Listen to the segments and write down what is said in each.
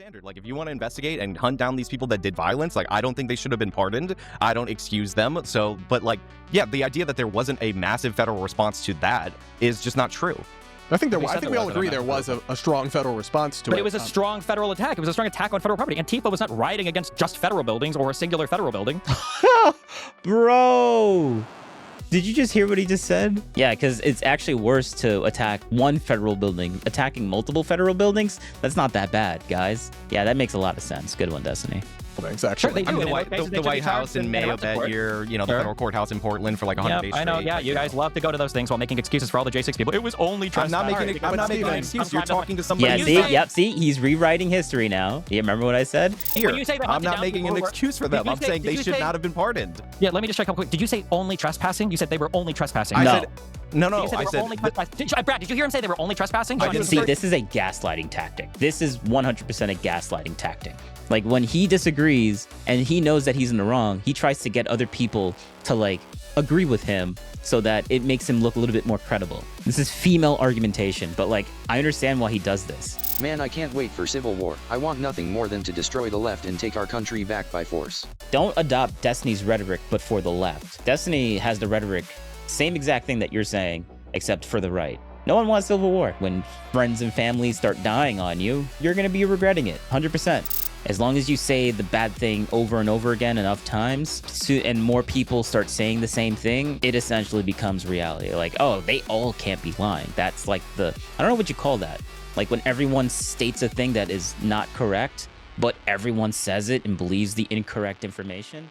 standard. Like, if you want to investigate and hunt down these people that did violence, like, I don't think they should have been pardoned. I don't excuse them. So, but like, yeah, the idea that there wasn't a massive federal response to that is just not true. I think we all agree there was a strong federal response to it. But it was a strong federal attack. It was a strong attack on federal property. Antifa was not rioting against just federal buildings or a singular federal building. Bro, did you just hear what he just said? Yeah, because it's actually worse to attack one federal building. Attacking multiple federal buildings, that's not that bad, guys. Yeah, that makes a lot of sense. Good one, Destiny. Thanks, actually. I mean, the White House in May of that year, you know, the federal courthouse in Portland for like 100 days I know, straight. yeah, you guys love to go to those things while making excuses for all the J6 people. It was only trespassing. I'm not making an excuse. You're talking to somebody. Yeah, see, he's rewriting history now. You remember what I said? Here, I'm not making an excuse for them. I'm saying they should not have been pardoned. Yeah, let me just check real quick. Did you say only trespassing? You said they were only trespassing. I No. said, no, I said... Brad, did you hear him say they were only trespassing? See, this is a gaslighting tactic. This is 100% a gaslighting tactic. Like, when he disagrees and he knows that he's in the wrong, he tries to get other people to, like, agree with him so that it makes him look a little bit more credible. This is female argumentation, but, like, I understand why he does this. Man, I can't wait for civil war. I want nothing more than to destroy the left and take our country back by force. Don't adopt Destiny's rhetoric, but for the left. Destiny has the rhetoric, same exact thing that you're saying, except for the right. No one wants civil war. When friends and family start dying on you, you're going to be regretting it, 100%. As long as you say the bad thing over and over again enough times, and more people start saying the same thing, it essentially becomes reality. Like, oh, they all can't be lying. That's like I don't know what you call that. Like when everyone states a thing that is not correct, but everyone says it and believes the incorrect information.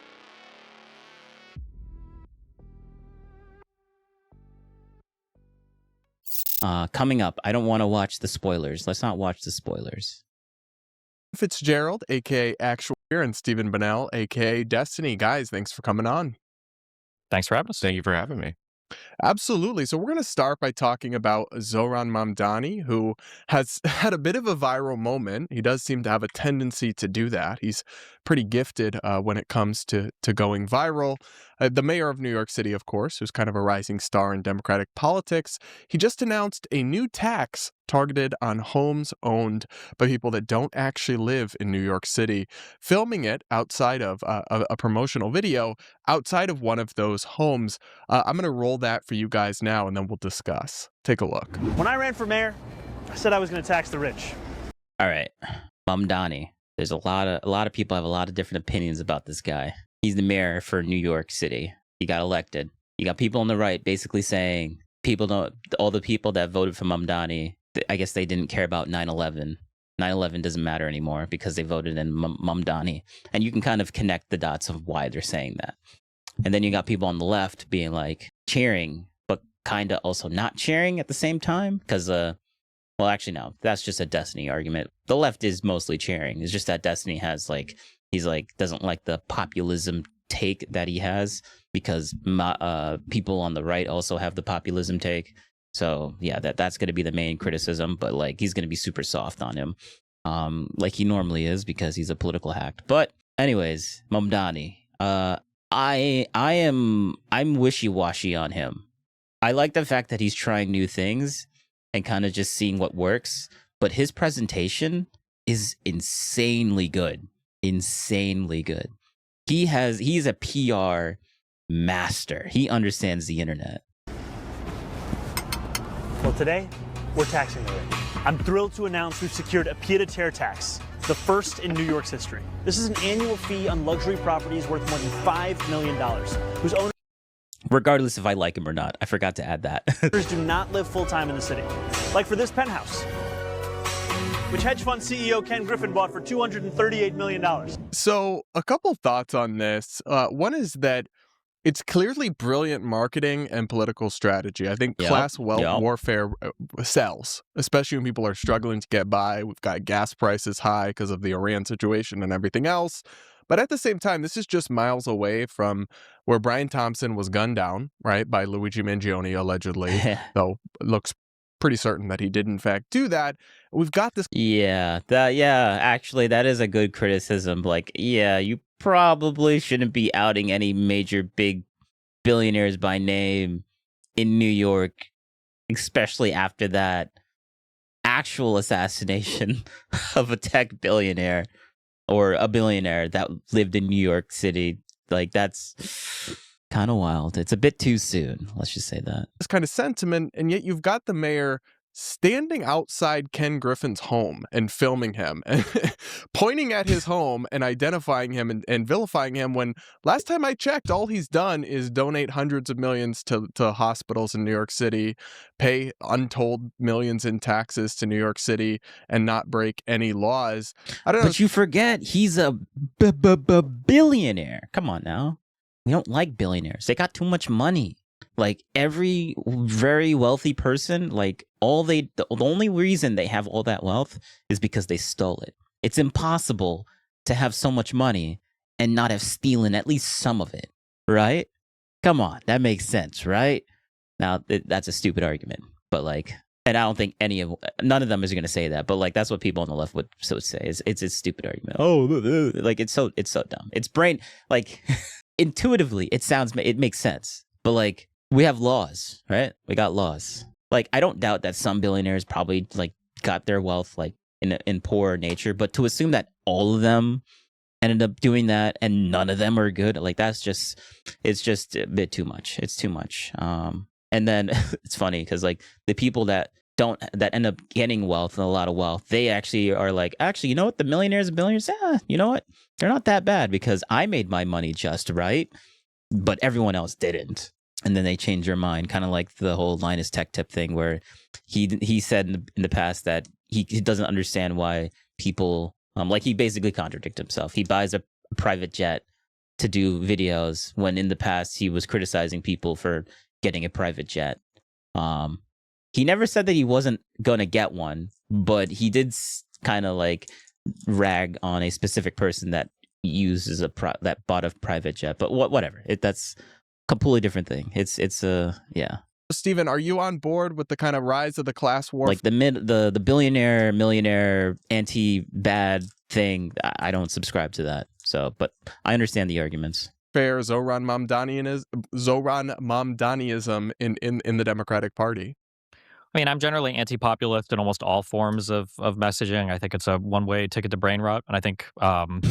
Coming up, I don't want to watch the spoilers. Let's not watch the spoilers. Fitzgerald, aka Actual here, and Stephen Bonnell, aka Destiny. Guys, thanks for coming on. Thanks for having us. Thank you for having me. Absolutely. So we're going to start by talking about Zohran Mamdani, who has had a bit of a viral moment. He does seem to have a tendency to do that. He's pretty gifted when it comes to going viral. The mayor of New York City, of course, who's kind of a rising star in Democratic politics, he just announced a new tax targeted on homes owned by people that don't actually live in New York City, filming it outside of a promotional video outside of one of those homes. I'm going to roll that for you guys now, and then we'll discuss. Take a look. When I ran for mayor, I said I was going to tax the rich. All right, Mamdani. There's a lot of people have a lot of different opinions about this guy. He's the mayor for New York City. He got elected. You got people on the right basically saying all the people that voted for Mamdani, I guess they didn't care about 9/11. 9/11 doesn't matter anymore because they voted in Mamdani. And you can kind of connect the dots of why they're saying that. And then you got people on the left being like cheering, but kind of also not cheering at the same time. Because, well, actually, no, that's just a Destiny argument. The left is mostly cheering. It's just that Destiny has he's doesn't like the populism take that he has because people on the right also have the populism take. So yeah, that's going to be the main criticism, but he's going to be super soft on him, like he normally is because he's a political hack. But anyways, Mamdani, I'm wishy-washy on him. I like the fact that he's trying new things and kind of just seeing what works, but his presentation is insanely good. Insanely good. He's a PR master. He understands the internet. Well, today, we're taxing the rich. I'm thrilled to announce we've secured a pied-à-terre tax, the first in New York's history. This is an annual fee on luxury properties worth more than $5 million, whose owners, regardless if I like him or not. I forgot to add that. do not live full-time in the city. Like for this penthouse, which hedge fund CEO Ken Griffin bought for $238 million. So a couple thoughts on this. One is that it's clearly brilliant marketing and political strategy. I think class warfare sells, especially when people are struggling to get by. We've got gas prices high because of the Iran situation and everything else. But at the same time, this is just miles away from where Brian Thompson was gunned down, right, by Luigi Mangione, allegedly, though it looks pretty certain that he did, in fact, do that. We've got this. Actually, that is a good criticism. You probably shouldn't be outing any major big billionaires by name in New York, especially after actual assassination of a tech billionaire or a billionaire that lived in New York City. Like, that's kind of wild. It's a bit too soon. Let's just say that. This kind of sentiment, and yet you've got the mayor standing outside Ken Griffin's home and filming him and pointing at his home and identifying him and vilifying him, when last time I checked, all he's done is donate hundreds of millions to hospitals in New York City, pay untold millions in taxes to New York City, and not break any laws. I don't know. But you forget he's a billionaire. Come on now. We don't like billionaires. They got too much money. Like, every very wealthy person, like, the only reason they have all that wealth is because they stole it. It's impossible to have so much money and not have stolen at least some of it, right? Come on, that makes sense, right? Now, that's a stupid argument, but like, and I don't think none of them is going to say that, but like, that's what people on the left would say. It's a stupid argument. Oh, like, it's so dumb. It's brain, like, intuitively, it makes sense, but like, we have laws, right? We got laws. Like, I don't doubt that some billionaires probably like got their wealth like in poor nature, but to assume that all of them ended up doing that and none of them are good, like, it's just a bit too much. It's too much. And then it's funny because like the people that end up getting wealth and a lot of wealth, they actually are like, actually, you know what? The millionaires and billionaires, you know what? They're not that bad because I made my money just right, but everyone else didn't. And then they change their mind, kind of like the whole Linus Tech Tip thing, where he said in the past that he doesn't understand why people, like, he basically contradicted himself. He buys a private jet to do videos when in the past he was criticizing people for getting a private jet. He never said that he wasn't going to get one, but he did kind of like rag on a specific person that uses that bought a private jet. But whatever, that's completely different thing. It's yeah. Steven, are you on board with the kind of rise of the class war? Like the billionaire, millionaire, anti-bad thing, I don't subscribe to that. So, but I understand the arguments. Fair Zoran Mamdaniism in the Democratic Party. I mean, I'm generally anti-populist in almost all forms of messaging. I think it's a one-way ticket to brain rot, and I think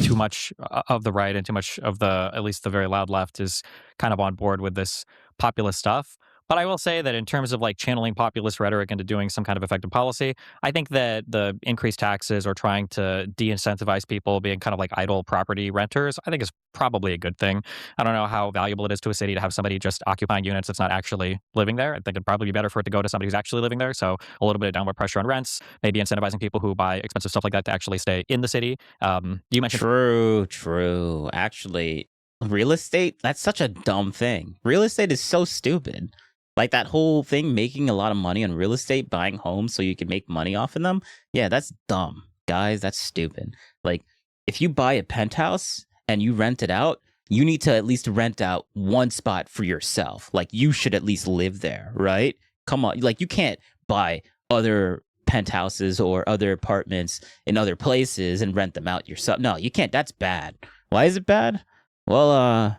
too much of the right and too much of at least the very loud left is kind of on board with this populist stuff. But I will say that in terms of like channeling populist rhetoric into doing some kind of effective policy, I think that the increased taxes or trying to de-incentivize people being kind of like idle property renters, I think is probably a good thing. I don't know how valuable it is to a city to have somebody just occupying units that's not actually living there. I think it'd probably be better for it to go to somebody who's actually living there. So a little bit of downward pressure on rents, maybe incentivizing people who buy expensive stuff like that to actually stay in the city. You mentioned True. Actually, real estate, that's such a dumb thing. Real estate is so stupid. Like, that whole thing, making a lot of money on real estate, buying homes so you can make money off of them. Yeah, that's dumb. Guys, that's stupid. Like, if you buy a penthouse and you rent it out, you need to at least rent out one spot for yourself. Like, you should at least live there, right? Come on. Like, you can't buy other penthouses or other apartments in other places and rent them out yourself. No, you can't. That's bad. Why is it bad? Well,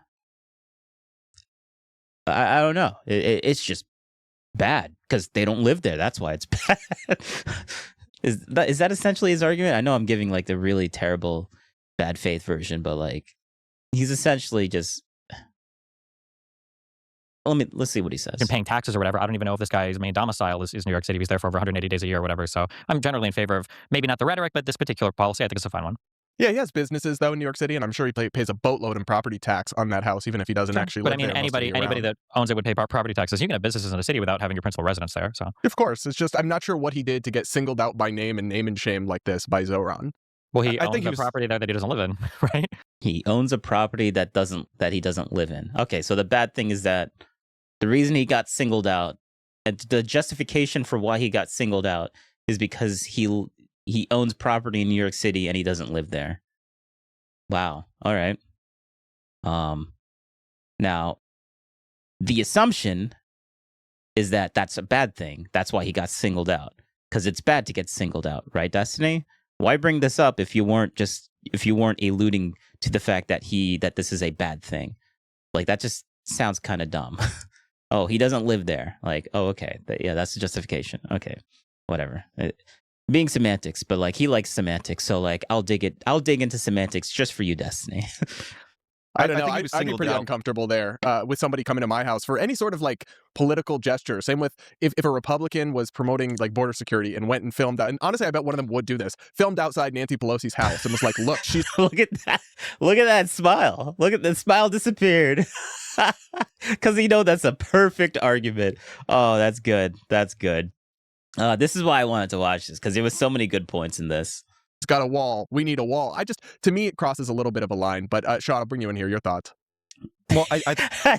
I don't know. It's just bad because they don't live there. That's why it's bad. Is that essentially his argument? I know I'm giving like the really terrible bad faith version, but like, he's essentially just. Let's see what he says. And paying taxes or whatever. I don't even know if this guy's main domicile is New York City. He's there for over 180 days a year or whatever. So I'm generally in favor of maybe not the rhetoric, but this particular policy. I think it's a fine one. Yeah, he has businesses though in New York City, and I'm sure he pays a boatload in property tax on that house, even if he doesn't actually live there. But I mean, anybody that owns it would pay property taxes. You can have businesses in a city without having your principal residence there. So of course, it's just I'm not sure what he did to get singled out by name and shame like this by Zoran. Well, he owns a property there that he doesn't live in, right? He owns a property that he doesn't live in. Okay, so the bad thing is that the reason he got singled out, and the justification for why he got singled out, is because he owns property in New York City and he doesn't live there. Wow. All right. Now, the assumption is that that's a bad thing. That's why he got singled out, because it's bad to get singled out, right, Destiny? Why bring this up if you weren't alluding to the fact that this is a bad thing? Like, that just sounds kind of dumb. Oh, he doesn't live there. Like, oh, okay. Yeah, that's the justification. Okay, whatever. being semantics, but like he likes semantics, so like I'll dig into semantics just for you, Destiny. I don't know. think he was I'd be singled pretty out. uncomfortable there with somebody coming to my house for any sort of like political gesture. Same with if a Republican was promoting like border security and went and filmed out. And honestly, I bet one of them would do this. Filmed outside Nancy Pelosi's house and was like, "Look, she's Look at that smile. Look at the smile disappeared. Because that's a perfect argument. Oh, that's good. That's good. This is why I wanted to watch this, because there was so many good points in this. got a wall. We need a wall." To me, it crosses a little bit of a line. But Sean, I'll bring you in here. Your thoughts? Well,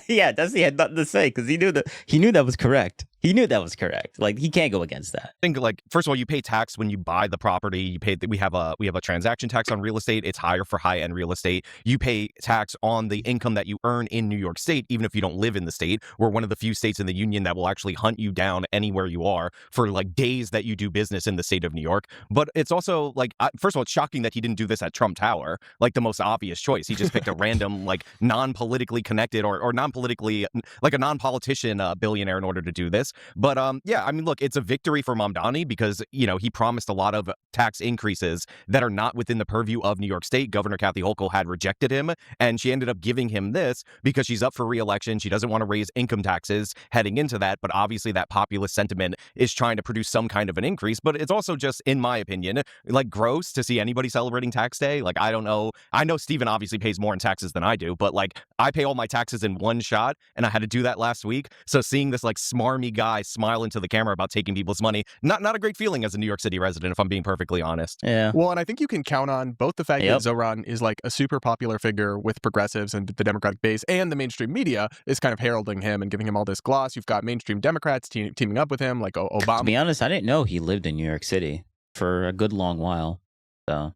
Yeah, Dusty had nothing to say because he knew that was correct. He knew that was correct. Like, he can't go against that. think, like, first of all, you pay tax when you buy the property. You pay we have a transaction tax on real estate. It's higher for high end real estate. You pay tax on the income that you earn in New York State, even if you don't live in the state. We're one of the few states in the union that will actually hunt you down anywhere you are for like days that you do business in the state of New York. But it's also like, first of all, it's shocking that he didn't do this at Trump Tower, like the most obvious choice. He just picked a random, like, non-politically connected or non-politically, like a non-politician billionaire in order to do this. But yeah, I mean, look, it's a victory for Mamdani because, he promised a lot of tax increases that are not within the purview of New York State. Governor Kathy Hochul had rejected him, and she ended up giving him this because she's up for re-election. She doesn't want to raise income taxes heading into that, but obviously that populist sentiment is trying to produce some kind of an increase. But it's also just, in my opinion, like, gross to see anybody celebrating tax day. Like, I don't know. I know Steven obviously pays more in taxes than I do, but like, I pay all my taxes in one shot, and I had to do that last week. So seeing this like smarmy guy smile into the camera about taking people's money, not a great feeling as a New York City resident, if I'm being perfectly honest. Yeah. Well, and I think you can count on both the fact Yep. that Zoran is like a super popular figure with progressives and the Democratic base, and the mainstream media is kind of heralding him and giving him all this gloss. You've got mainstream Democrats teaming up with him, like To Obama. be honest, I didn't know he lived in New York City for a good long while. So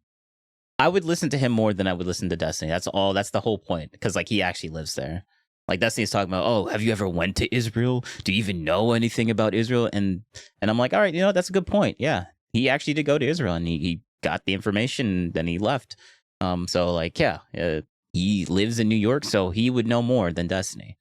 I would listen to him more than I would listen to Destiny. That's all. That's the whole point. Because like, he actually lives there. Like, Destiny's talking about, oh, have you ever went to Israel? Do you even know anything about Israel? And I'm like, all right, that's a good point. Yeah, he actually did go to Israel, and he got the information, and then he left. So like, yeah, he lives in New York, so he would know more than Destiny.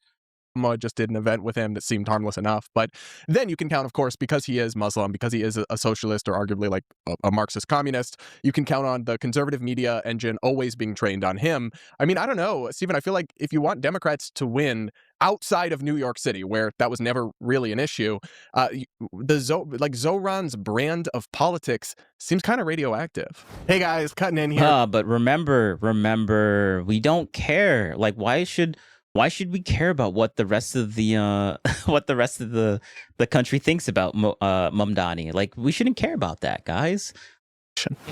Just did an event with him that seemed harmless enough. But then you can count, of course, because he is Muslim, because he is a socialist or arguably like a Marxist communist, you can count on the conservative media engine always being trained on him. I mean, I don't know, Stephen, I feel like if you want Democrats to win outside of New York City, where that was never really an issue, Zoran's brand of politics seems kind of radioactive. Hey guys, cutting in here. But remember, we don't care. Like, why should we care about what the rest of the the country thinks about Mamdani? Like, we shouldn't care about that, guys.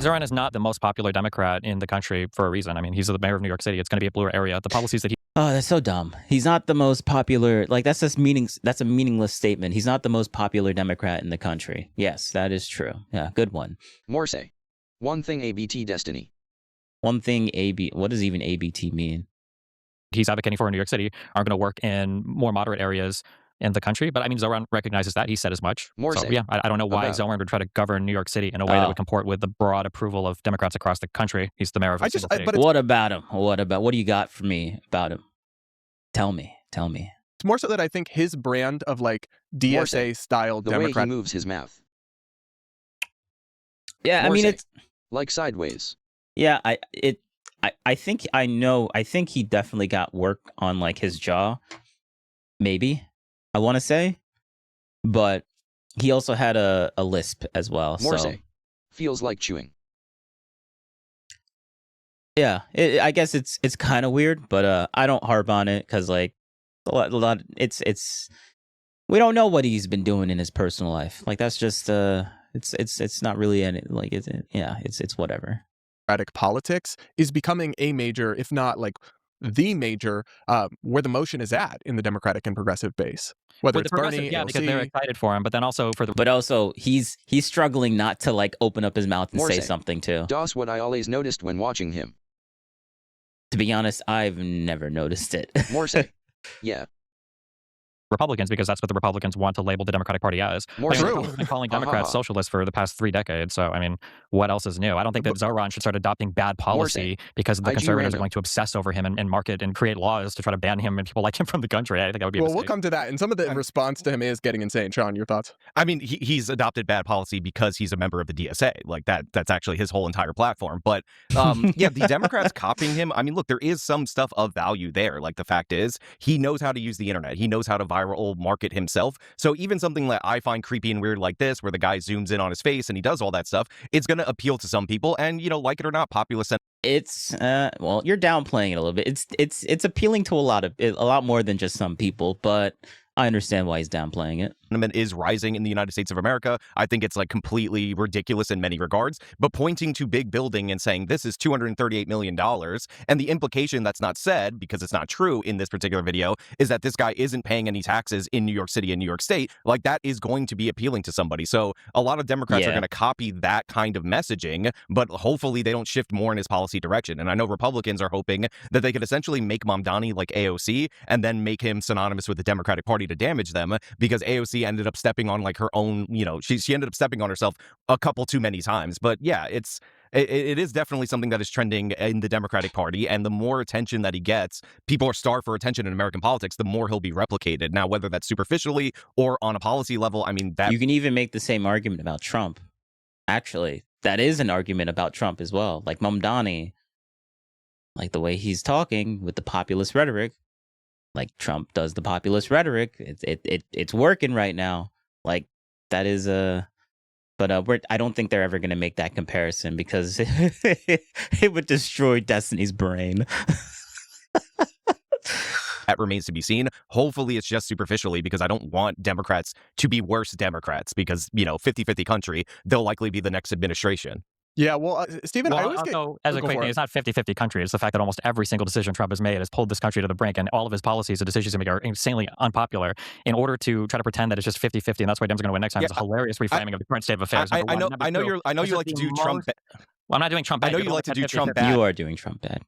Zoran is not the most popular Democrat in the country for a reason. I mean, he's the mayor of New York City. It's going to be a bluer area. The policies that he... Oh, that's so dumb. He's not the most popular. Like, that's a meaningless statement. He's not the most popular Democrat in the country. Yes, that is true. Yeah, good one. More say. One thing ABT Destiny. One thing what does even ABT mean? He's advocating for in New York City aren't going to work in more moderate areas in the country. But I mean, Zoran recognizes that. He said as much. So yeah, I don't know why Zoran would try to govern New York City in a way that would comport with the broad approval of Democrats across the country. He's the mayor of a single state. What about him? What do you got for me about him? Tell me. It's more so that I think his brand of like DSA style the Democrat. way he moves his mouth. Yeah, I mean, it's like sideways. Yeah, I think he definitely got work on like his jaw. Maybe, I want to say, but he also had a lisp as well. More so say. Feels like chewing. Yeah, I guess it's kind of weird, but I don't harp on it because like a lot. It's we don't know what he's been doing in his personal life. Like, that's just it's not really any like it's whatever. Democratic politics is becoming a major, if not like the major, where the motion is at in the Democratic and progressive base. Whether it's Bernie, yeah, AOC. because they're excited for him, but then also for the... But also, he's struggling not to like open up his mouth and say something too. That's what I always noticed when watching him. To be honest, I've never noticed it. More say. Yeah. Republicans because that's what the Republicans want to label the Democratic Party as. More I mean, true. Republicans have been calling Ha, ha, Democrats ha. socialists for the past 3 decades. So, I mean, what else is new? I don't think that Zoran should start adopting bad policy because the IG conservatives are random. going to obsess over him and market and create laws to try to ban him and people like him from the country. I think that would be a Well, we'll mistake. come to that. And some of the response to him is getting insane. Sean, your thoughts? I mean, he's adopted bad policy because he's a member of the DSA. Like that's actually his whole entire platform. But yeah, the Democrats copying him. I mean, look, there is some stuff of value there. Like the fact is, he knows how to use the internet. He knows how to viral market himself. So even something that I find creepy and weird like this, where the guy zooms in on his face and he does all that stuff, it's going to appeal to some people. And like it or not, populist It's well, you're downplaying it a little bit. It's appealing to a lot more than just some people, but I understand why he's downplaying it. sentiment is rising in the United States of America. I think it's like completely ridiculous in many regards, but pointing to big building and saying this is $238 million, and the implication that's not said, because it's not true in this particular video, is that this guy isn't paying any taxes in New York City and New York State. Like that is going to be appealing to somebody. So a lot of Democrats are going to copy that kind of messaging, but hopefully they don't shift more in his policy direction. And I know Republicans are hoping that they could essentially make Mamdani like AOC and then make him synonymous with the Democratic Party to damage them, because AOC ended up stepping on like her own, she ended up stepping on herself a couple too many times. But yeah, it is definitely something that is trending in the Democratic Party, and the more attention that he gets, people are starved for attention in American politics, the more he'll be replicated. Now, whether that's superficially or on a policy level, I mean, that you can even make the same argument about Trump. Actually, that is an argument about Trump as well. Like Mamdani, like the way he's talking with the populist rhetoric, like Trump does the populist rhetoric. It's working right now. Like that is but I don't think they're ever going to make that comparison because it would destroy Destiny's brain. that remains to be seen. Hopefully it's just superficially, because I don't want Democrats to be worse Democrats, because 50-50 country, they'll likely be the next administration. Yeah, well, Stephen, I always also, as a go quick for thing, it. it's not 50-50 country. It's the fact that almost every single decision Trump has made has pulled this country to the brink, and all of his policies and decisions he makes are insanely unpopular in order to try to pretend that it's just 50-50, and that's why Dems are going to win next time. It's a hilarious reframing of the current state of affairs. I know you like to do Trump. Well, I'm not doing Trump bad. I know you like to do Trump bad. You are doing Trump bad.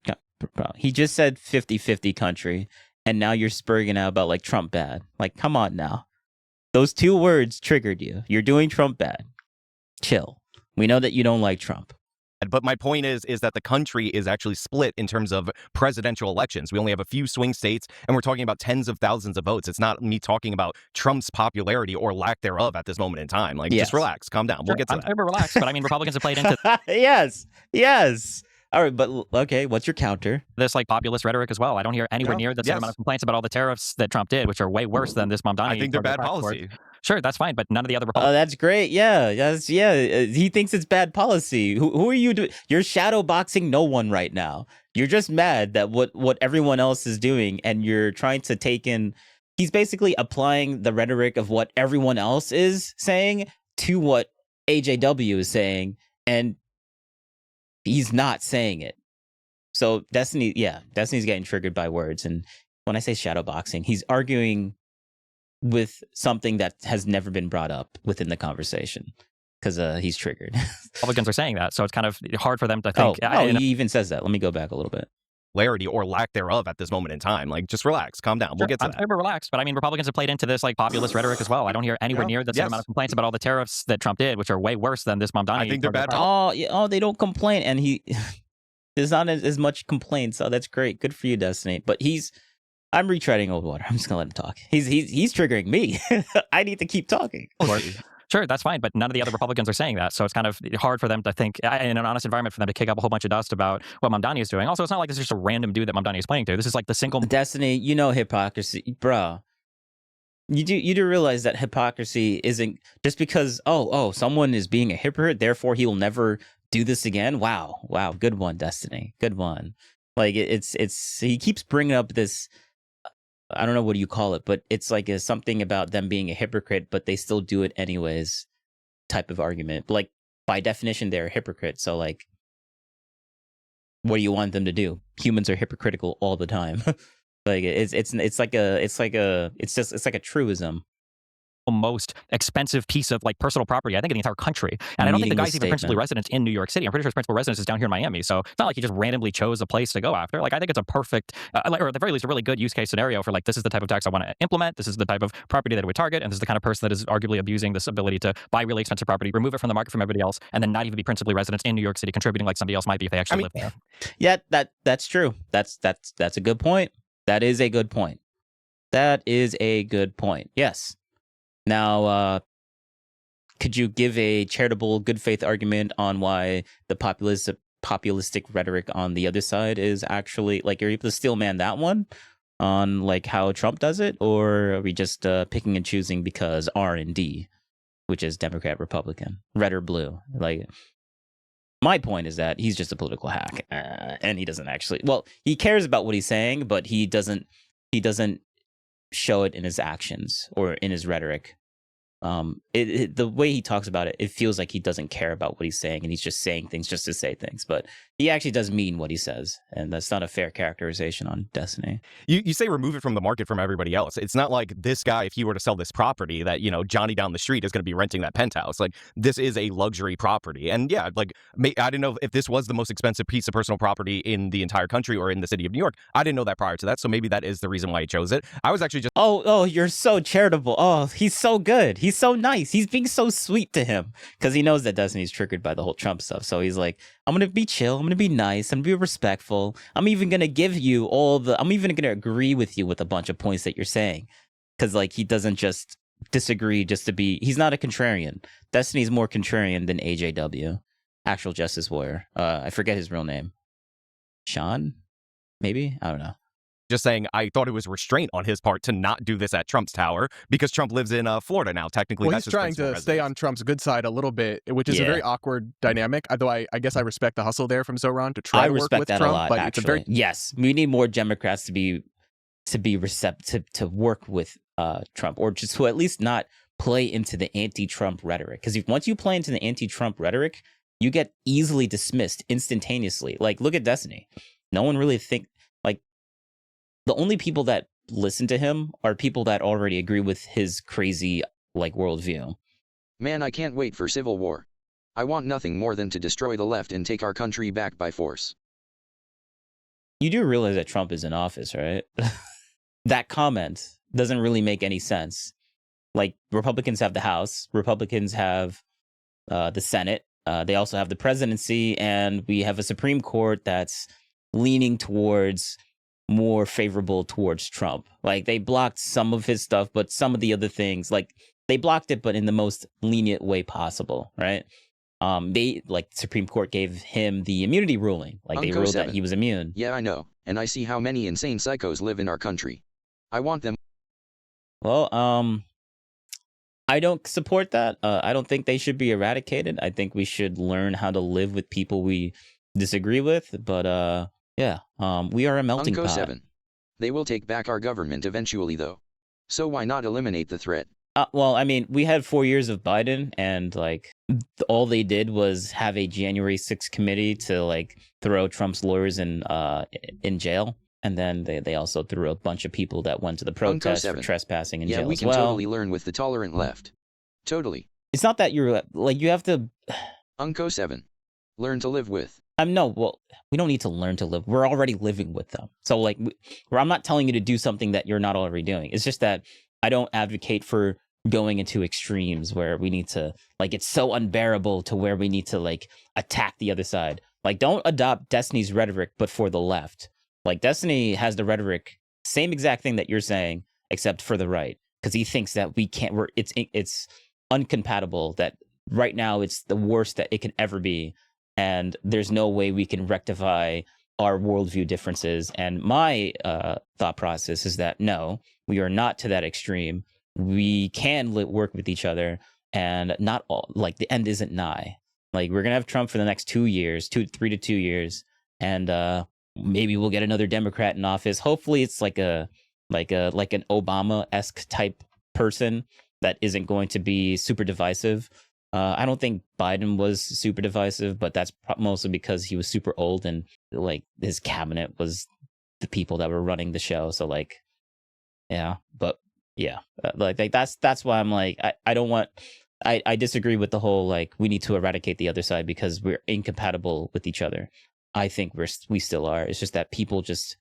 He just said 50-50 country, and now you're spurring out about like Trump bad. Like, come on now. Those two words triggered you. You're doing Trump bad. Chill. We know that you don't like Trump. But my point is that the country is actually split in terms of presidential elections. We only have a few swing states, and we're talking about tens of thousands of votes. It's not me talking about Trump's popularity or lack thereof at this moment in time. Like, just relax, calm down. We'll get to that. I'm super relaxed, but I mean, Republicans have played into Yes. All right, but okay, what's your counter? this like populist rhetoric as well. I don't hear anywhere near the same amount of complaints about all the tariffs that Trump did, which are way worse than this Mamdani. I think they're bad policy. Sure, that's fine, but none of the other Oh, Republicans. that's great. Yeah. He thinks it's bad policy. Who are you doing? You're shadow boxing no one right now. You're just mad that what everyone else is doing, and you're trying to take in. He's basically applying the rhetoric of what everyone else is saying to what AJW is saying, and he's not saying it. So Destiny's getting triggered by words. And when I say shadow boxing, he's arguing with something that has never been brought up within the conversation because he's triggered. Republicans are saying that, so it's kind of hard for them to think. He even says that. Let me go back a little bit. Clarity or lack thereof at this moment in time. Like, just relax, calm down. We'll get to I'm that. super relaxed, but I mean, Republicans have played into this like populist rhetoric as well. I don't hear anywhere near the same amount of complaints about all the tariffs that Trump did, which are way worse than this Mamdani. I think they're bad. They don't complain, and there's not as much complaints. So that's great. Good for you, Destiny. But I'm retreading old water. I'm just gonna let him talk. He's triggering me. I need to keep talking. Sure, that's fine, but none of the other Republicans are saying that, so it's kind of hard for them to think in an honest environment for them to kick up a whole bunch of dust about what Mamdani is doing. Also, it's not like this is just a random dude that Mamdani is playing to. This is like the single Destiny. Hypocrisy, bruh. You do realize that hypocrisy isn't just because someone is being a hypocrite, therefore he will never do this again. Wow, good one, Destiny, good one. Like it's he keeps bringing up this. I don't know what do you call it, but it's like something about them being a hypocrite, but they still do it anyways type of argument. Like by definition, they're a hypocrite. So like, what do you want them to do? Humans are hypocritical all the time. Like it's like a truism. most expensive piece of like personal property, I think, in the entire country. And I don't think the guy's even principally resident in New York City. I'm pretty sure his principal residence is down here in Miami. So it's not like he just randomly chose a place to go after. Like, I think it's a perfect, or at the very least, a really good use case scenario for like, this is the type of tax I want to implement. This is the type of property that it would target. And this is the kind of person that is arguably abusing this ability to buy really expensive property, remove it from the market from everybody else, and then not even be principally residents in New York City, contributing like somebody else might be if they actually live there. Yeah, that's true. That's a good point. That is a good point. That is a good point. Yes. Now, could you give a charitable good faith argument on why the populistic rhetoric on the other side is actually, like, are you able to steel man that one on like how Trump does it, or are we just picking and choosing because R&D, which is Democrat, Republican, red or blue? Like, my point is that he's just a political hack, and he doesn't actually, well, he cares about what he's saying, but he doesn't show it in his actions or in his rhetoric. The way he talks about it, it feels like he doesn't care about what he's saying, and he's just saying things just to say things, but he actually does mean what he says, and that's not a fair characterization on Destiny. You say remove it from the market from everybody else. It's not like this guy, if he were to sell this property, that, you know, Johnny down the street is going to be renting that penthouse. Like, this is a luxury property. And yeah, like, I didn't know if this was the most expensive piece of personal property in the entire country or in the city of New York. I didn't know that prior to that, so maybe that is the reason why he chose it. I was actually just... Oh, you're so charitable. Oh, he's so good. He's so nice. He's being so sweet to him because he knows that Destiny's triggered by the whole Trump stuff. So he's like, I'm going to be chill. I'm going to be nice. I'm going to be respectful. I'm even going to give you I'm even going to agree with you with a bunch of points that you're saying. Because, like, he doesn't just disagree just to be, he's not a contrarian. Destiny's more contrarian than AJW, Actual Justice Warrior. I forget his real name. Sean? Maybe? I don't know. Just saying, I thought it was restraint on his part to not do this at Trump's tower because Trump lives in Florida now. Technically, well, that's he's trying to stay on Trump's good side a little bit, which is a very awkward dynamic. Although I guess I respect the hustle there from Zoran to try to work with Trump. A lot, but actually. It's a very... Yes, we need more Democrats to be receptive to work with Trump, or just to at least not play into the anti-Trump rhetoric. Because once you play into the anti-Trump rhetoric, you get easily dismissed instantaneously. Like, look at Destiny. No one really the only people that listen to him are people that already agree with his crazy, like, worldview. Man, I can't wait for civil war. I want nothing more than to destroy the left and take our country back by force. You do realize that Trump is in office, right? That comment doesn't really make any sense. Like, Republicans have the House, Republicans have the Senate, they also have the presidency, and we have a Supreme Court that's leaning towards more favorable towards Trump. Like, they blocked some of his stuff, but some of the other things, like, they blocked it, but in the most lenient way possible, right? Supreme Court gave him the immunity ruling. Like, they ruled that he was immune. Yeah, I know. And I see how many insane psychos live in our country. I want them. Well, I don't support that. I don't think they should be eradicated. I think we should learn how to live with people we disagree with, but, yeah, we are a melting pot. 7. They will take back our government eventually, though. So why not eliminate the threat? Well, I mean, we had 4 years of Biden, and, like, all they did was have a January 6th committee to, like, throw Trump's lawyers in jail. And then they also threw a bunch of people that went to the protest for trespassing in jail as well. Yeah, we can totally learn with the tolerant left. Totally. It's not that you're, like, you have to... Unco 7. Learn to live with. No, well, we don't need to learn to live. We're already living with them. So, like, I'm not telling you to do something that you're not already doing. It's just that I don't advocate for going into extremes where we need to, like, it's so unbearable to where we need to, like, attack the other side. Like, don't adopt Destiny's rhetoric, but for the left. Like, Destiny has the rhetoric, same exact thing that you're saying, except for the right. Because he thinks that it's uncompatible, that right now it's the worst that it can ever be. And there's no way we can rectify our worldview differences. And my thought process is that, no, we are not to that extreme. We can work with each other, and not all, like, the end isn't nigh. Like, we're going to have Trump for the next 2 years, 3 to 2 years. And maybe we'll get another Democrat in office. Hopefully it's like an Obama-esque type person that isn't going to be super divisive. I don't think Biden was super divisive, but that's mostly because he was super old, and, like, his cabinet was the people that were running the show. So, like, yeah, but yeah, like that's why I'm like I don't want. I disagree with the whole like we need to eradicate the other side because we're incompatible with each other. I think we still are. It's just that people just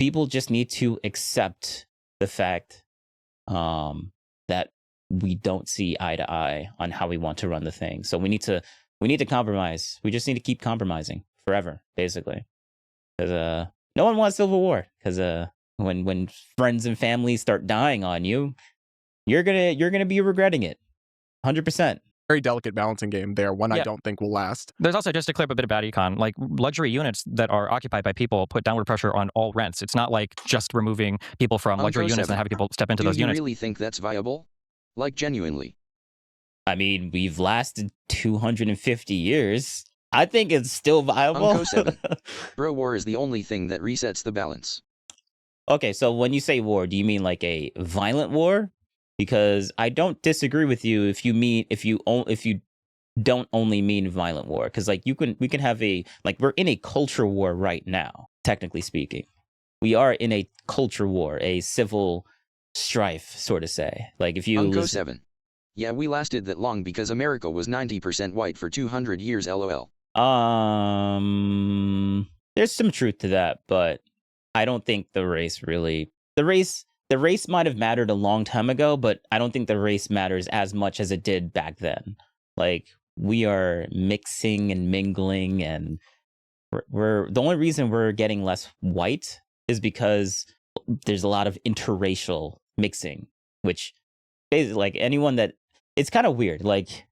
need to accept the fact that we don't see eye to eye on how we want to run the thing. So we need to compromise. We just need to keep compromising forever, basically. Because no one wants civil war. Because when friends and family start dying on you, you're gonna be regretting it, 100%. Very delicate balancing game there. One I don't think will last. There's also, just to clear up a bit about econ, like luxury units that are occupied by people put downward pressure on all rents. It's not like just removing people from luxury units and having people step into those units. Do you really think that's viable? Like, genuinely? I mean, we've lasted 250 years. I think it's still viable. Unco 7. Bro, war is the only thing that resets the balance. Okay, so when you say war, do you mean like a violent war? Because I don't disagree with you if you don't only mean violent war. Because like we can have we're in a culture war right now, technically speaking. We are in a culture war, a civil strife, sort of say. Like if you Unco 7. Yeah, we lasted that long because America was 90% white for 200 years, lol. There's some truth to that, but I don't think the race might have mattered a long time ago, but I don't think the race matters as much as it did back then. Like we are mixing and mingling, and we're the only reason we're getting less white is because there's a lot of interracial mixing, which basically like anyone that it's kind of weird. Like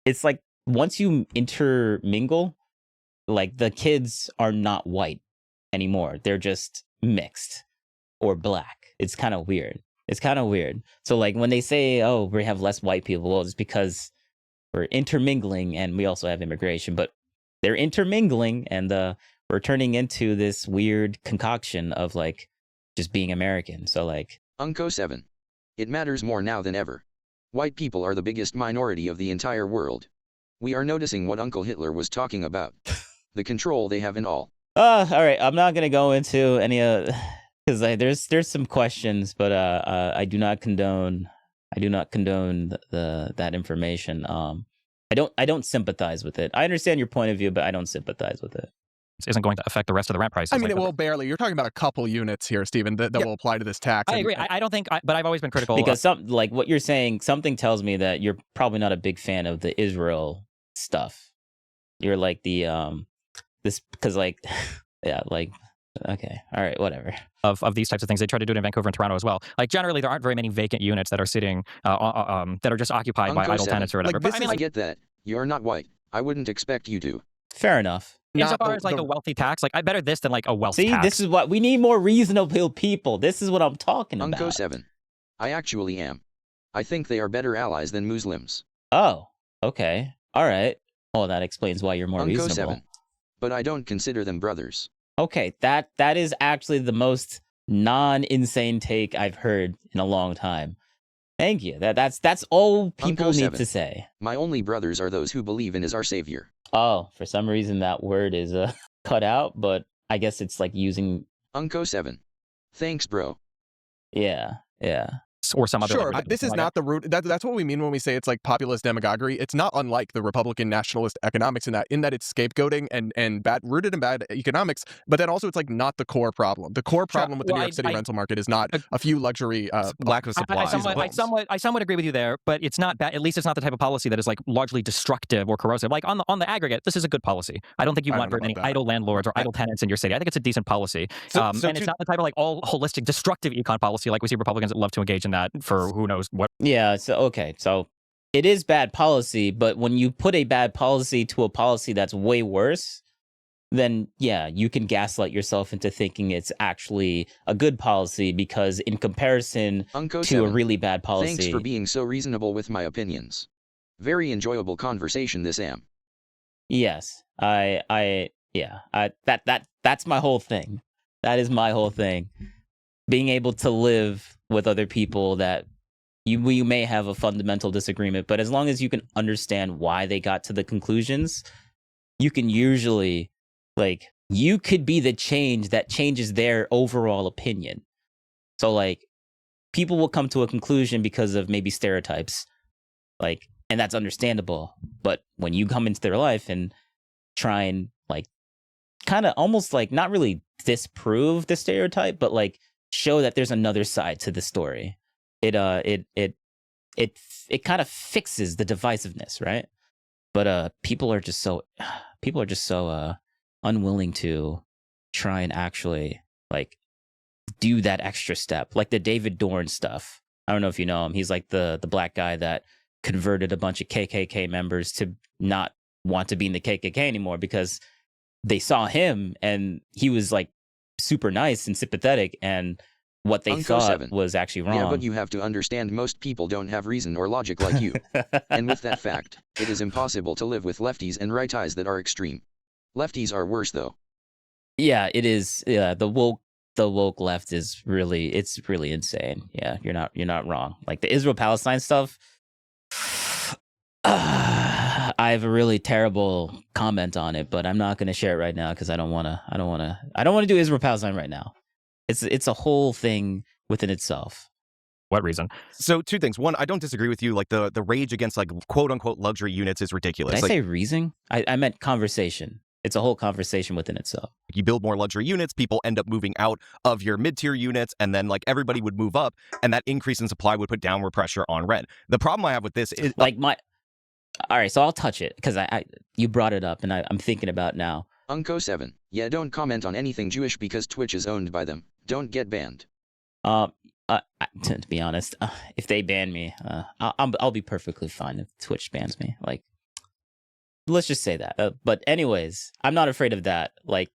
it's like once you intermingle, like the kids are not white anymore. They're just mixed or black. It's kind of weird. So like when they say, oh, we have less white people, well, it's because we're intermingling and we also have immigration, but they're intermingling and we're turning into this weird concoction of like just being American. So like Unco 7. It matters more now than ever. White people are the biggest minority of the entire world. We are noticing what Uncle Hitler was talking about. The control they have in all. All right. I'm not gonna go into any because there's some questions, but I do not condone that information. I don't sympathize with it. I understand your point of view, but I don't sympathize with it. Isn't going to affect the rest of the rent prices. I mean, it will barely. You're talking about a couple units here, Stephen, that will apply to this tax. I agree. I don't think, but I've always been critical. Because like what you're saying, something tells me that you're probably not a big fan of the Israel stuff. You're like the because like yeah, like okay, all right, whatever. Of these types of things, they try to do it in Vancouver and Toronto as well. Like generally, there aren't very many vacant units that are sitting that are just occupied by idle tenants or whatever. Like, but I get that you're not white. I wouldn't expect you to. Fair enough. Insofar as like a wealthy tax, like I better this than like a wealth tax. See, this is what we need, more reasonable people. This is what I'm talking about. Unco 7. I actually am. I think they are better allies than Muslims. Oh, okay. All right. Oh, that explains why you're more Unco reasonable. 7. But I don't consider them brothers. Okay, that is actually the most non-insane take I've heard in a long time. Thank you. That's all people need to say. My only brothers are those who believe in is our savior. Oh, for some reason that word is cut out, but I guess it's like using Unco 7. Thanks, bro. Yeah. Or some other. Sure, this is not the root. That's what we mean when we say it's like populist demagoguery. It's not unlike the Republican nationalist economics in that it's scapegoating and rooted in bad economics. But then also it's like not the core problem. The core problem with the New York City rental market is not a few luxury lack of supply. I somewhat agree with you there, but it's not bad. At least it's not the type of policy that is like largely destructive or corrosive. Like on the aggregate, this is a good policy. I don't think you want very many idle landlords or idle tenants in your city. I think it's a decent policy. And it's not the type of like all holistic destructive econ policy like we see Republicans that love to engage in that for who knows what. Yeah, so it is bad policy, but when you put a bad policy to a policy that's way worse, then yeah, you can gaslight yourself into thinking it's actually a good policy because in comparison Unco to 7. a really bad policy. Thanks for being so reasonable with my opinions. Very enjoyable conversation this am. Yes, that's my whole thing. That is my whole thing. Being able to live with other people that you may have a fundamental disagreement, but as long as you can understand why they got to the conclusions, you can usually, like, you could be the change that changes their overall opinion. So, like, people will come to a conclusion because of maybe stereotypes, like, and that's understandable. But when you come into their life and try and like kind of almost like not really disprove the stereotype, but like show that there's another side to the story, it kind of fixes the divisiveness, right? But people are just so unwilling to try and actually like do that extra step, like the David Dorn stuff. I don't know if you know him. He's like the black guy that converted a bunch of KKK members to not want to be in the KKK anymore because they saw him and he was like super nice and sympathetic, and what they thought 7 was actually wrong. Yeah, but you have to understand most people don't have reason or logic like you. And with that fact, it is impossible to live with lefties and righties that are extreme. Lefties are worse though. Yeah, it is. Yeah, the woke left is really insane. Yeah, you're not wrong. Like the Israel-Palestine stuff, I have a really terrible comment on it, but I'm not going to share it right now because I don't want to do Israel-Palestine right now. It's a whole thing within itself. What reason? So two things. One, I don't disagree with you. Like the rage against like quote unquote luxury units is ridiculous. Did I like, say reason? I meant conversation. It's a whole conversation within itself. you build more luxury units, people end up moving out of your mid-tier units, and then like everybody would move up, and that increase in supply would put downward pressure on rent. The problem I have with this is like all right, so I'll touch it because you brought it up and I'm thinking about now. Unco 7. Yeah, don't comment on anything Jewish because Twitch is owned by them. Don't get banned. To be honest, if they ban me, I'll be perfectly fine if Twitch bans me. Like, let's just say that. But anyways, I'm not afraid of that. Like,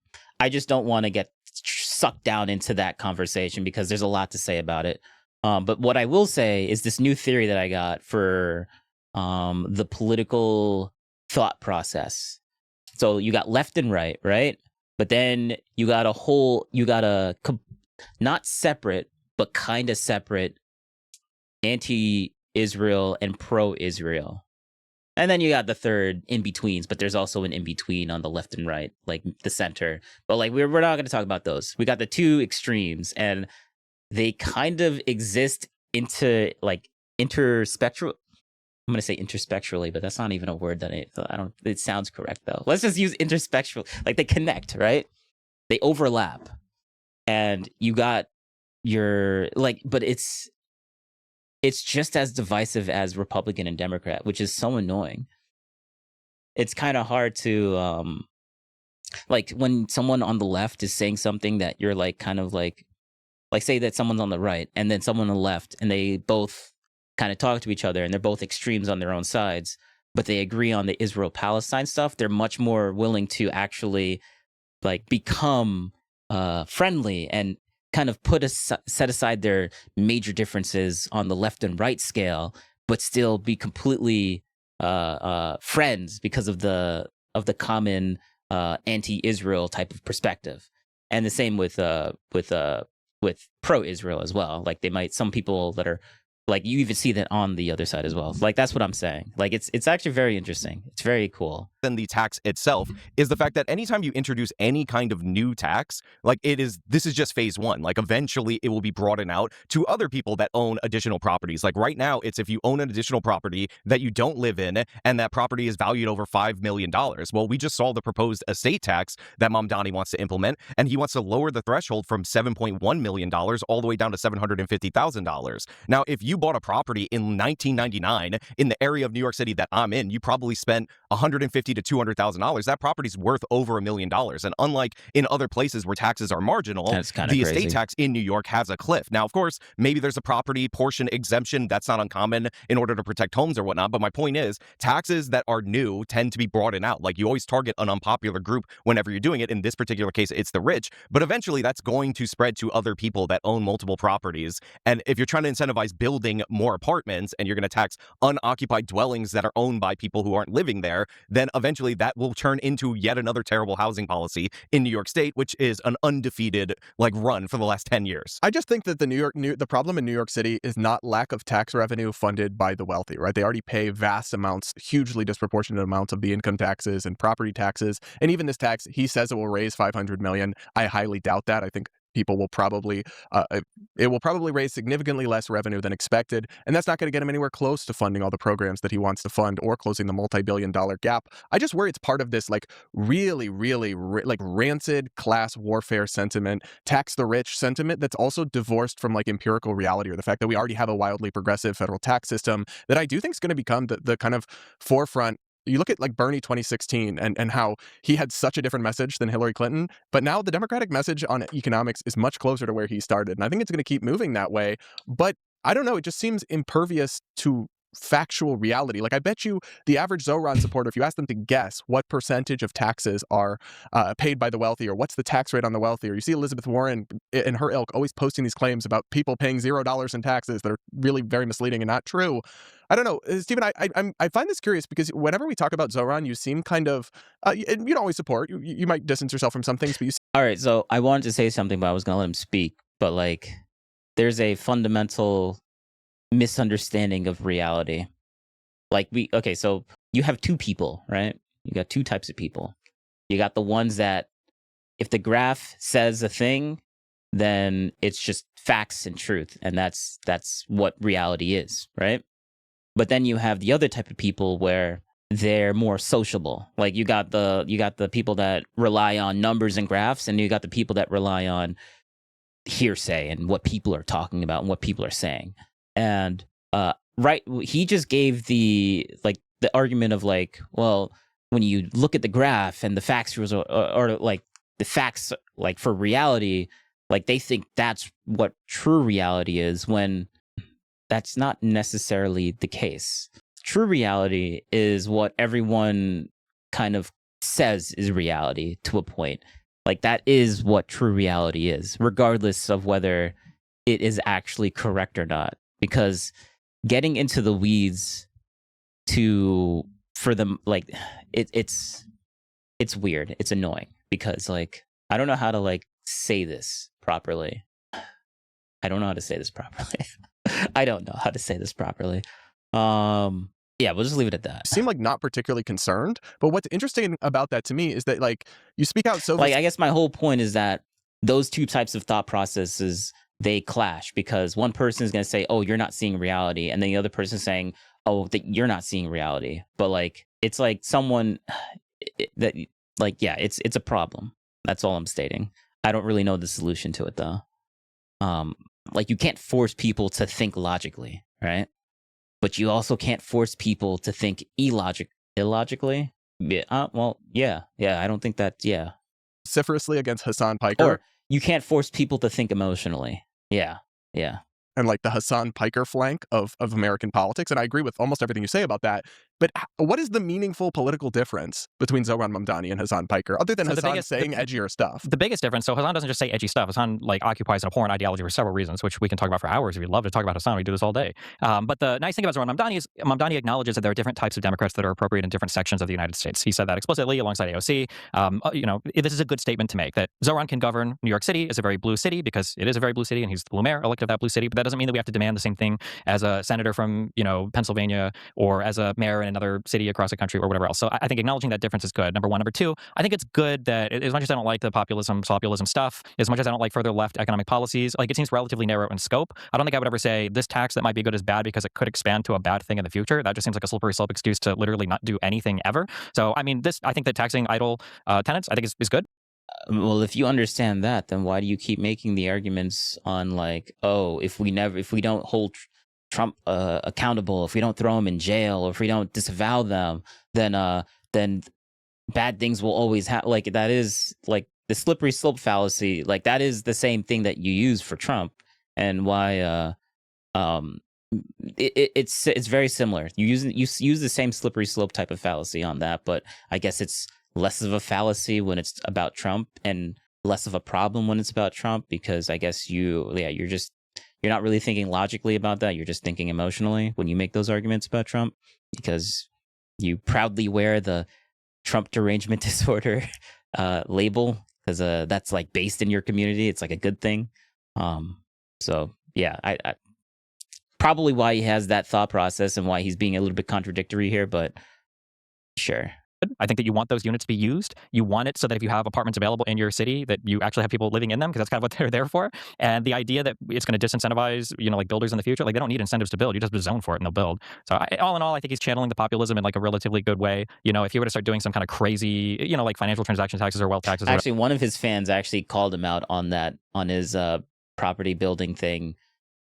I just don't want to get sucked down into that conversation because there's a lot to say about it. But what I will say is this new theory that I got for the political thought process. So you got left and right, right? But then you got a not separate, but kind of separate anti-Israel and pro-Israel. And then you got the third in-betweens, but there's also an in-between on the left and right, like the center. But like we're not going to talk about those. We got the two extremes, and they kind of exist into like interspectral. I'm going to say interspectrally, but that's not even a word that it sounds correct though. Let's just use interspectral. Like they connect, right? They overlap. And you got your like, but it's just as divisive as Republican and Democrat, which is so annoying. It's kind of hard to like when someone on the left is saying something that you're like kind of like say that someone's on the right and then someone on the left, and they both kind of talk to each other and they're both extremes on their own sides, but they agree on the Israel-Palestine stuff. They're much more willing to actually like become friendly and kind of set aside their major differences on the left and right scale, but still be completely friends because of the common anti-Israel type of perspective. And the same with pro-Israel as well. Like some people that are like, you even see that on the other side as well. Like that's what I'm saying. Like it's actually very interesting. It's very cool. Than the tax itself is the fact that anytime you introduce any kind of new tax, like this is just phase one. Like eventually it will be broadened out to other people that own additional properties. Like right now, it's if you own an additional property that you don't live in and that property is valued over $5 million. Well, we just saw the proposed estate tax that Mamdani wants to implement, and he wants to lower the threshold from $7.1 million all the way down to $750,000. Now, if you bought a property in 1999 in the area of New York City that I'm in, you probably spent $150,000 to $200,000. That property's worth over $1 million. And unlike in other places where taxes are marginal, the estate tax in New York has a cliff. Now, of course, maybe there's a property portion exemption. That's not uncommon in order to protect homes or whatnot. But my point is, taxes that are new tend to be broadened out. Like you always target an unpopular group whenever you're doing it. In this particular case, it's the rich. But eventually that's going to spread to other people that own multiple properties. And if you're trying to incentivize building more apartments and you're going to tax unoccupied dwellings that are owned by people who aren't living there, then eventually that will turn into yet another terrible housing policy in New York State, which is an undefeated run for the last 10 years. I just think that the problem in New York City is not lack of tax revenue funded by the wealthy, right? They already pay vast amounts, hugely disproportionate amounts of the income taxes and property taxes. And even this tax, he says it will raise $500 million. I highly doubt that. I think people will probably it will probably raise significantly less revenue than expected, and that's not going to get him anywhere close to funding all the programs that he wants to fund or closing the multi-billion-dollar gap. I just worry it's part of this like really like rancid class warfare sentiment, tax the rich sentiment that's also divorced from like empirical reality, or the fact that we already have a wildly progressive federal tax system that I do think is going to become the kind of forefront. You look at like Bernie 2016 and how he had such a different message than Hillary Clinton, but now the Democratic message on economics is much closer to where he started. And I think it's going to keep moving that way. But I don't know, it just seems impervious to factual reality. Like I bet you the average Zoran supporter, if you ask them to guess what percentage of taxes are paid by the wealthy, or what's the tax rate on the wealthy, or you see Elizabeth Warren and her ilk always posting these claims about people paying $0 in taxes that are really very misleading and not true. I don't know, Stephen. I find this curious because whenever we talk about Zoran, you seem kind of you don't always support. You might distance yourself from some things, but you. All right, so I wanted to say something, but I was gonna let him speak. But like, there's a fundamental misunderstanding of reality. Like so you have two people, right? You got two types of people. You got the ones that if the graph says a thing, then it's just facts and truth, and that's what reality is, right? But then you have the other type of people where they're more sociable. Like you got the people that rely on numbers and graphs, and you got the people that rely on hearsay and what people are talking about and what people are saying. And right, he just gave the argument of like, well, when you look at the graph and the facts or like the facts like for reality, like they think that's what true reality is, when that's not necessarily the case. True reality is what everyone kind of says is reality to a point. Like that is what true reality is, regardless of whether it is actually correct or not. Because getting into the weeds for them, like it's weird. It's annoying because like I don't know how to like say this properly. I don't know how to say this properly. Yeah, we'll just leave it at that. Seem like not particularly concerned, but what's interesting about that to me is that like you speak out so like I guess my whole point is that those two types of thought processes, they clash, because one person is going to say, oh, you're not seeing reality, and then the other person is saying, oh, that you're not seeing reality. But like it's like someone that like, yeah, it's a problem. That's all I'm stating. I don't really know the solution to it though. Like you can't force people to think logically, right? But you also can't force people to think illogically. Yeah, well, yeah, I don't think that, yeah. Vociferously against Hassan Piker. Or you can't force people to think emotionally. Yeah. And like the Hassan Piker flank of American politics. And I agree with almost everything you say about that. But what is the meaningful political difference between Zoran Mamdani and Hassan Piker, other than Hassan saying edgier stuff? The biggest difference, so Hassan doesn't just say edgy stuff. Hassan like occupies an abhorrent ideology for several reasons, which we can talk about for hours. If you'd love to talk about Hassan, we do this all day. But the nice thing about Zoran Mamdani is Mamdani acknowledges that there are different types of Democrats that are appropriate in different sections of the United States. He said that explicitly alongside AOC. This is a good statement to make, that Zoran can govern New York City. Is a very blue city because it is a very blue city, and he's the blue mayor elected of that blue city. But that doesn't mean that we have to demand the same thing as a senator from Pennsylvania, or as a mayor in another city across the country, or whatever else. So I think acknowledging that difference is good, number one. Number two, I think it's good that as much as I don't like the populism stuff, as much as I don't like further left economic policies, like it seems relatively narrow in scope. I don't think I would ever say this tax that might be good is bad because it could expand to a bad thing in the future. That just seems like a slippery slope excuse to literally not do anything ever. So I mean, I think that taxing idle tenants, I think is good. Well, if you understand that, then why do you keep making the arguments on like, oh, if we don't hold Trump accountable, if we don't throw him in jail, or if we don't disavow them, then bad things will always happen. Like that is like the slippery slope fallacy. Like that is the same thing that you use for Trump, and why it's very similar. You use the same slippery slope type of fallacy on that, but I guess it's less of a fallacy when it's about Trump, and less of a problem when it's about Trump, because I guess you're not really thinking logically about that. You're just thinking emotionally when you make those arguments about Trump, because you proudly wear the Trump derangement disorder label, because that's like based in your community. It's like a good thing. So yeah, I probably why he has that thought process and why he's being a little bit contradictory here, but sure. I think that you want those units to be used. You want it so that if you have apartments available in your city, that you actually have people living in them, because that's kind of what they're there for. And the idea that it's going to disincentivize, like builders in the future, like they don't need incentives to build. You just zone for it and they'll build. So all in all, I think he's channeling the populism in like a relatively good way. If you were to start doing some kind of crazy, like financial transaction taxes or wealth taxes. Actually, one of his fans actually called him out on that, on his property building thing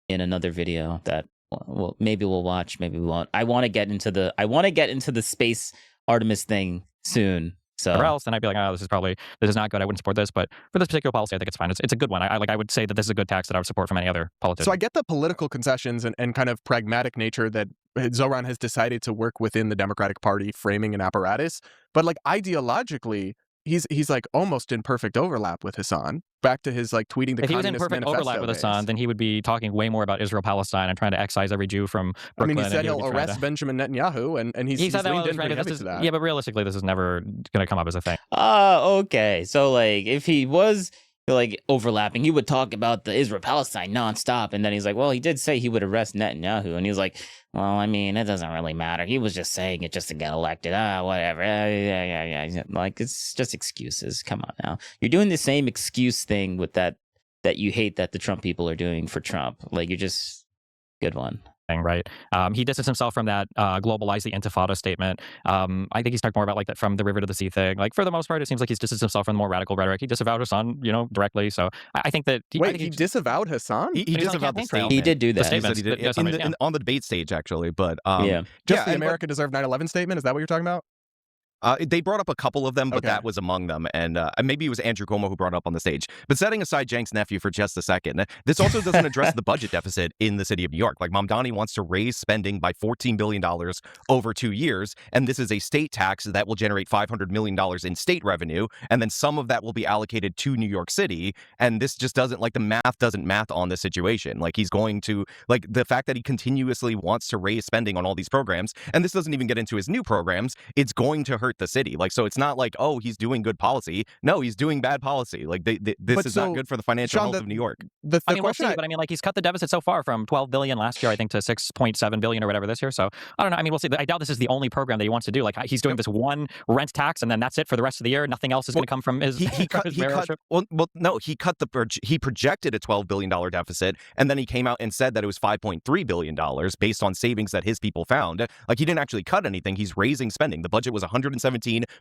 in another video that, well, maybe we'll watch, maybe we won't. I want to get into the space Artemis thing soon. So or else, then I'd be like, this is not good. I wouldn't support this. But for this particular policy, I think it's fine. It's a good one. I would say that this is a good tax that I would support from any other politician. So I get the political concessions and kind of pragmatic nature that Zoran has decided to work within the Democratic Party framing and apparatus. But like ideologically, he's like almost in perfect overlap with Hassan. Back to his like tweeting the if he was Communist in perfect Manifesto overlap with days. Hassan, then he would be talking way more about Israel-Palestine and trying to excise every Jew from Brooklyn. I mean, he said and he'll arrest Benjamin Netanyahu, and he's said that leaned was in right, pretty but heavy to that. Yeah, but realistically, this is never going to come up as a thing. Okay. So like, if he was like overlapping, he would talk about the Israel-Palestine nonstop, and then he's like, well, he did say he would arrest Netanyahu, and he's like, well, I mean, it doesn't really matter. He was just saying it just to get elected. Whatever. Yeah. Like, it's just excuses. Come on now. You're doing the same excuse thing with that you hate that the Trump people are doing for Trump. Like, you're just good one. Right. He distanced himself from that globalize the intifada statement. I think he's talked more about like that from the river to the sea thing. Like for the most part, it seems like he's distanced himself from the more radical rhetoric. He disavowed Hassan, directly. So I think that he disavowed Hassan. He disavowed the statement. He did do that. The statement that he did on the debate stage, actually. But the America Deserved 9/11 statement. Is that what you're talking about? They brought up a couple of them, but that was among them. And maybe it was Andrew Cuomo who brought it up on the stage. But setting aside Cenk's nephew for just a second, this also doesn't address the budget deficit in the city of New York. Like, Mamdani wants to raise spending by $14 billion over 2 years. And this is a state tax that will generate $500 million in state revenue. And then some of that will be allocated to New York City. And this just doesn't, like, the math doesn't math on this situation. Like, he's going to, like, the fact that he continuously wants to raise spending on all these programs, and this doesn't even get into his new programs, it's going to hurt the city. Like, so it's not like, oh, he's doing good policy. No, he's doing bad policy. Like, this is not good for the financial health of New York. We'll see, but I mean, like, he's cut the deficit so far from $12 billion last year, I think, to $6.7 billion or whatever this year. So I don't know. I mean, we'll see. I doubt this is the only program that he wants to do. Like, he's doing this one rent tax, and then that's it for the rest of the year. Nothing else is going to come from his. He projected a $12 billion deficit, and then he came out and said that it was $5.3 billion based on savings that his people found. Like, he didn't actually cut anything. He's raising spending. The budget was $117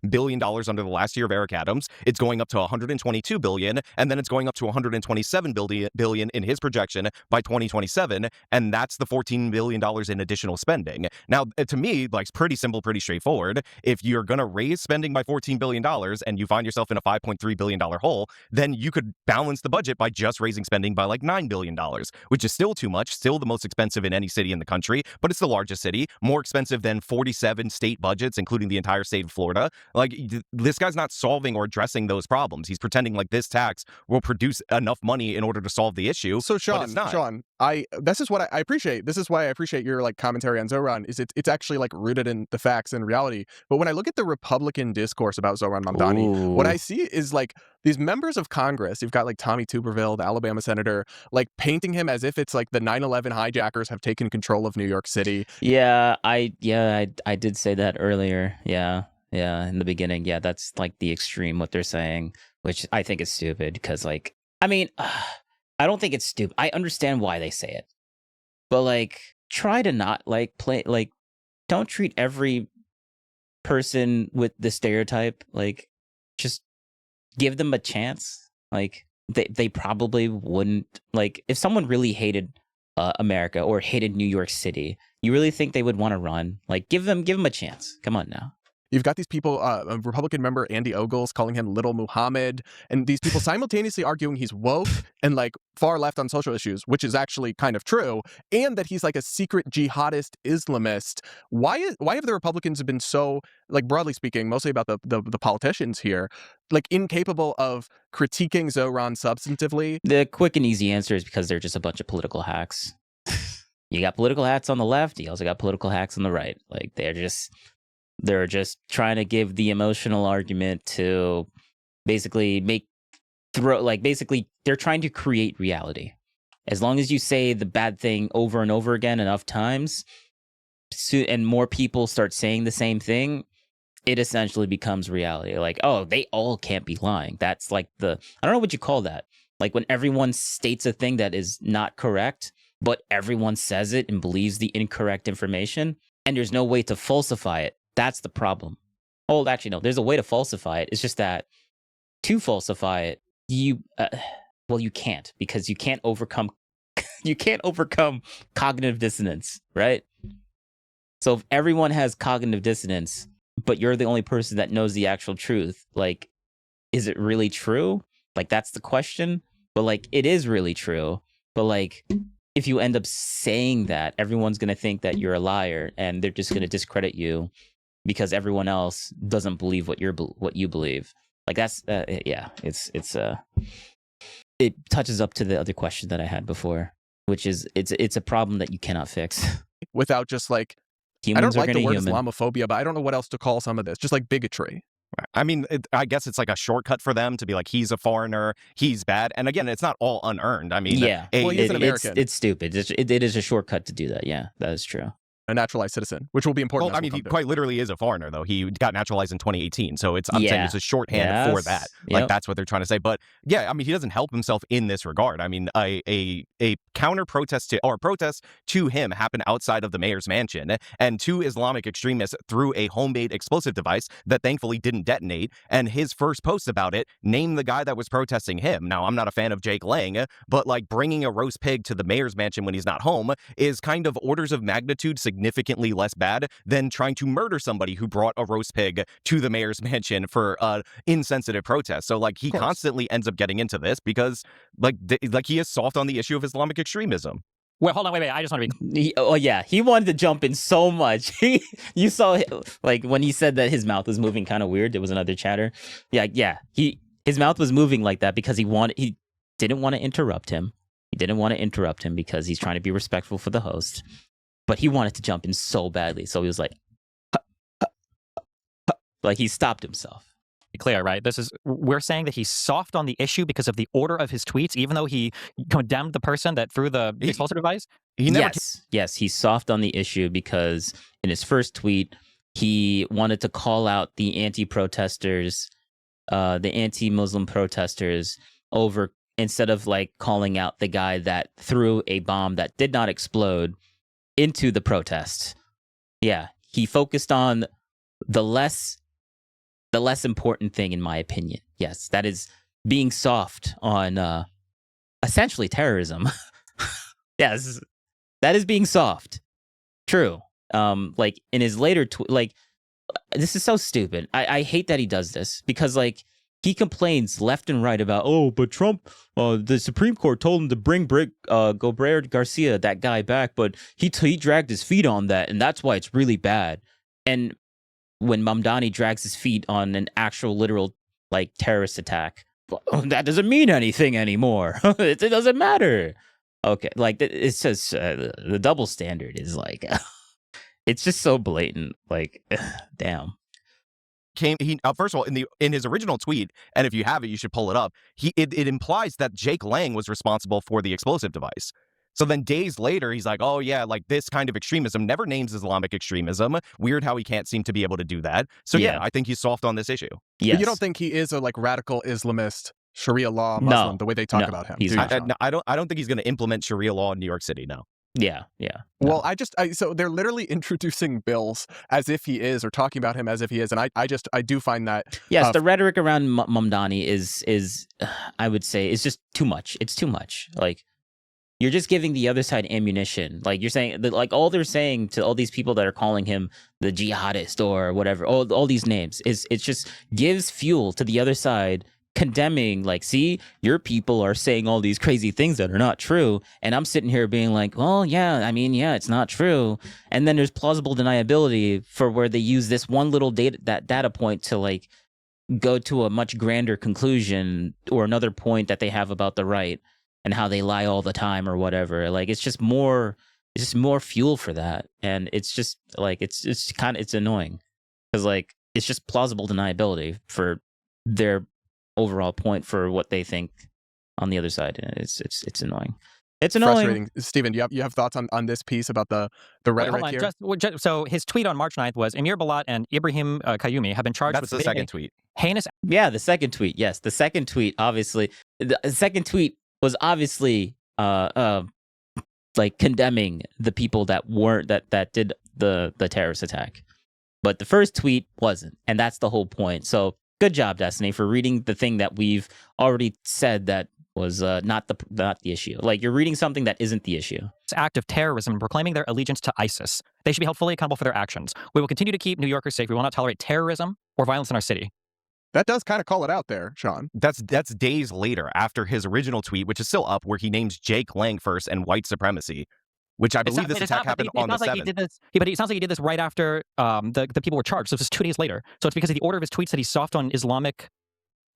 billion under the last year of Eric Adams. It's going up to $122 billion, and then it's going up to $127 billion in his projection by 2027, and that's the $14 billion in additional spending. Now, to me, like, it's pretty simple, pretty straightforward. If you're going to raise spending by $14 billion and you find yourself in a $5.3 billion hole, then you could balance the budget by just raising spending by like $9 billion, which is still too much, still the most expensive in any city in the country, but it's the largest city, more expensive than 47 state budgets, including the entire state of Florida. Like, this guy's not solving or addressing those problems. He's pretending like this tax will produce enough money in order to solve the issue. So Sean, this is what I appreciate. This is why I appreciate your like commentary on Zoran. Is it's actually like rooted in the facts and reality. But when I look at the Republican discourse about Zoran Mamdani, what I see is like these members of Congress. You've got like Tommy Tuberville, the Alabama senator, like painting him as if it's like the 9/11 hijackers have taken control of New York City. Yeah, I did say that earlier. Yeah, in the beginning. Yeah, that's like the extreme what they're saying, which I think is stupid because, like, I mean, I don't think it's stupid. I understand why they say it, but like, try to not like play, like, don't treat every person with the stereotype. Like, just give them a chance. Like, they probably wouldn't, like, if someone really hated America or hated New York City, you really think they would want to run? Like, give them a chance. Come on now. You've got these people, a Republican member, Andy Ogles, calling him Little Muhammad, and these people simultaneously arguing he's woke and like far left on social issues, which is actually kind of true, and that he's like a secret jihadist Islamist. Why have the Republicans been so, like, broadly speaking, mostly about the politicians here, like, incapable of critiquing Zoran substantively? The quick and easy answer is because they're just a bunch of political hacks. You got political hacks on the left, you also got political hacks on the right. Like, they're just trying to give the emotional argument to basically basically they're trying to create reality. As long as you say the bad thing over and over again enough times, and more people start saying the same thing, it essentially becomes reality. Like, oh, they all can't be lying. That's like I don't know what you call that. Like when everyone states a thing that is not correct, but everyone says it and believes the incorrect information, and there's no way to falsify it. That's the problem. Oh, actually, no, there's a way to falsify it. It's just that to falsify it, you can't, because you can't overcome cognitive dissonance, right? So if everyone has cognitive dissonance, but you're the only person that knows the actual truth, like, is it really true? Like, that's the question. But like, it is really true. But like, if you end up saying that, everyone's going to think that you're a liar, and they're just going to discredit you because everyone else doesn't believe what you believe. Like, that's it touches up to the other question that I had before, which is it's a problem that you cannot fix Without just like, humans I are don't like the going word to human. Islamophobia, but I don't know what else to call some of this. Just like bigotry. I mean, I guess it's like a shortcut for them to be like, he's a foreigner, he's bad. And again, it's not all unearned. I mean, Yeah, Well, he's an it's American. stupid. It is a shortcut to do that. Yeah, that is true. A naturalized citizen, which will be important. well, I mean, he quite literally is a foreigner, though. He got naturalized in 2018, so I'm saying it's a shorthand for that. Like, Yep. that's what they're trying to say. But yeah, I mean, he doesn't help himself in this regard. I mean, a counter protest to him happened outside of the mayor's mansion, and two Islamic extremists threw a homemade explosive device that thankfully didn't detonate. And his first post about it named the guy that was protesting him. Now, I'm not a fan of Jake Lang, but like bringing a roast pig to the mayor's mansion when he's not home is kind of orders of magnitude significantly less bad than trying to murder somebody who brought a roast pig to the mayor's mansion for insensitive protest. So like, he constantly ends up getting into this because like he is soft on the issue of Islamic extremism. Wait, hold on, wait. I just want to be. He wanted to jump in so much. You saw like when he said that his mouth was moving kind of weird. There was another chatter. Yeah. His mouth was moving like that because he didn't want to interrupt him. He didn't want to interrupt him because he's trying to be respectful for the host. But he wanted to jump in so badly, so he was like, like he stopped himself. Be clear, right? We're saying that he's soft on the issue because of the order of his tweets, even though he condemned the person that threw the explosive device. Yes, he's soft on the issue because in his first tweet, he wanted to call out the anti-protesters, the anti-Muslim protesters over, instead of like calling out the guy that threw a bomb that did not explode into the protest. Yeah, he focused on the less important thing, in my opinion. Yes, that is being soft on essentially terrorism. Yes, that is being soft. True. Like in his later like, this is so stupid. I hate that he does this because like he complains left and right about, oh, but Trump, the Supreme Court told him to bring Gabriel Garcia, that guy, back, but he dragged his feet on that, and that's why it's really bad. And when Mamdani drags his feet on an actual literal like terrorist attack, that doesn't mean anything anymore. It doesn't matter. Okay, like it's just the double standard is like, it's just so blatant. Like, damn. First of all, in his original tweet, and if you have it, you should pull it up. It implies that Jake Lang was responsible for the explosive device. So then days later, he's like, oh yeah, like this kind of extremism, never names Islamic extremism. Weird how he can't seem to be able to do that. So yeah, I think he's soft on this issue. Yes. But you don't think he is a like radical Islamist Sharia law Muslim, the way they talk about him? He's I don't think he's going to implement Sharia law in New York City, no. Yeah. Well, so they're literally introducing bills as if he is, or talking about him as if he is, and I do find that. Yes, the rhetoric around Mamdani is I would say, is just too much. It's too much. Like, you're just giving the other side ammunition. Like, you're saying that, like, all they're saying to all these people that are calling him the jihadist or whatever, all these names, it just gives fuel to the other side, condemning, like, see, your people are saying all these crazy things that are not true, and I'm sitting here being like, well, yeah, I mean, yeah, it's not true. And then there's plausible deniability for where they use this one little data point to like go to a much grander conclusion or another point that they have about the right and how they lie all the time or whatever. Like, it's just more fuel for that, and it's just like it's annoying because like it's just plausible deniability for their overall point for what they think on the other side, and it's annoying. It's annoying. frustrating. Steven, do you have thoughts on this piece about the rhetoric Hold on. here? So his tweet on March 9th was, Amir Balat and Ibrahim Kayumi have been charged That's with the second tweet. heinous. Yeah, the second tweet. Yes, the second tweet. Obviously, the second tweet was obviously like condemning the people that weren't that did the terrorist attack, but the first tweet wasn't, and that's the whole point. So good job, Destiny, for reading the thing that we've already said that was not the issue. Like, you're reading something that isn't the issue. Act of terrorism and proclaiming their allegiance to ISIS. They should be held fully accountable for their actions. We will continue to keep New Yorkers safe. We will not tolerate terrorism or violence in our city. That does kind of call it out there, Sean. That's days later after his original tweet, which is still up, where he names Jake Lang first and white supremacy, which I believe this attack happened on the 7th. But it sounds like he did this right after the people were charged. So this was 2 days later. So it's because of the order of his tweets that he's soft on Islamic.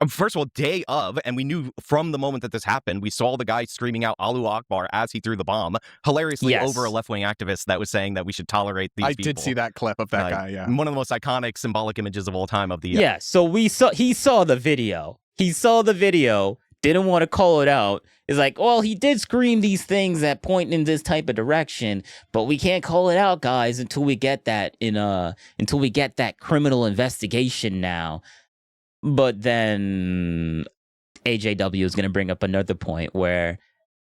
First of all, day of, and we knew from the moment that this happened, we saw the guy screaming out Allahu Akbar as he threw the bomb, hilariously over a left-wing activist that was saying that we should tolerate these people. I did see that clip of that guy, yeah. One of the most iconic, symbolic images of all time of the... Yeah, so he saw the video. He saw the video, didn't want to call it out. It's like, well, he did scream these things that point in this type of direction, but we can't call it out, guys, until we get that criminal investigation now. But then AJW is going to bring up another point where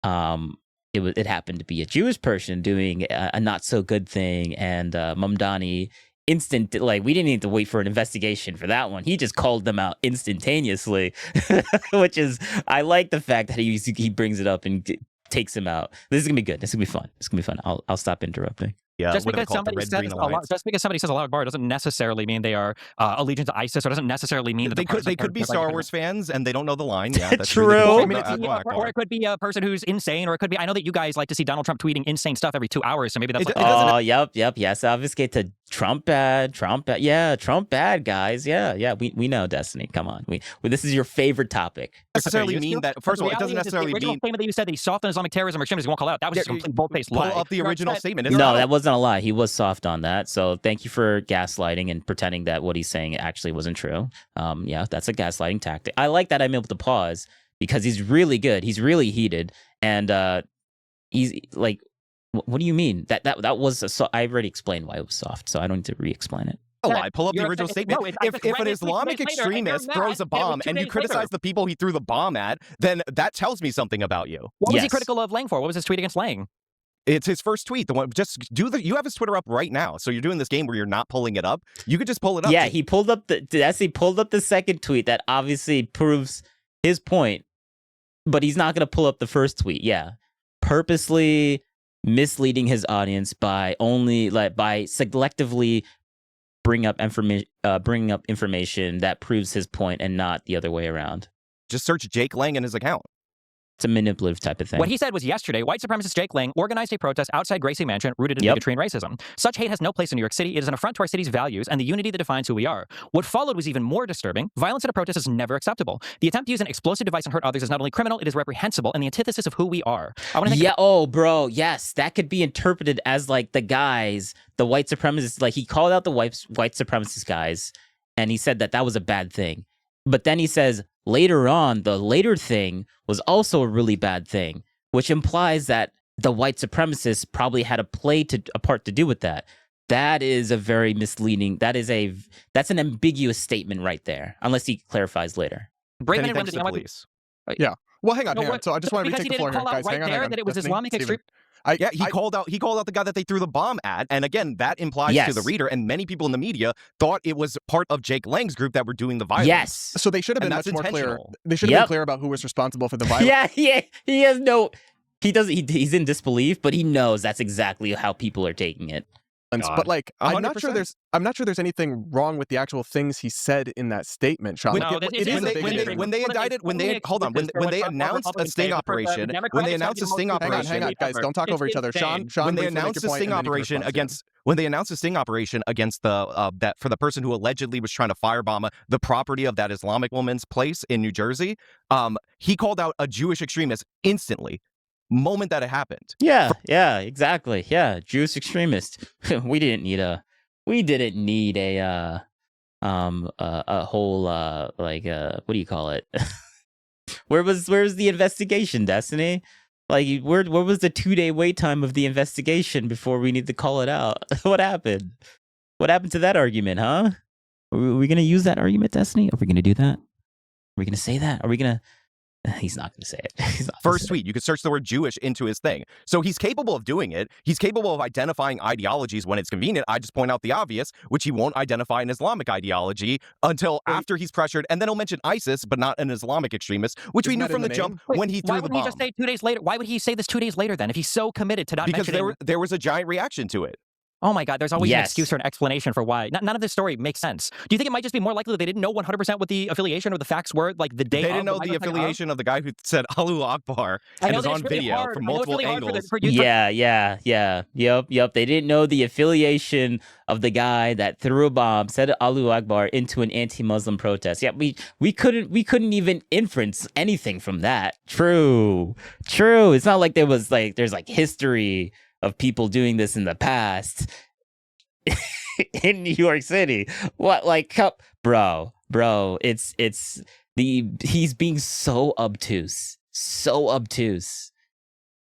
it happened to be a Jewish person doing a not so good thing, and Mamdani we didn't need to wait for an investigation for that one. He just called them out instantaneously, which is, I like the fact that he brings it up and takes him out. This is gonna be good. This is gonna be fun. It's gonna be fun. I'll stop interrupting. Yeah, just because somebody says Allahu Akbar doesn't necessarily mean they are allegiant to ISIS, or doesn't necessarily mean that they could be Star Wars fans and they don't know the line. Yeah, that's true. Or it could be a person who's insane, or it could be. I know that you guys like to see Donald Trump tweeting insane stuff every 2 hours, so maybe that's. Yep. Yes, obfuscate to Trump bad. Yeah, Trump bad, guys. Yeah. We know, Destiny. Come on. This is your favorite topic. Necessarily mean that. First of all, it doesn't necessarily mean. The original statement that you said that he soft on Islamic terrorism or extremism, won't call out. That was just a complete bold-faced lie. Pull up the original statement. No, that wasn't a lie. He was soft on that. So thank you for gaslighting and pretending that what he's saying actually wasn't true. Yeah, that's a gaslighting tactic. I like that I'm able to pause because he's really good. He's really heated, and he's like, what do you mean? That was I already explained why it was soft, so I don't need to re-explain it. Oh, I pull up the original statement. If an Islamic extremist throws a bomb and you criticize the people he threw the bomb at, then that tells me something about you. What was he critical of Lang for? What was his tweet against Lang? It's his first tweet. The one, you have his Twitter up right now. So you're doing this game where you're not pulling it up. You could just pull it up. Yeah, he pulled up the second tweet that obviously proves his point, but he's not going to pull up the first tweet. Yeah, purposely misleading his audience by selectively bringing up information that proves his point and not the other way around. Just search Jake Lang in his account. It's a manipulative type of thing. What he said was yesterday, white supremacist Jake Lang organized a protest outside Gracie Mansion rooted in bigotry and racism. Such hate has no place in New York City. It is an affront to our city's values and the unity that defines who we are. What followed was even more disturbing. Violence at a protest is never acceptable. The attempt to use an explosive device and hurt others is not only criminal, it is reprehensible and the antithesis of who we are. Bro, yes, that could be interpreted as like the white supremacists, like he called out the white supremacist guys and he said that was a bad thing. But then he says, later on, the later thing was also a really bad thing, which implies that the white supremacists probably had a part to do with that. That is a very misleading. That's an ambiguous statement right there, unless he clarifies later. Police. Yeah. Well, hang on. So I just want to retake the floor here, guys. Hang on. That it was Islamic extreme. He called out the guy that they threw the bomb at, and again, that implies to the reader, and many people in the media thought it was part of Jake Lang's group that were doing the violence. Yes. So they should have been much more clear. They should have been clear about who was responsible for the violence. He has no. He doesn't. He's in disbelief, but he knows that's exactly how people are taking it. But like, I'm not sure there's anything wrong with the actual things he said in that statement, Sean. When they announced a sting operation, hang on, guys, don't talk over each other. Sean, when they announced a sting operation against that for the person who allegedly was trying to firebomb the property of that Islamic woman's place in New Jersey, he called out a Jewish extremist instantly. Moment that it happened. Yeah, exactly. Yeah, Jewish extremist. We didn't need a whole what do you call it? Where's the investigation, Destiny? Like, where was the 2-day wait time of the investigation before we need to call it out? What happened? What happened to that argument, huh? Are we going to use that argument, Destiny? Are we going to do that? Are we going to say that? Are we going to... He's not going to say it. He's not First tweet, you could search the word Jewish into his thing. So he's capable of doing it. He's capable of identifying ideologies when it's convenient. I just point out the obvious, which he won't identify an Islamic ideology until after he's pressured. And then he'll mention ISIS, but not an Islamic extremist, which we knew from the jump when he threw the bomb. Why would he just say 2 days later? Why would he say this 2 days later then if he's so committed to not mentioning... Because there was a giant reaction to it. Oh my God, there's always an excuse or an explanation for why. None of this story makes sense. Do you think it might just be more likely that they didn't know 100% what the affiliation or the facts were, like the day They didn't know the affiliation of the guy who said Allahu Akbar and was on video from multiple angles. Yeah. Yep. They didn't know the affiliation of the guy that threw a bomb, said Allahu Akbar into an anti-Muslim protest. Yeah, we couldn't even inference anything from that. True. It's not like there's history of people doing this in the past in New York City. What, like, bro, he's being so obtuse,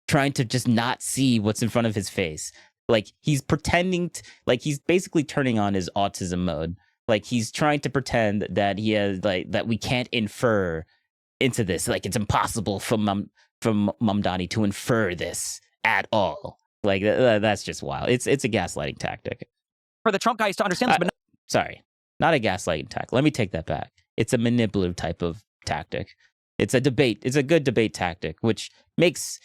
trying to just not see what's in front of his face. Like, he's pretending he's basically turning on his autism mode. Like, he's trying to pretend that he has, that we can't infer into this. Like, it's impossible from Mamdani to infer this at all. Like, that's just wild. It's a gaslighting tactic. For the Trump guys to understand this, but sorry, not a gaslighting tactic. Let me take that back. It's a manipulative type of tactic. It's a debate. It's a good debate tactic, which makes,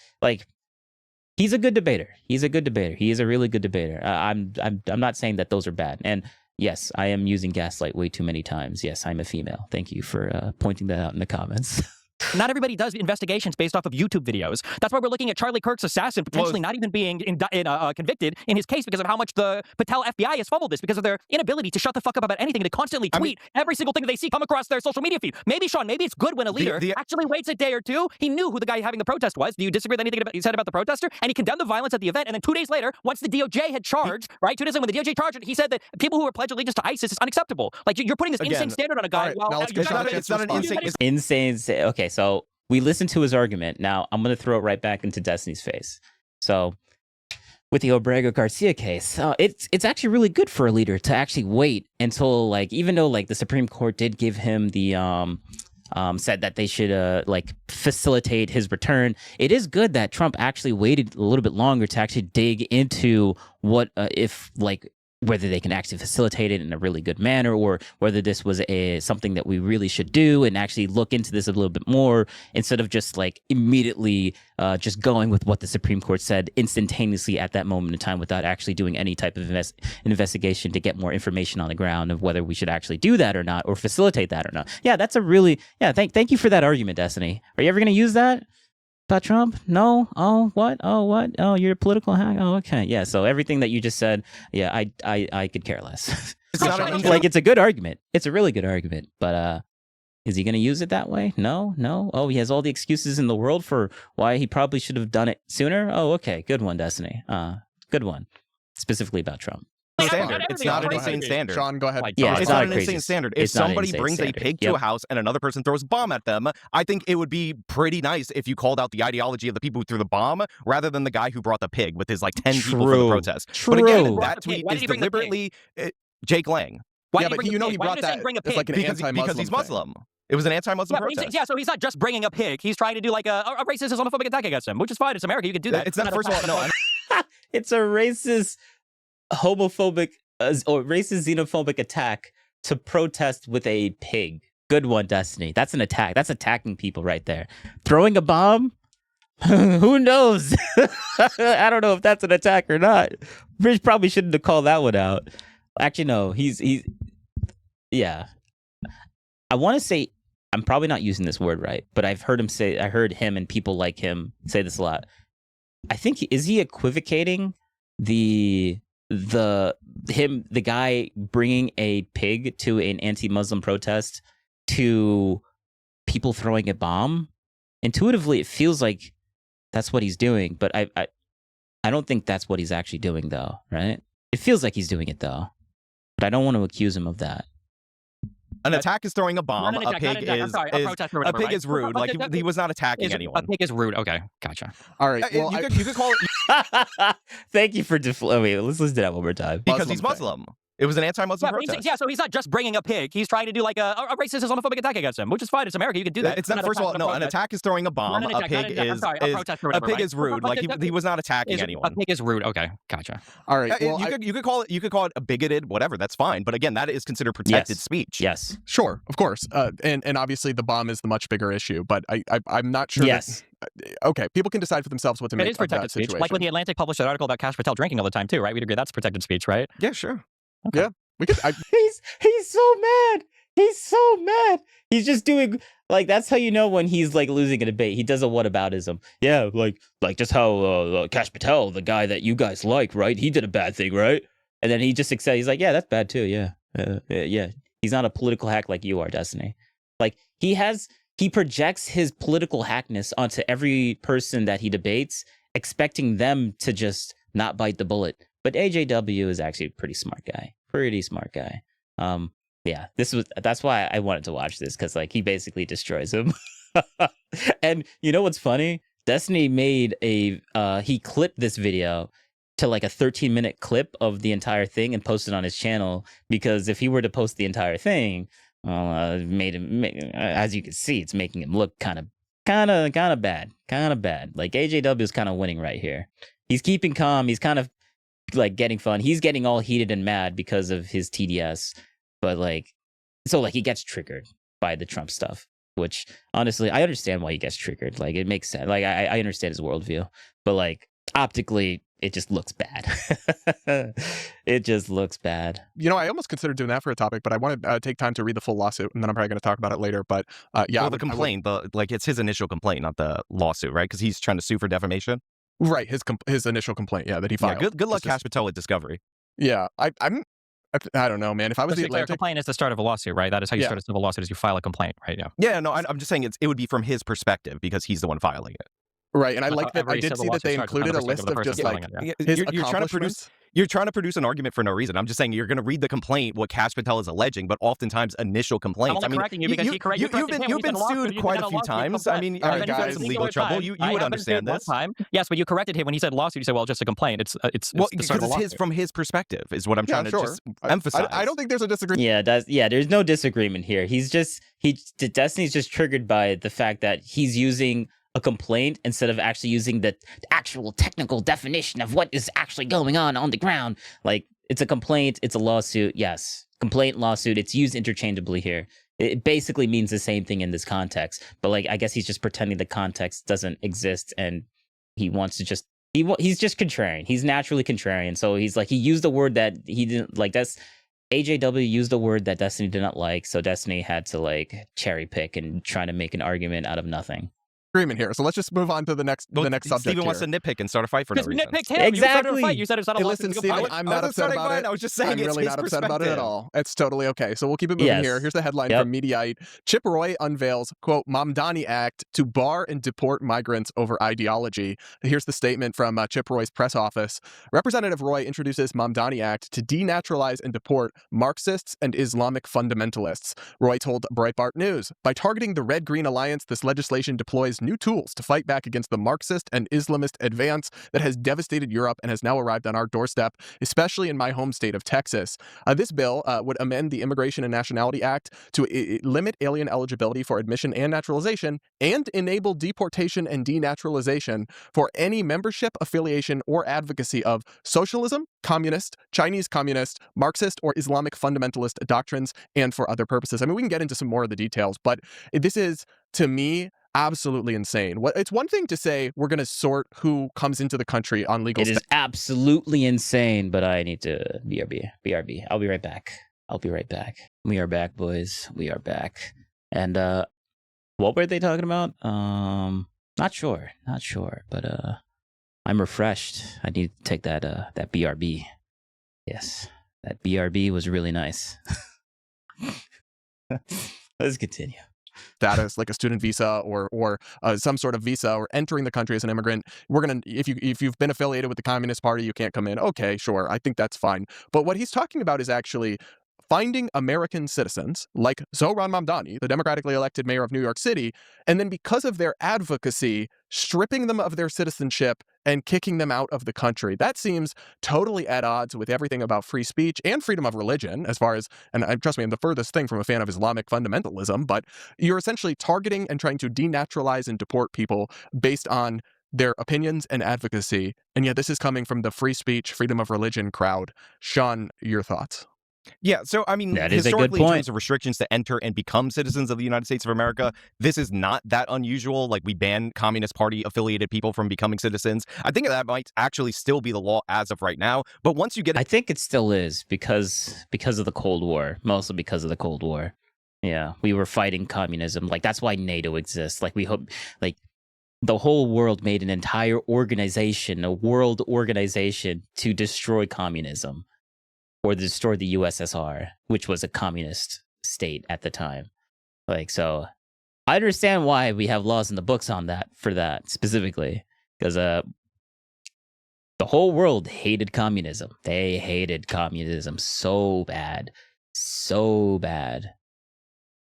he's a good debater. He is a really good debater. I'm not saying that those are bad. And yes, I am using gaslight way too many times. Yes, I'm a female. Thank you for pointing that out in the comments. not everybody does investigations based off of YouTube videos. That's why we're looking at Charlie Kirk's assassin potentially not even being convicted in his case because of how much the Patel FBI has fumbled this, because of their inability to shut the fuck up about anything and to constantly tweet every single thing that they see come across their social media feed. Maybe, Sean, maybe it's good when a leader actually waits a day or two. He knew who the guy having the protest was. Do you disagree with anything he said about the protester? And he condemned the violence at the event. And then 2 days later, once the DOJ had charged, right? 2 days later, when the DOJ charged, he said that people who are pledge allegiance to ISIS is unacceptable. Like, you're putting this insane standard on a guy. Right, it's not an insane. Okay, so we listened to his argument. Now I'm going to throw it right back into Destiny's face. So with the Obregón Garcia case, it's actually really good for a leader to actually wait until, like, even though like the Supreme Court did give him the said that they should like facilitate his return. It is good that Trump actually waited a little bit longer to actually dig into what if like whether they can actually facilitate it in a really good manner, or whether this was something that we really should do and actually look into this a little bit more, instead of just like immediately just going with what the Supreme Court said instantaneously at that moment in time without actually doing any type of investigation to get more information on the ground of whether we should actually do that or not, or facilitate that or not. Yeah, that's a really, thank you for that argument, Destiny. Are you ever going to use that about Trump? No? Oh, what? Oh, what? Oh, you're a political hack? Oh, okay. Yeah, so everything that you just said, yeah, I could care less. Like, it's a good argument. It's a really good argument. But is he going to use it that way? No? Oh, he has all the excuses in the world for why he probably should have done it sooner? Oh, okay. Good one, Destiny. Good one. Specifically about Trump. Standard. It's not an insane standard. Sean, go ahead. Yeah, it's not an insane standard. If somebody brings a pig to a house and another person throws a bomb at them, I think it would be pretty nice if you called out the ideology of the people who threw the bomb rather than the guy who brought the pig with his like 10 people for the protest. But again, that tweet is deliberately Jake Lang. Yeah, but you know he brought that as like an anti-Muslim because he's Muslim. It was an anti-Muslim protest. Yeah, so he's not just bringing a pig. He's trying to do like a racist Islamophobic attack against him, which is fine. It's America. You can do that. It's not, first of all, no. It's a racist, homophobic, or racist, xenophobic attack to protest with a pig. Good one, Destiny. That's an attack. That's attacking people right there. Throwing a bomb? Who knows? I don't know if that's an attack or not. Rich probably shouldn't have called that one out. Actually, no. He's yeah. I want to say, I'm probably not using this word right, but I heard him and people like him say this a lot. I think, is he equivocating the guy bringing a pig to an anti-Muslim protest to people throwing a bomb? Intuitively, it feels like that's what he's doing, but I don't think that's what he's actually doing, though, right? It feels like he's doing it, though, but I don't want to accuse him of that. An attack is throwing a bomb. Not an A attack, not pig an attack. I'm is sorry, a protest or whatever, a pig right? is rude. Like he was not attacking A anyone. pig is rude. Okay, gotcha. All right. Well, you could call it Thank you for wait, let's listen to that one more time. because he's Muslim. It was an anti-Muslim protest. Yeah, so he's not just bringing a pig. He's trying to do like a racist Islamophobic attack against him, which is fine. It's America. You can do that. It's not. First of all, no. An attack is throwing a bomb. Not an A attack, not pig an attack. I'm is sorry, a protest or a whatever, pig right? is rude. Like he was not attacking A anyone. pig is rude. Okay, gotcha. All right. Well, you could call it a bigoted, whatever. That's fine. But again, that is considered protected speech. Yes. sure, of course. And obviously the bomb is the much bigger issue. But I'm not sure. Yes. Okay, people can decide for themselves what to make It is of that protected speech. situation. Like when the Atlantic published an article about Kash Patel drinking all the time too, right? We'd agree that's protected speech, right? Yeah, sure. we could. He's so mad. He's so mad. He's just doing like that's how you know when he's like losing a debate. He does a whataboutism. Yeah, like just how Kash Patel, the guy that you guys like, right? He did a bad thing, right? And then he just accepts. He's like, yeah, that's bad too. Yeah, yeah. He's not a political hack like you are, Destiny. Like he projects his political hackness onto every person that he debates, expecting them to just not bite the bullet. But AJW is actually a pretty smart guy. Pretty smart guy. Yeah, that's why I wanted to watch this, because like he basically destroys him. And you know what's funny? Destiny made he clipped this video to like a 13-minute clip of the entire thing and posted on his channel, because if he were to post the entire thing, well, made him, as you can see, it's making him look kind of bad. Like AJW is kind of winning right here. He's keeping calm. He's kind of like getting fun. He's getting all heated and mad because of his TDS, but like, so like he gets triggered by the Trump stuff, which honestly, I understand why he gets triggered. Like it makes sense. Like I understand his worldview, but like optically, it just looks bad. It just looks bad. You know, I almost considered doing that for a topic, but I want to take time to read the full lawsuit, and then I'm probably going to talk about it later. But yeah, well, the complaint, like it's his initial complaint, not the lawsuit, right? Because he's trying to sue for defamation. Right, his initial complaint, yeah, that he filed. Yeah, good luck, Kash Patel, with discovery. Yeah, I don't know, man. If I was the A Atlantic, complaint is the start of a lawsuit, right? That is how you start a civil lawsuit, is you file a complaint, right? Yeah. Yeah, no, I'm just saying it would be from his perspective because he's the one filing it. right, and I like that. I Every did civil see that lawsuit they starts from included the a list perspective of the just person like filing it, his You're trying to produce an argument for no reason. I'm just saying you're going to read the complaint, what Kash Patel is alleging, but oftentimes initial complaints. I'm only correcting you because you've been sued quite a few times. I mean, All right, you've had guys. some legal trouble. You would understand this. Yes, but you corrected him when he said lawsuit. You said, well, just a complaint. It's Well, the start because of a it's from his perspective is what I'm Yeah, trying to sure. just emphasize. I don't think there's a disagreement. Yeah, there's no disagreement here. Destiny's just triggered by the fact that he's using a complaint instead of actually using the actual technical definition of what is actually going on the ground. Like, it's a complaint, it's a lawsuit. Yes, complaint, lawsuit, it's used interchangeably here. It basically means the same thing in this context, but like, I guess he's just pretending the context doesn't exist, and he wants to just he's just contrarian. He's naturally contrarian, so he's like, he used the word that he didn't like. That's AJW used the word that Destiny did not like, so Destiny had to like cherry pick and try to make an argument out of nothing. Agreement here. So let's just move on to the next subject. Steven wants to nitpick and start a fight for no reason. Nitpicked him. Exactly. You said it's not a Hey, lawsuit. listen, Steven, I'm not upset about it. I was just saying I'm it's really his not upset about it at perspective. all. It's totally okay. So we'll keep it moving Yes. here. Here's the headline Yep. from Mediaite. Chip Roy unveils, quote, Mamdani Act to bar and deport migrants over ideology. Here's the statement from Chip Roy's press office. Representative Roy introduces Mamdani Act to denaturalize and deport Marxists and Islamic fundamentalists. Roy told Breitbart News, by targeting the Red-Green Alliance, this legislation deploys new tools to fight back against the Marxist and Islamist advance that has devastated Europe and has now arrived on our doorstep, especially in my home state of Texas. This bill would amend the Immigration and Nationality Act to limit alien eligibility for admission and naturalization and enable deportation and denaturalization for any membership, affiliation, or advocacy of socialism, communist, Chinese communist, Marxist, or Islamic fundamentalist doctrines, and for other purposes. I mean, we can get into some more of the details, but this is, to me, absolutely insane. It's one thing to say we're going to sort who comes into the country on legal It is absolutely insane, but I need to BRB. I'll be right back. We are back, boys. We are back. And what were they talking about? Not sure, but I'm refreshed. I need to take that BRB. Yes, that BRB was really nice. Let's continue. status, like a student visa or some sort of visa, or entering the country as an immigrant, we're gonna, if you've been affiliated with the Communist Party, you can't come in. Okay, sure, I think that's fine. But what he's talking about is actually finding American citizens like Zohran Mamdani, the democratically elected mayor of New York City, and then because of their advocacy, stripping them of their citizenship and kicking them out of the country. That seems totally at odds with everything about free speech and freedom of religion, as far as, and trust me, I'm the furthest thing from a fan of Islamic fundamentalism, but you're essentially targeting and trying to denaturalize and deport people based on their opinions and advocacy. And yet this is coming from the free speech, freedom of religion crowd. Sean, your thoughts? Yeah, so I mean, That is a good historically, in point. terms of restrictions to enter and become citizens of the United States of America, this is not that unusual. Like, we ban Communist Party affiliated people from becoming citizens. I think that might actually still be the law as of right now. But once you get, I think it still is because of the Cold War, mostly because of the Cold War. Yeah, we were fighting communism. Like, that's why NATO exists. Like, we hope, like, the whole world made an entire organization, a world organization, to destroy communism or destroy the USSR, which was a communist state at the time. Like, so I understand why we have laws in the books on that, for that specifically, because the whole world hated communism. They hated communism so bad, so bad.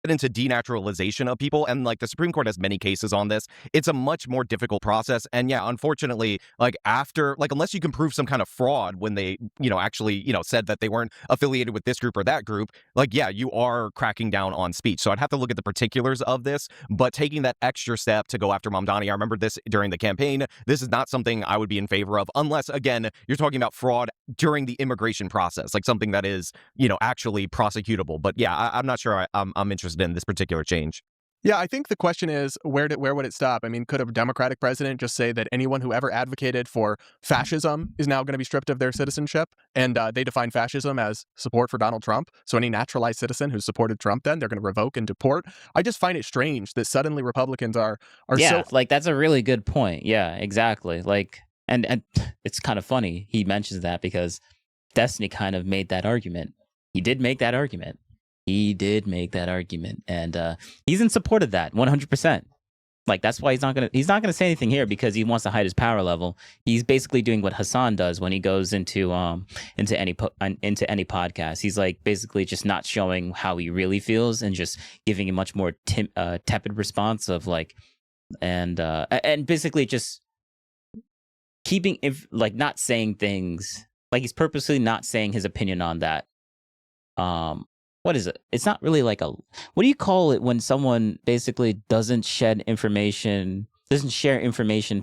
into denaturalization of people, and like the Supreme Court has many cases on this, it's a much more difficult process. And yeah, unfortunately, like after, like, unless you can prove some kind of fraud when they, actually, said that they weren't affiliated with this group or that group, like, yeah, you are cracking down on speech. So I'd have to look at the particulars of this, but taking that extra step to go after Mamdani, I remember this during the campaign, this is not something I would be in favor of, unless, again, you're talking about fraud during the immigration process, like something that is, actually prosecutable. But yeah, I'm not sure I'm interested in this particular change. Yeah, I think the question is, where would it stop? I mean, could a Democratic president just say that anyone who ever advocated for fascism is now going to be stripped of their citizenship? And they define fascism as support for Donald Trump. So any naturalized citizen who supported Trump, then they're going to revoke and deport. I just find it strange that suddenly Republicans are Yeah, so... like, that's a really good point. Yeah, exactly. Like, and it's kind of funny he mentions that, because Destiny kind of made that argument. He did make that argument. And he's in support of that 100%. Like, that's why he's not gonna say anything here, because he wants to hide his power level. He's basically doing what Hassan does when he goes into any podcast. He's like basically just not showing how he really feels and just giving a much more tepid response of like, and basically just keeping, not saying things. Like, he's purposely not saying his opinion on that. What is it? It's not really like what do you call it when someone basically doesn't share information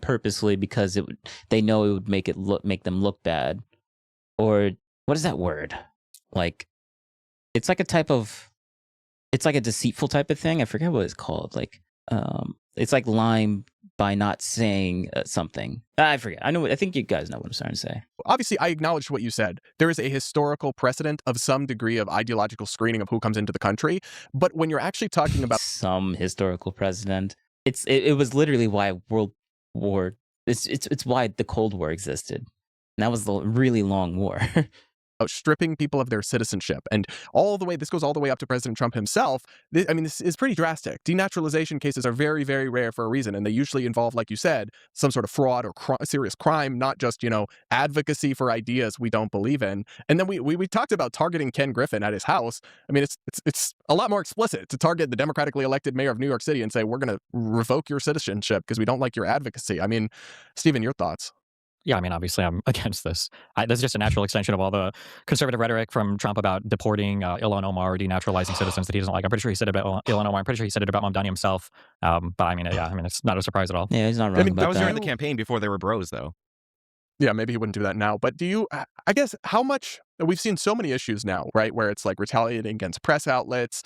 purposely because they know it would make them look bad? Or what is that word? Like, it's like it's like a deceitful type of thing. I forget what it's called. Like, it's like lying by not saying something. I forget. I think you guys know what I'm trying to say. Obviously, I acknowledge what you said. There is a historical precedent of some degree of ideological screening of who comes into the country. But when you're actually talking about some historical precedent, it was literally why World War. It's why the Cold War existed. And that was the really long war. stripping people of their citizenship, and this goes all the way up to President Trump himself. This is pretty drastic. Denaturalization cases are very, very rare for a reason, and they usually involve, like you said, some sort of fraud or serious crime, not just advocacy for ideas we don't believe in. And then we talked about targeting Ken Griffin at his house. I mean, it's a lot more explicit to target the democratically elected mayor of New York City and say, we're going to revoke your citizenship because we don't like your advocacy. I mean, Stephen, your thoughts? Yeah, I mean, obviously, I'm against this. This is just a natural extension of all the conservative rhetoric from Trump about deporting Ilhan Omar or denaturalizing citizens that he doesn't like. I'm pretty sure he said it about Ilhan Omar. I'm pretty sure he said it about Mamdani himself. But I mean, it's not a surprise at all. Yeah, he's not wrong about that was that. during the campaign before they were bros, though. Yeah, maybe he wouldn't do that now. But I guess, how much, we've seen so many issues now, right, where it's like retaliating against press outlets.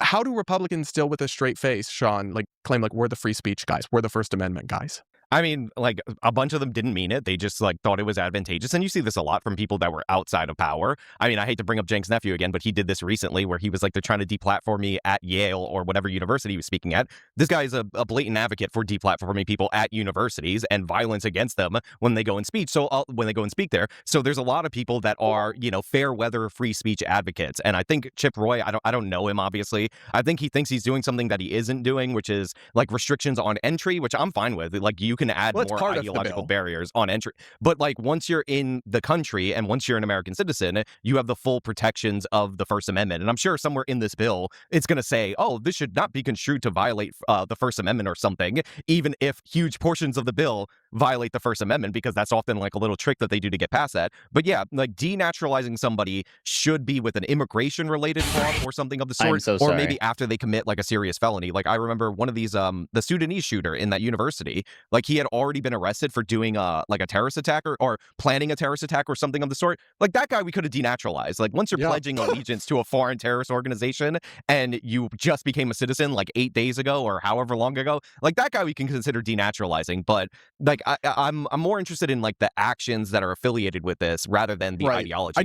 How do Republicans still, with a straight face, Sean, claim we're the free speech guys, we're the First Amendment guys? I mean, like, a bunch of them didn't mean it. They just, thought it was advantageous. And you see this a lot from people that were outside of power. I mean, I hate to bring up Cenk's nephew again, but he did this recently where he was like, they're trying to deplatform me at Yale or whatever university he was speaking at. This guy is a blatant advocate for deplatforming people at universities and violence against them when they go and speak. So when they go and speak there. So there's a lot of people that are, fair weather free speech advocates. And I think Chip Roy, I don't know him, obviously. I think he thinks he's doing something that he isn't doing, which is restrictions on entry, which I'm fine with. Like, you can add Well, it's more part of the ideological bill. barriers on entry. But like once you're in the country and once you're an American citizen, you have the full protections of the First Amendment. And I'm sure somewhere in this bill, it's going to say, oh, this should not be construed to violate the First Amendment or something, even if huge portions of the bill violate the First Amendment, because that's often like a little trick that they do to get past that. But yeah, like denaturalizing somebody should be with an immigration related fraud or something of the I'm sort, so or sorry. maybe after they commit like a serious felony. Like I remember one of these, the Sudanese shooter in that university, like he had already been arrested for doing like a terrorist attack or planning a terrorist attack or something of the sort. Like that guy we could have denaturalized. Like once you're Yeah. pledging allegiance to a foreign terrorist organization and you just became a citizen like 8 days ago or however long ago, like that guy we can consider denaturalizing. But like I'm more interested in like the actions that are affiliated with this rather than the Right. ideology.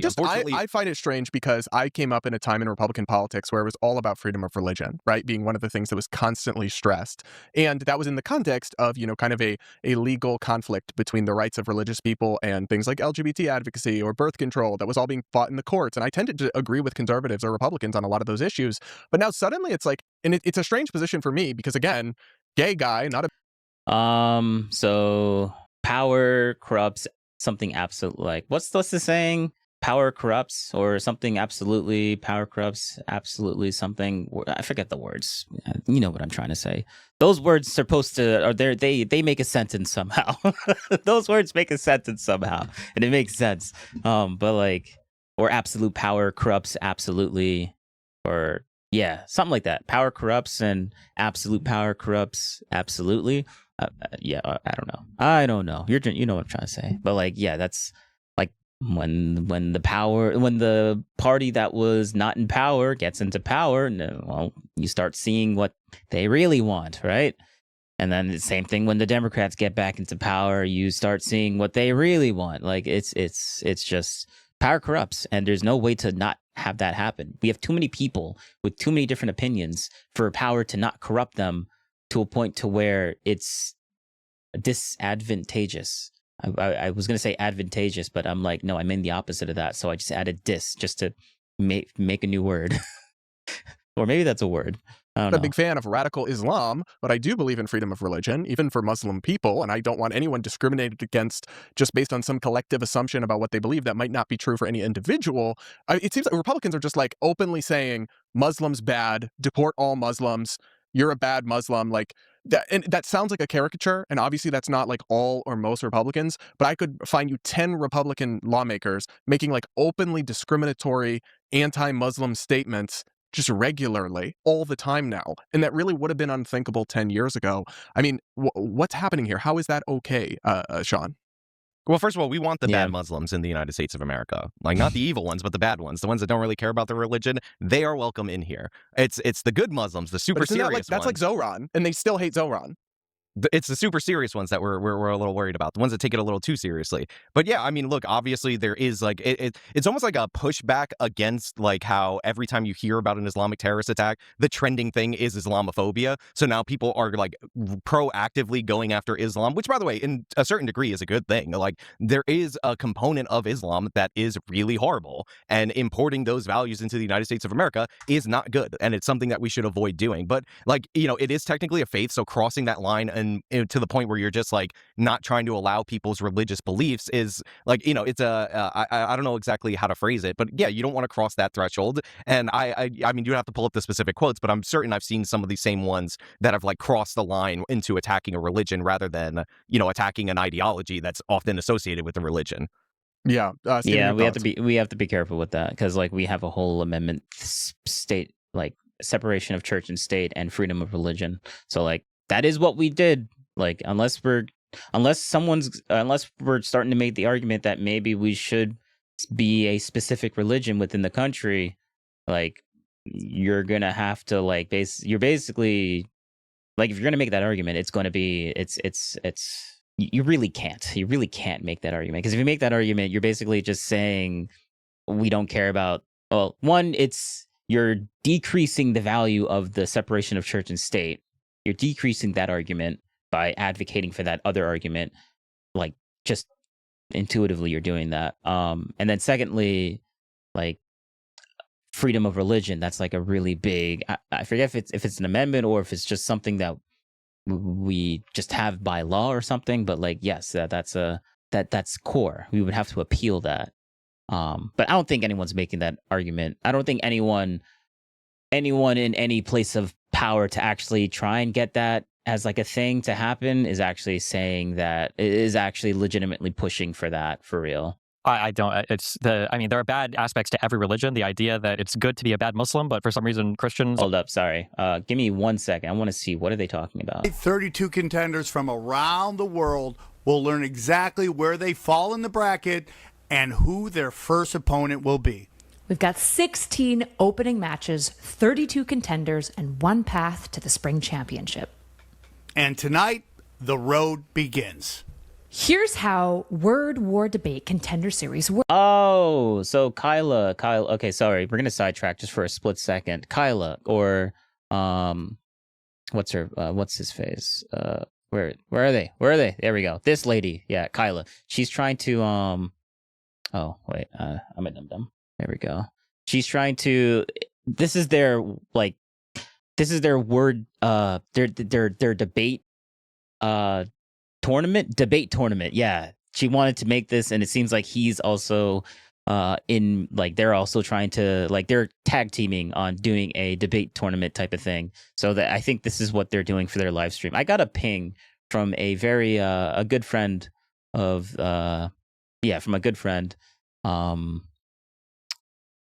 I find it strange because I came up in a time in Republican politics where it was all about freedom of religion, right? Being one of the things that was constantly stressed. And that was in the context of, kind of a legal conflict between the rights of religious people and things like LGBT advocacy or birth control that was all being fought in the courts. And I tended to agree with conservatives or Republicans on a lot of those issues. But now suddenly it's like, and it's a strange position for me because again, gay guy, not a So power corrupts something absolute. Like what's the saying? Power corrupts, or something absolutely. Power corrupts absolutely something. I forget the words. You know what I'm trying to say. Those words supposed to are there. They make a sentence somehow. Those words make a sentence somehow, and it makes sense. But like, or absolute power corrupts absolutely, or yeah, something like that. Power corrupts and absolute power corrupts absolutely. Yeah, I don't know. You know what I'm trying to say. But like, yeah, that's like when the party that was not in power gets into power, well, you start seeing what they really want, right? And then the same thing when the Democrats get back into power, you start seeing what they really want. Like it's just power corrupts, and there's no way to not have that happen. We have too many people with too many different opinions for power to not corrupt them to a point to where it's disadvantageous. I was going to say advantageous, but I'm like, no, I mean the opposite of that. So I just added dis just to make a new word. Or maybe that's a word. I don't I'm know. a big fan of radical Islam, but I do believe in freedom of religion, even for Muslim people, and I don't want anyone discriminated against just based on some collective assumption about what they believe that might not be true for any individual. It seems like Republicans are just like openly saying Muslims bad, deport all Muslims, you're a bad Muslim, like that, and that sounds like a caricature, and obviously that's not like all or most Republicans, but I could find you 10 Republican lawmakers making like openly discriminatory anti-Muslim statements just regularly all the time now. And that really would have been unthinkable 10 years ago. I mean, what's happening here? How is that okay, Sean? Well, first of all, we want the Yeah. bad Muslims in the United States of America. Like, not the evil ones, but the bad ones. The ones that don't really care about their religion. They are welcome in here. It's the good Muslims, the super But isn't that serious that's like ones. Zoran, and they still hate Zoran. It's the super serious ones that we're a little worried about, the ones that take it a little too seriously. But yeah, I mean, look, obviously there is like it's almost like a pushback against like how every time you hear about an Islamic terrorist attack, the trending thing is Islamophobia. So now people are like proactively going after Islam, which by the way, in a certain degree is a good thing. Like there is a component of Islam that is really horrible, and importing those values into the United States of America is not good, and it's something that we should avoid doing. But like, it is technically a faith, so crossing that line and to the point where you're just like not trying to allow people's religious beliefs is like, it's I don't know exactly how to phrase it, but yeah, you don't want to cross that threshold. And I mean, you have to pull up the specific quotes, but I'm certain I've seen some of these same ones that have like crossed the line into attacking a religion rather than attacking an ideology that's often associated with the religion. Yeah. Steven, Yeah, your we thoughts? have to be careful with that, because like we have a whole amendment state, like separation of church and state and freedom of religion. So like that is what we did. Like unless we're starting to make the argument that maybe we should be a specific religion within the country, like you're gonna have to like you're basically like, if you're gonna make that argument, it's going to be you really can't make that argument, because if you make that argument, you're basically just saying we don't care about, well, one, you're decreasing the value of the separation of church and state. You're decreasing that argument by advocating for that other argument. Like, just intuitively you're doing that. And then secondly, like freedom of religion, that's like a really big, I forget if it's an amendment or if it's just something that we just have by law or something. But like, yes, that's core. We would have to appeal that. But I don't think anyone's making that argument. I don't think anyone in any place of power to actually try and get that as like a thing to happen is actually saying that, is actually legitimately pushing for that for real. I don't. I mean, there are bad aspects to every religion. The idea that it's good to be a bad Muslim, but for some reason Christians. Hold up, sorry. Give me 1 second. I want to see, what are they talking about? 32 contenders from around the world will learn exactly where they fall in the bracket and who their first opponent will be. We've got 16 opening matches, 32 contenders, and one path to the spring championship. And tonight, the road begins. Here's how Word War Debate Contender Series works. Oh, so Kyla, okay, sorry. We're going to sidetrack just for a split second. Kyla, or, what's his face? Where are they? Where are they? There we go. This lady. Yeah, Kyla. She's trying to, oh, wait, I'm a dum-dum. There we go. She's trying to, this is their word, their debate, debate tournament. Yeah, she wanted to make this, and it seems like he's also in, like, they're also trying to, like, they're tag teaming on doing a debate tournament type of thing. So that I think this is what they're doing for their live stream. I got a ping from a very a good friend of from a good friend,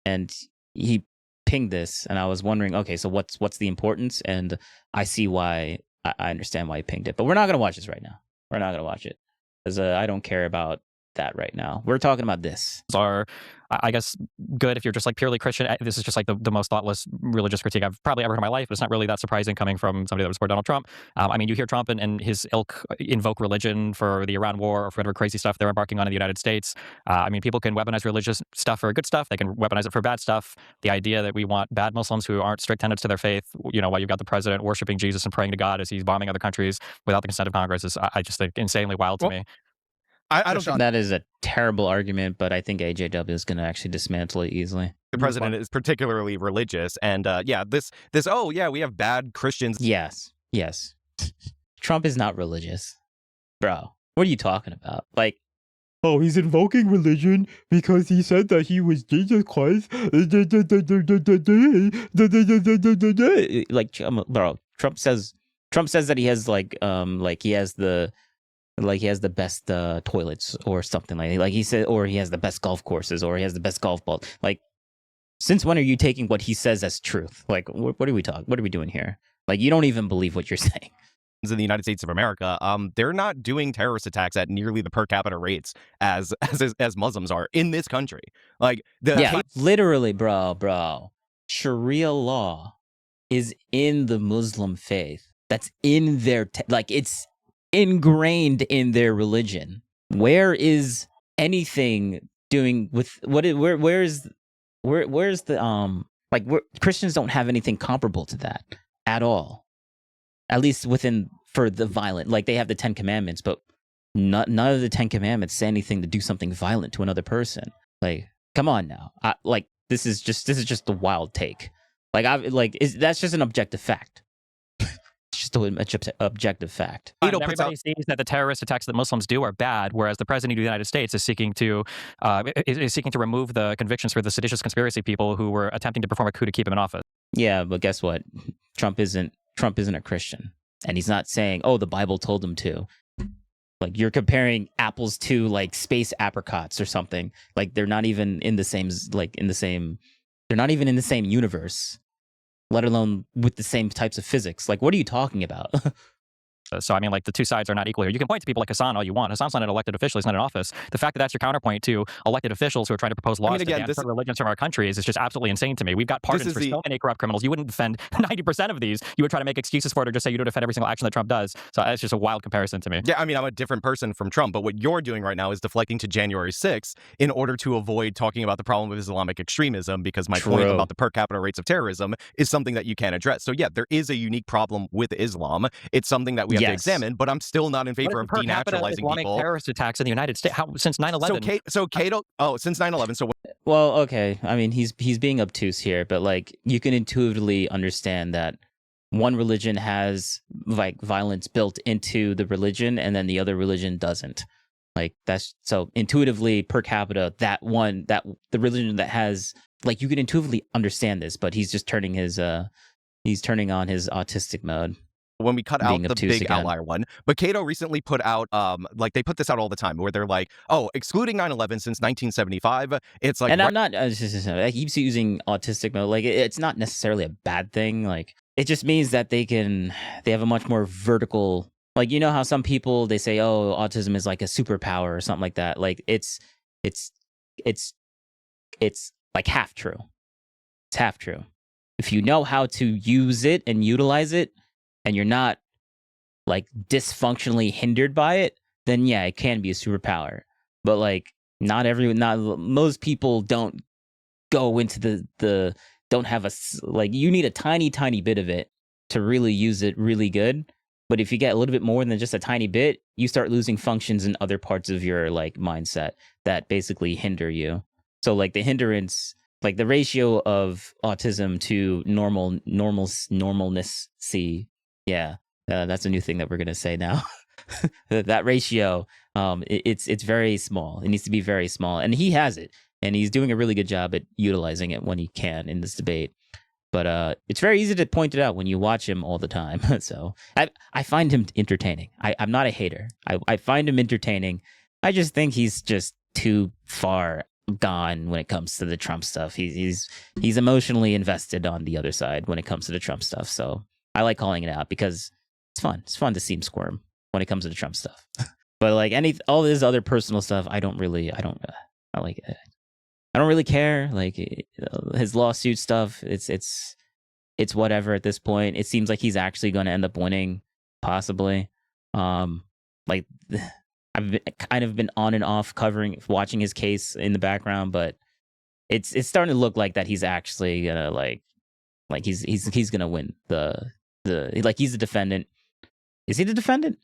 and he pinged this, and I was wondering, okay, so what's the importance? And I see why. I understand why he pinged it, but we're not gonna watch this right now. We're not gonna watch it because I don't care about that right now. We're talking about this. Are, I guess, good if you're just like purely Christian. This is just like the most thoughtless religious critique I've probably ever heard in my life, but it's not really that surprising coming from somebody that would support Donald Trump. I mean, you hear Trump and his ilk invoke religion for the Iran war or for whatever crazy stuff they're embarking on in the United States. I mean, people can weaponize religious stuff for good stuff. They can weaponize it for bad stuff. The idea that we want bad Muslims who aren't strict tenets to their faith, you know, while you've got the president worshiping Jesus and praying to God as he's bombing other countries without the consent of Congress is, I just think, insanely wild to me. I don't think that is a terrible argument, but I think AJW is going to actually dismantle it easily. The president is particularly religious, and this we have bad Christians. Yes. Trump is not religious, bro. What are you talking about? Like, oh, he's invoking religion because he said that he was Jesus Christ. Like, bro, Trump says that he has he has the best toilets or something like he said, or he has the best golf courses, or he has the best golf ball. Like, since when are you taking what he says as truth? Like, what are we talking? What are we doing here? Like, you don't even believe what you're saying. In the United States of America, they're not doing terrorist attacks at nearly the per capita rates as Muslims are in this country. Like, literally, bro. Sharia law is in the Muslim faith. That's in their it's ingrained in their religion. Where is anything doing with where's the Christians don't have anything comparable to that at all, at least for the violent. Like, they have the 10 commandments, but none of the 10 commandments say anything to do something violent to another person. Like, come on now. This is just the wild take. That's just an objective fact. Just an objective fact. Everybody sees that the terrorist attacks that Muslims do are bad, whereas the president of the United States is seeking to remove the convictions for the seditious conspiracy people who were attempting to perform a coup to keep him in office. Yeah, but guess what? Trump isn't a Christian, and he's not saying, "Oh, the Bible told him to." Like, you're comparing apples to like space apricots or something. Like, they're not even in the same They're not even in the same universe, let alone with the same types of physics. Like, what are you talking about? So, I mean, like, the two sides are not equal here. You can point to people like Hassan all you want. Hassan's not an elected official. He's not in office. The fact that that's your counterpoint to elected officials who are trying to propose laws to ban certain religions from our country is just absolutely insane to me. We've got pardons for so many corrupt criminals. You wouldn't defend 90% of these. You would try to make excuses for it or just say you don't defend every single action that Trump does. So it's just a wild comparison to me. Yeah, I mean, I'm a different person from Trump, but what you're doing right now is deflecting to January 6th in order to avoid talking about the problem of Islamic extremism, because my point about the per capita rates of terrorism is something that you can't address. So yeah, there is a unique problem with Islam. It's something that we have to examine, but I'm still not in favor of denaturalizing people. Terrorist attacks in the United States since 9/11. So Cato, since 9/11. So well, okay. I mean, he's being obtuse here, but like, you can intuitively understand that one religion has like violence built into the religion, and then the other religion doesn't. Like that's so intuitively per capita, that the religion that has, like, you can intuitively understand this, but he's just turning on his autistic mode. When we cut out Being the obtuse big again. outlier one. But Cato recently put out, like they put this out all the time, where they're like, oh, excluding 9/11 since 1975, it's like, And I'm not, I keep using autistic mode. Like, it's not necessarily a bad thing. Like, it just means that they have a much more vertical, like, you know how some people, they say, oh, autism is like a superpower or something like that. Like, it's like half true. It's half true. If you know how to use it and utilize it, and you're not like dysfunctionally hindered by it, then yeah, it can be a superpower. But like, not most people don't go into don't have like, you need a tiny bit of it to really use it really good. But if you get a little bit more than just a tiny bit, you start losing functions in other parts of your like mindset that basically hinder you. So like the hindrance, like the ratio of autism to normalness. Yeah, that's a new thing that we're gonna say now. That ratio, it's very small. It needs to be very small, and he has it, and he's doing a really good job at utilizing it when he can in this debate. But it's very easy to point it out when you watch him all the time. So I find him entertaining. I'm not a hater. I find him entertaining. I just think he's just too far gone when it comes to the Trump stuff. He's emotionally invested on the other side when it comes to the Trump stuff. So I like calling it out because it's fun. It's fun to see him squirm when it comes to the Trump stuff. But like all this other personal stuff, I don't like it. I don't really care. Like his lawsuit stuff, it's whatever at this point. It seems like he's actually going to end up winning, possibly. Like I've kind of been on and off watching his case in the background, but it's starting to look like that he's actually gonna like he's gonna win the like, he's the defendant. Is he the defendant?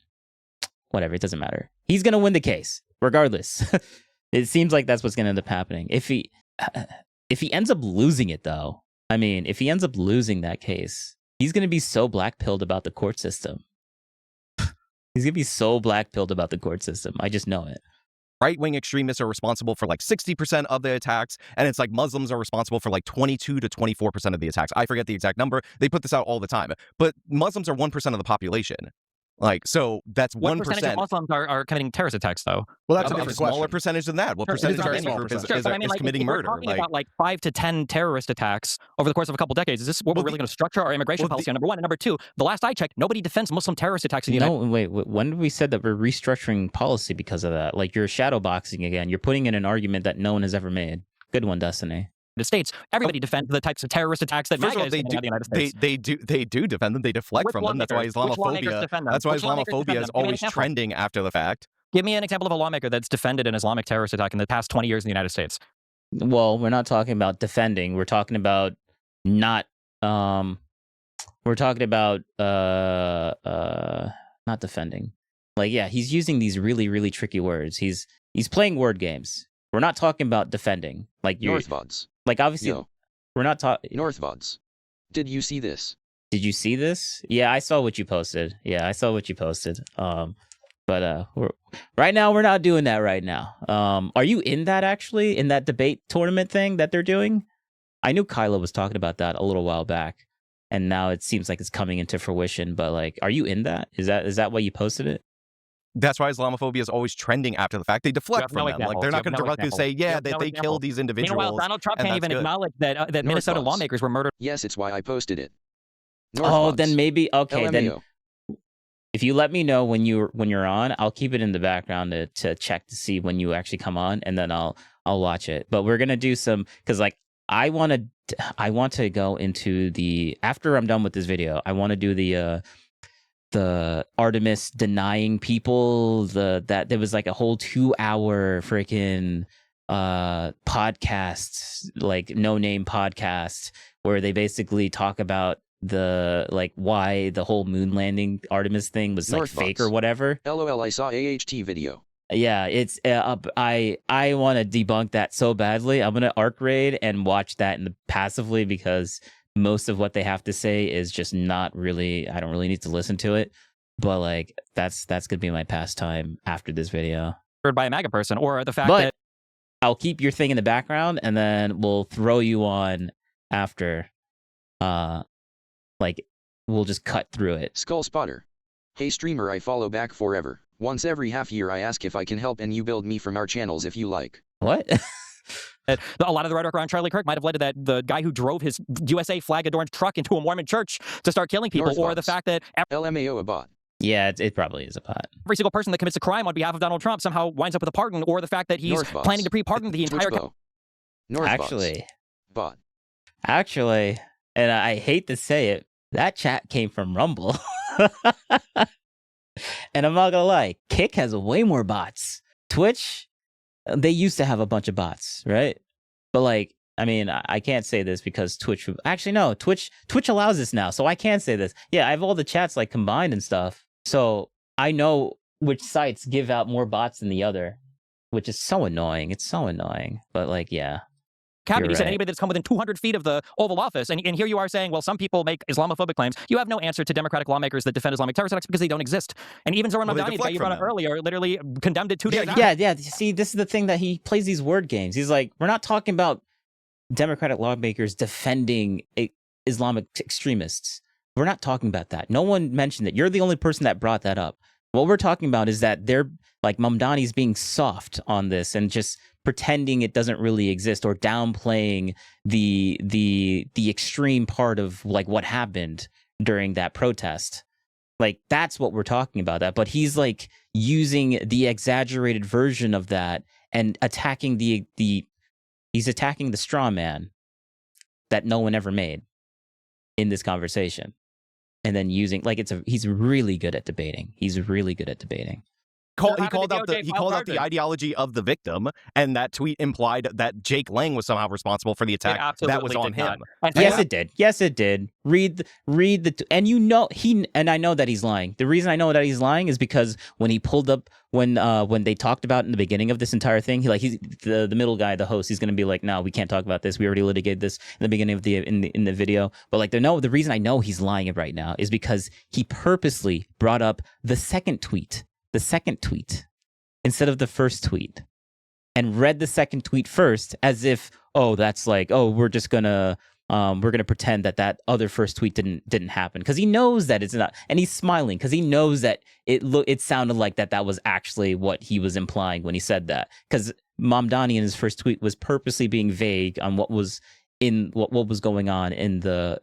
Whatever, it doesn't matter. He's gonna win the case regardless. It seems like that's what's gonna end up happening. If he ends up losing it, though, I mean, if he ends up losing that case, he's gonna be so black-pilled about the court system. He's gonna be so black-pilled about the court system. I just know it. Right-wing extremists are responsible for like 60% of the attacks, and it's like Muslims are responsible for like 22 to 24% of the attacks. I forget the exact number. They put this out all the time. But Muslims are 1% of the population. Like, so that's 1%. What percentage of Muslims are committing terrorist attacks, though? Well, that's a a different smaller question. percentage than that. What Sure, percentage it's a of very any small group is, percentage. is, But I mean, is like, committing if we're murder? talking Like, about like 5 to 10 terrorist attacks over the course of a couple decades, is this what we're really going to structure our immigration policy on? Number one, and number two, the last I checked, nobody defends Muslim terrorist attacks in the United No, wait, when did we said that we're restructuring policy because of that? Like, you're shadowboxing again. You're putting in an argument that no one has ever made. Good one, Destiny. States. Everybody defends the types of terrorist attacks that first of MAGA all, is committing on the United States. they do defend them. They deflect Which from them. That's why lawmakers? Which lawmakers Islamophobia. defend them? That's why Which lawmakers Islamophobia defend is them? Give me an always example. trending after the fact. Give me an example of a lawmaker that's defended an Islamic terrorist attack in the past 20 years in the United States. Well, we're not talking about defending. We're talking about not. We're talking about not defending. Like, yeah, he's using these really, really tricky words. He's playing word games. We're not talking about defending. Like, you're Northvods. like, obviously, Yo, we're not talking. Northvods. Did you see this? Did you see this? Yeah, I saw what you posted. But right now we're not doing that right now. Are you in that, actually, in that debate tournament thing that they're doing? I knew Kyla was talking about that a little while back, and now it seems like it's coming into fruition. But like, are you in that? Is that why you posted it? That's why Islamophobia is always trending after the fact. They deflect You have from no them. Like, examples. they're You not have going to no directly examples. say, You yeah, have that no they examples. killed these individuals. Meanwhile, Donald Trump and can't that's even good. acknowledge that Minnesota Northvods. lawmakers were murdered. Yes, it's why I posted it. Oh, Northvods. then maybe okay. Then LMAO. if you let me know when you're on, I'll keep it in the background to check to see when you actually come on, and then I'll watch it. But we're gonna do some, because like I want to go into the, after I'm done with this video, I want to do the Artemis denying people, that there was like a whole 2-hour freaking podcast, like no name podcast, where they basically talk about the, like, why the whole moon landing Artemis thing was like fake or whatever. LOL, I saw AHT video. Yeah, it's I want to debunk that so badly. I'm gonna arc raid and watch that passively, because most of what they have to say is just not really, I don't really need to listen to it. But like that's gonna be my pastime after this video. By a MAGA person, or the fact But that I'll keep your thing in the background and then we'll throw you on after. Like we'll just cut through it. Skull Spotter. Hey streamer, I follow back forever. Once every half year I ask if I can help and you build me from our channels if you like. What? a lot of the rhetoric around Charlie Kirk might have led to that the guy who drove his USA flag-adorned truck into a Mormon church to start killing people, North or bots. the fact that LMAO a bot. Yeah, it probably is a bot. every single person that commits a crime on behalf of Donald Trump somehow winds up with a pardon, or the fact that he's North bots. planning to pre-pardon the entire Twitch bow. North Actually, bots. Bot. actually, and I hate to say it, that chat came from Rumble. And I'm not gonna lie, Kick has way more bots. Twitch, they used to have a bunch of bots, right? But like, I mean, I can't say this because Twitch. Actually, no, Twitch allows this now, so I can say this. Yeah, I have all the chats like combined and stuff, so I know which sites give out more bots than the other, which is so annoying. It's so annoying. But like, yeah. cabinet. You're You said right. anybody that's come within 200 feet of the Oval Office, and here you are saying, well, some people make Islamophobic claims. You have no answer to Democratic lawmakers that defend Islamic terrorist attacks because they don't exist. And even Zoran Well, they Mamdani, the guy deflect you from brought up them. earlier, literally condemned it 2 days after. Yeah. See, this is the thing that he plays these word games. He's like, we're not talking about Democratic lawmakers defending Islamic extremists. We're not talking about that. No one mentioned it. You're the only person that brought that up. What we're talking about is that they're like Mamdani's being soft on this and just pretending it doesn't really exist, or downplaying the extreme part of like what happened during that protest. Like that's what we're talking about. That, but he's like using the exaggerated version of that and attacking he's attacking the straw man that no one ever made in this conversation. And then using like he's really good at debating. He's really good at debating. He having called the out DOJ he file called out the charges. ideology of the victim, and that tweet implied that Jake Lang was somehow responsible for the attack that was on him. Yes, it did. Yes, it did. Read and you know and I know that he's lying. The reason I know that he's lying is because when he pulled up when they talked about in the beginning of this entire thing, he's the middle guy, the host. He's gonna be like, no, we can't talk about this. We already litigated this in the beginning of in the video. But like, the reason I know he's lying right now is because he purposely brought up the second tweet instead of the first tweet, and read the second tweet first as if, oh, that's like, oh, we're gonna pretend that other first tweet didn't happen, because he knows that it's not, and he's smiling because he knows that it sounded like that was actually what he was implying when he said that, because Mamdani in his first tweet was purposely being vague on what was going on in the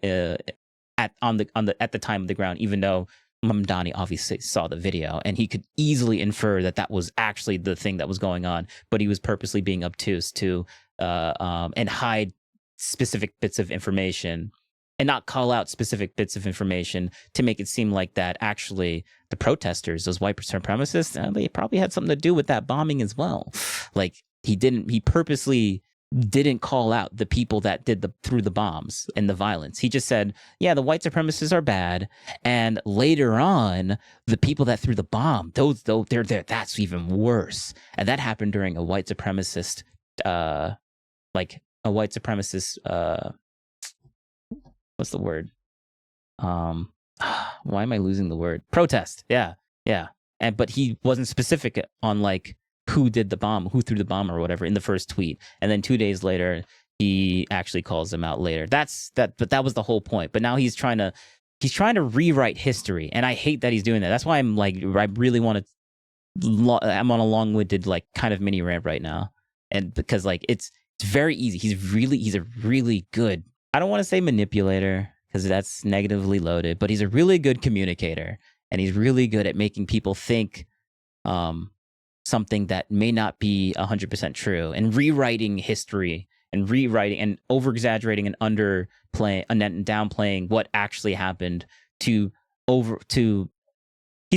at the time of the ground, even though Mamdani obviously saw the video and he could easily infer that was actually the thing that was going on, but he was purposely being obtuse to and hide specific bits of information and not call out specific bits of information to make it seem like that actually the protesters, those white supremacists, they probably had something to do with that bombing as well. Like he purposely didn't call out the people that threw the bombs and the violence. He just said, yeah, the white supremacists are bad, and later on, the people that threw the bomb, they're there. That's even worse. And that happened during a white supremacist, what's the word? Why am I losing the word? Protest. Yeah. But he wasn't specific on like who did the bomb, who threw the bomb or whatever in the first tweet. And then 2 days later, he actually calls them out later. But that was the whole point. But now he's trying to rewrite history. And I hate that he's doing that. That's why I'm like, I really want to, I'm on a long-winded, like kind of mini rant right now. And because like, it's very easy. He's a really good, I don't want to say manipulator because that's negatively loaded, but he's a really good communicator. And he's really good at making people think, something that may not be 100% true, and rewriting history and over-exaggerating and underplaying and then downplaying what actually happened he's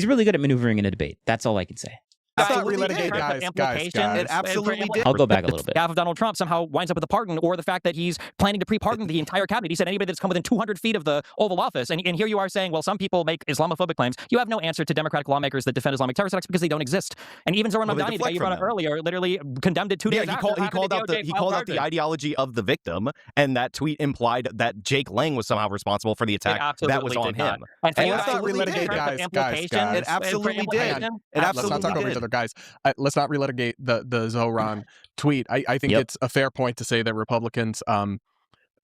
really good at maneuvering in a debate. That's all I can say. absolutely did. Guys. It absolutely did. I'll go back a little bit. Half of Donald Trump somehow winds up with a pardon, or the fact that he's planning to pre-pardon the entire cabinet. He said anybody that's come within 200 feet of the Oval Office. And here you are saying, well, some people make Islamophobic claims. You have no answer to Democratic lawmakers that defend Islamic terrorist attacks because they don't exist. And even Zoran Mamdani, the guy you brought up earlier, literally condemned it 2 days after. He called out the ideology of the victim, and that tweet implied that Jake Lang was somehow responsible for the attack that was on him. And let's not relitigate, guys. It absolutely did. Let's not talk over each other, guys. Let's not relitigate the Zoran tweet. I think it's a fair point to say that Republicans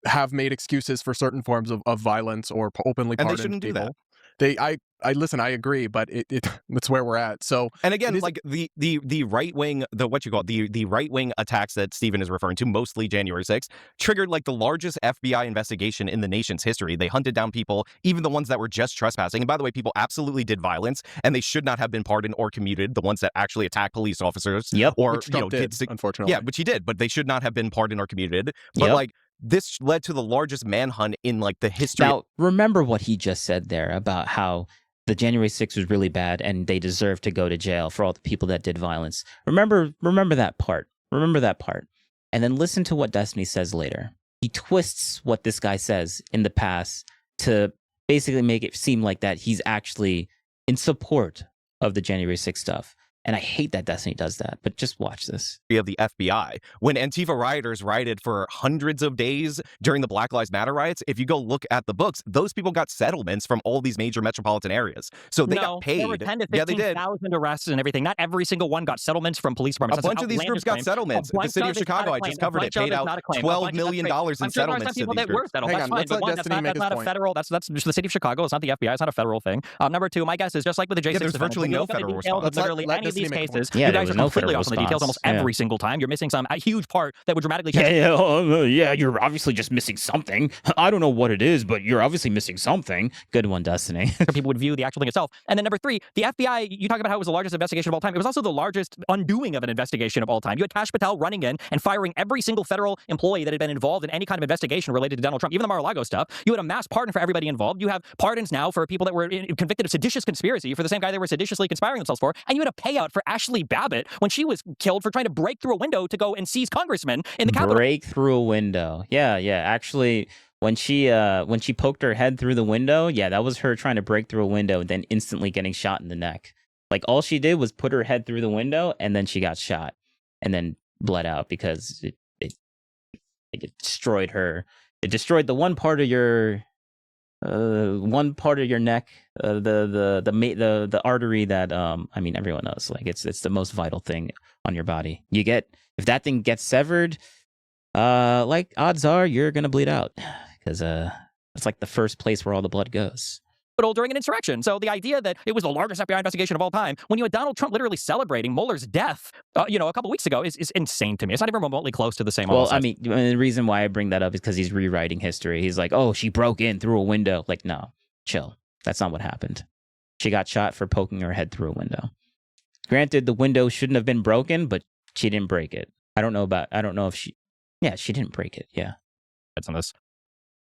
have made excuses for certain forms of violence or openly pardoned they shouldn't people. do that. Listen, I agree, but it's where we're at. So, and again, like the right wing, the right wing attacks that Stephen is referring to, mostly January 6th, triggered like the largest FBI investigation in the nation's history. They hunted down people, even the ones that were just trespassing. And by the way, people absolutely did violence, and they should not have been pardoned or commuted. The ones that actually attacked police officers, or which Trump did, unfortunately, which he did, but they should not have been pardoned or commuted. But like, this led to the largest manhunt in like the history. Now, remember what he just said there about how the January 6th was really bad and they deserve to go to jail for all the people that did violence. Remember that part. Remember that part. And then listen to what Destiny says later. He twists what this guy says in the past to basically make it seem like that he's actually in support of the January 6th stuff. And I hate that Destiny does that, but just watch this. Of the FBI. When Antifa rioters rioted for hundreds of days during the Black Lives Matter riots, if you go look at the books, those people got settlements from all these major metropolitan areas. So they got paid. There were 10 to 15,000 arrests and everything. Not every single one got settlements from police departments. A bunch of these groups got settlements. The city of Chicago, I just covered it, paid out $12 million in settlements to these groups. Hang on, let's let Destiny make his point. That's just the city of Chicago. It's not the FBI. It's not a federal thing. Number two, my guess is just like with the J6, there's virtually no federal response. Literally any of these cases, you guys are completely off on the details almost every single time. You're missing a huge part that would dramatically change. Yeah, you're obviously just missing something. I don't know what it is, but you're obviously missing something. Good one, Destiny. People would view the actual thing itself. And then number three, the FBI, you talk about how it was the largest investigation of all time. It was also the largest undoing of an investigation of all time. You had Kash Patel running in and firing every single federal employee that had been involved in any kind of investigation related to Donald Trump, even the Mar-a-Lago stuff. You had a mass pardon for everybody involved. You have pardons now for people that were convicted of seditious conspiracy for the same guy they were seditiously conspiring themselves for. And you had a payout for Ashley Babbitt when she was killed for trying to break through a window to go and seize congressmen in the Capitol. Break through a window. Yeah. Actually, when she poked her head through the window, that was her trying to break through a window and then instantly getting shot in the neck. Like, all she did was put her head through the window and then she got shot and then bled out because it destroyed her. It destroyed the one part of your neck, the artery that everyone knows, like it's the most vital thing on your body. If that thing gets severed, like, odds are you're gonna bleed out because it's like the first place where all the blood goes. During an insurrection. So the idea that it was the largest FBI investigation of all time, when you had Donald Trump literally celebrating Mueller's death, a couple weeks ago, is insane to me. It's not even remotely close to the same. Well, the reason why I bring that up is because he's rewriting history. He's like, oh, she broke in through a window. Like, no, chill. That's not what happened. She got shot for poking her head through a window. Granted, the window shouldn't have been broken, but she didn't break it. I don't know if she didn't break it. Yeah. That's on this.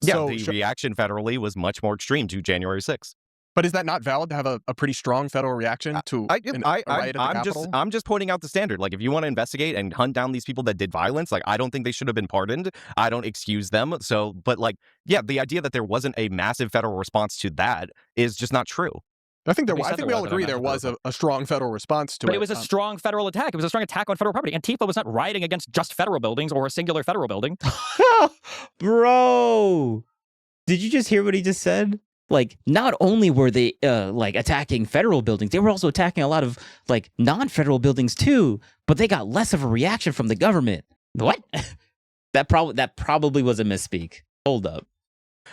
Yeah, the reaction federally was much more extreme to January 6th. But is that not valid to have a pretty strong federal reaction to a riot at the Capitol? I'm just pointing out the standard. Like, if you want to investigate and hunt down these people that did violence, like, I don't think they should have been pardoned. I don't excuse them. So, but like, the idea that there wasn't a massive federal response to that is just not true. I think we all agree there was a strong federal response to it. But it was a strong federal attack. It was a strong attack on federal property. Antifa was not rioting against just federal buildings or a singular federal building. Bro, did you just hear what he just said? Like, not only were they attacking federal buildings, they were also attacking a lot of like non-federal buildings too. But they got less of a reaction from the government. What? That probably was a misspeak. Hold up.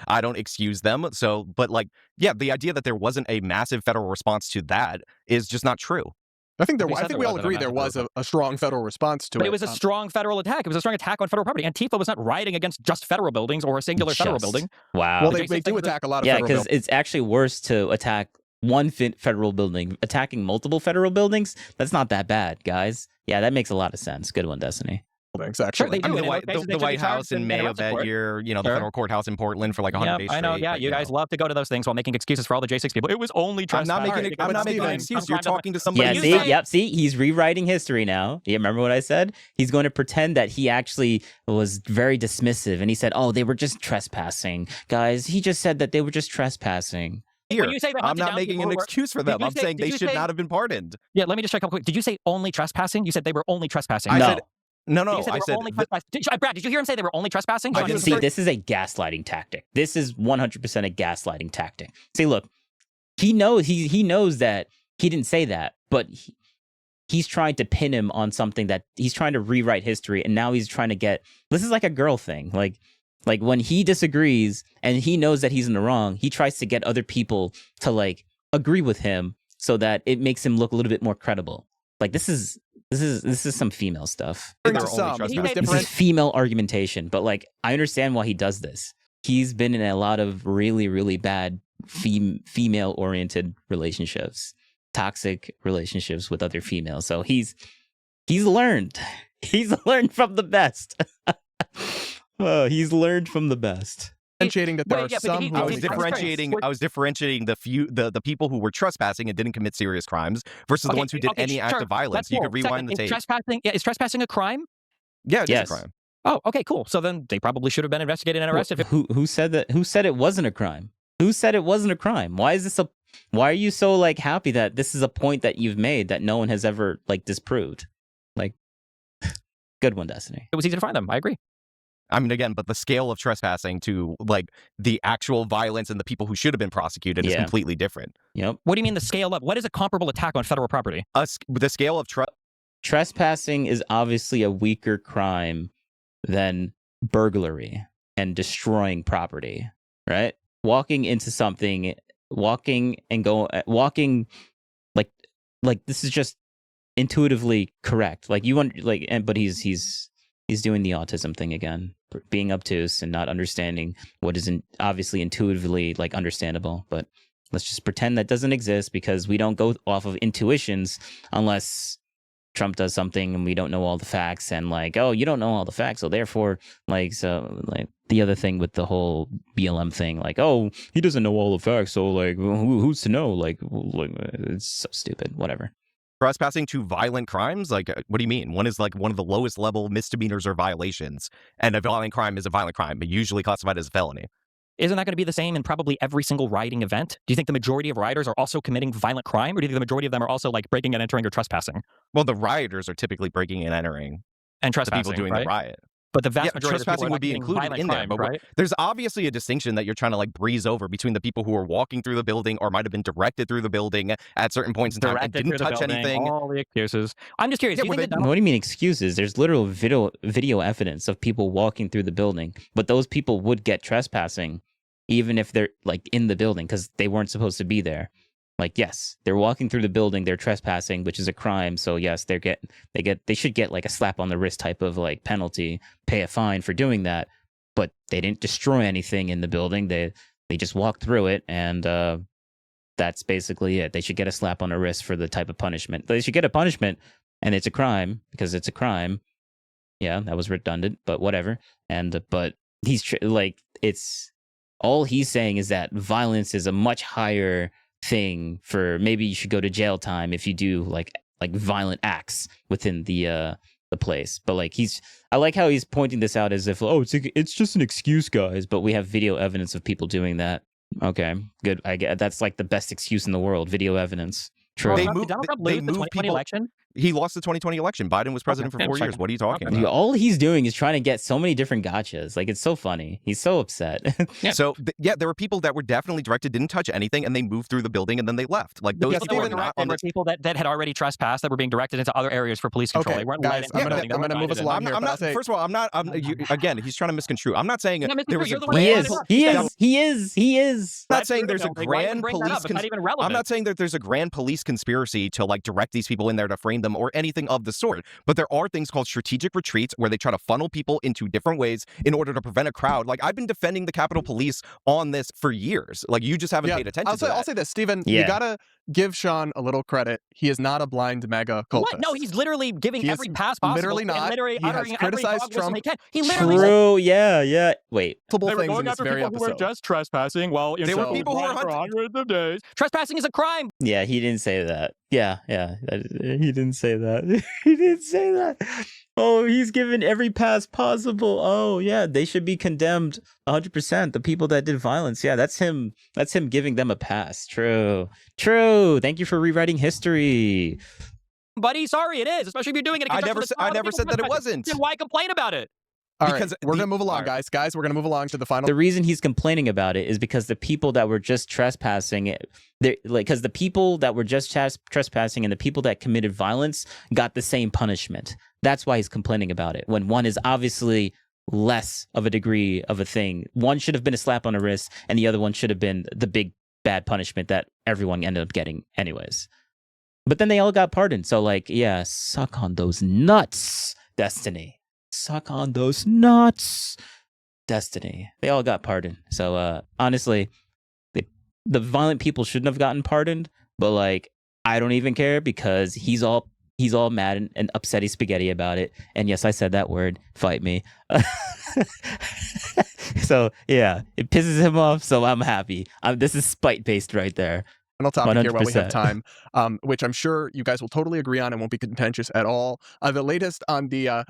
I don't excuse them. So, but like, the idea that there wasn't a massive federal response to that is just not true. I think we all agree there was a strong federal response to it. But it was a strong federal attack. It was a strong attack on federal property. Antifa was not rioting against just federal buildings or a singular federal building. Wow. Well, they do attack a lot of federal buildings. Yeah, because it's actually worse to attack one federal building. Attacking multiple federal buildings, that's not that bad, guys. Yeah, that makes a lot of sense. Good one, Destiny. buildings, Sure, actually. they do. I mean, and in those cases, they the took White charge House in and May of arrested that for it. year, the Sure. federal courthouse in Portland for like 100 Yeah, days I know. straight. Yeah, but, you guys love to go to those things while making excuses for all the J6 people. It was only I'm trespassing. not making Alright, I'm but not making an Steven, excuse. some You're crime doesn't- talking to somebody. Yeah, you see, say- yep, see, he's rewriting history now. You remember what I said? He's going to pretend that he actually was very dismissive, and he said, "Oh, they were just trespassing, guys." He just said that they were just trespassing. Here, When you say they I'm hunted not down making people an who were- excuse for Did them. you I'm say- saying did they you should say- not have been pardoned. Yeah, let me just check real quick. Did you say only trespassing? You said they were only trespassing. I No. said no. You said they I were said only trespassing. Brad, did you hear him say they were only trespassing? I John, didn't you See, heard- this is a gaslighting tactic. This is 100% a gaslighting tactic. See, look, he knows that he didn't say that, but he's trying to pin him on something that he's trying to rewrite history, and now he's trying to get. This is like a girl thing, like when he disagrees and he knows that he's in the wrong, he tries to get other people to like agree with him so that it makes him look a little bit more credible. Like this is some female stuff. They're To only some, he trespassing. was This different. is female argumentation, but like I understand why he does this. He's been in a lot of really, really bad female-oriented relationships, toxic relationships with other females. So he's learned. He's learned from the best. He's learned from the best. Differentiating that there Wait, are yeah, but some he- who I he- was he- differentiating. Wait. I was differentiating the people who were trespassing and didn't commit serious crimes versus the ones who did any act of violence. You could rewind the tape. Is trespassing a crime? Yeah, it is Yes. a crime. Oh, okay, cool. So then they probably should have been investigated and arrested. Who said that? Who said it wasn't a crime? Who said it wasn't a crime? Why is this a? Why are you so like happy that this is a point that you've made that no one has ever like disproved? Like, good one, Destiny. It was easy to find them. I agree. I mean, again, but the scale of trespassing to like the actual violence and the people who should have been prosecuted is Yeah. completely different. Yep. What do you mean the scale of? What is a comparable attack on federal property? The scale of Trespassing is obviously a weaker crime than burglary and destroying property, right? Walking into something, walking like this is just intuitively correct. Like you want but he's doing the autism thing again, being obtuse and not understanding what is obviously intuitively like understandable. But let's just pretend that doesn't exist because we don't go off of intuitions unless Trump does something and we don't know all the facts, and like, oh, you don't know all the facts, so therefore, like, so like the other thing with the whole BLM thing, like, oh, he doesn't know all the facts, so like, who's to know? Like it's so stupid. Whatever. trespassing to violent crimes? Like, what do you mean? One is like one of the lowest level misdemeanors or violations, and a violent crime is a violent crime, but usually classified as a felony. Isn't that going to be the same in probably every single rioting event? Do you think the majority of rioters are also committing violent crime, or do you think the majority of them are also like breaking and entering or trespassing? Well, the rioters are typically breaking and entering. And The trespassing, people doing right? the riot. But the vast Yeah, majority of the people trespassing are would not be committing included violent in there, crime, but right? there's obviously a distinction that you're trying to like breeze over between the people who are walking through the building or might have been directed through the building at certain points in time and Directed didn't through the touch building, anything. all the excuses. I'm just curious. Yeah, do you were think they- that What do you mean excuses? There's literal video evidence of people walking through the building, but those people would get trespassing even if they're like in the building because they weren't supposed to be there. Like, yes, they're walking through the building, they're trespassing, which is a crime. So yes, they should get like a slap on the wrist type of like penalty, pay a fine for doing that. But they didn't destroy anything in the building. They just walked through it, and that's basically it. They should get a slap on the wrist for the type of punishment. They should get a punishment, and it's a crime because it's a crime. Yeah, that was redundant, but whatever. And but it's all he's saying is that violence is a much higher thing for maybe you should go to jail time if you do like violent acts within the place. But like I like how he's pointing this out as if, oh, it's just an excuse, guys, but we have video evidence of people doing that. Okay, good. I get that's like the best excuse in the world, video evidence. True. They Did moved- Donald Trump they lose the moved 2020 people- election? He lost the 2020 election. Biden was president Okay, for 4 yeah, years. What are you talking okay. about? All he's doing is trying to get so many different gotchas. Like, it's so funny. He's so upset. Yeah. So, there were people that were definitely directed, didn't touch anything, and they moved through the building and then they left. Like, those Yeah, people are Stephen, not on There the. were people that had already trespassed that were being directed into other areas for police control. Okay, They weren't guys, let into I'm the gonna- building. They I'm weren't gonna move us invited in. along I'm, here, I'm but I'll not. say- First of all, I'm not. again, he's trying to misconstrue. I'm not saying Yeah, Mr. there Cruz, was a you're the one he who is. brought it up. He is. I'm not saying there's a Why even grand bring that police. up? It's not even relevant. I'm not saying that there's a grand police conspiracy to like direct these people in there to frame them or anything of the sort. But there are things called strategic retreats where they try to funnel people into different ways in order to prevent a crowd. Like I've been defending the Capitol Police on this for years. Like you just haven't paid attention to that. I'll say this, Stephen. Yeah. You gotta give Sean a little credit. He is not a blind mega cultist. What? No, he's literally giving He is every pass possible. literally and not. Literally He has uttering every criticized dog whistle Trump. he can. He literally said, True. Yeah. Wait. Multiple they were things going in this after very people who were episode. just trespassing while They were people who were for hunting. hundreds of days. Trespassing is a crime. Yeah, he didn't say that. Yeah. He didn't say that. He didn't say that. Oh, he's given every pass possible. Oh, yeah, they should be condemned 100%. The people that did violence. Yeah, that's him. That's him giving them a pass. True. Thank you for rewriting history. Buddy, sorry, it is. Especially if you're doing it. I never said that it wasn't. Then why complain about it? All Because right, we're the- gonna move along, all right. guys. We're gonna move along to the final. The reason he's complaining about it is because the people that were just trespassing, because the people that were just trespassing and the people that committed violence got the same punishment. That's why he's complaining about it. When one is obviously less of a degree of a thing, one should have been a slap on the wrist, and the other one should have been the big bad punishment that everyone ended up getting, anyways. But then they all got pardoned. So, like, yeah, suck on those nuts, Destiny. Suck on those nuts, Destiny. They all got pardoned. So honestly, the violent people shouldn't have gotten pardoned. But like, I don't even care because he's all mad and upsetty spaghetti about it. And yes, I said that word. Fight me. So yeah, it pisses him off. So I'm happy. This is spite based right there. Final topic here while we have 100%. time, which I'm sure you guys will totally agree on and won't be contentious at all. The latest on the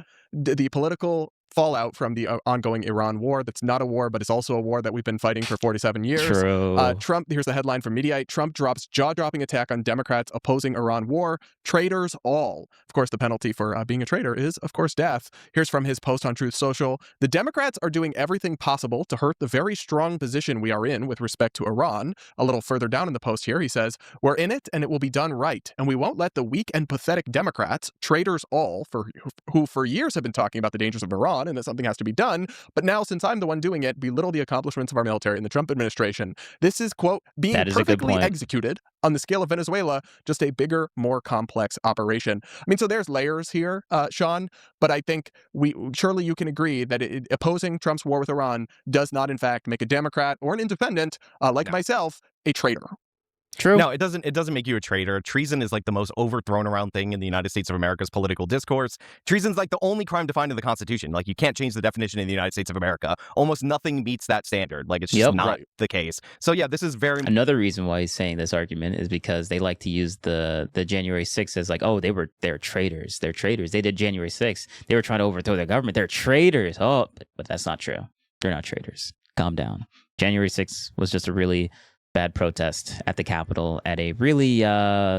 political fallout from the ongoing Iran war. That's not a war, but it's also a war that we've been fighting for 47 years. True. Trump, here's the headline from Mediaite. Trump drops jaw-dropping attack on Democrats opposing Iran war. Traitors all. Of course, the penalty for being a traitor is, of course, death. Here's from his post on Truth Social. The Democrats are doing everything possible to hurt the very strong position we are in with respect to Iran. A little further down in the post here, he says, we're in it and it will be done right. And we won't let the weak and pathetic Democrats, traitors all, who for years have been talking about the dangers of Iran and that something has to be done, but now, since I'm the one doing it, belittle the accomplishments of our military in the Trump administration. This is, quote, being perfectly executed on the scale of Venezuela, just a bigger, more complex operation. I mean, so there's layers here, Sean, but I think surely you can agree that opposing Trump's war with Iran does not, in fact, make a Democrat or an independent, like myself, a traitor. True. No, it doesn't make you a traitor. Treason is like the most overthrown around thing in the United States of America's political discourse. Treason's like the only crime defined in the Constitution. Like, you can't change the definition in the United States of America. Almost nothing meets that standard. Like, it's just not the case. So yeah, this is very another reason why he's saying this argument is because they like to use the January 6th as like, oh, they're traitors. They're traitors. They did January 6th. They were trying to overthrow their government. They're traitors. Oh, but that's not true. They're not traitors. Calm down. January 6th was just a really bad protest at the Capitol at a really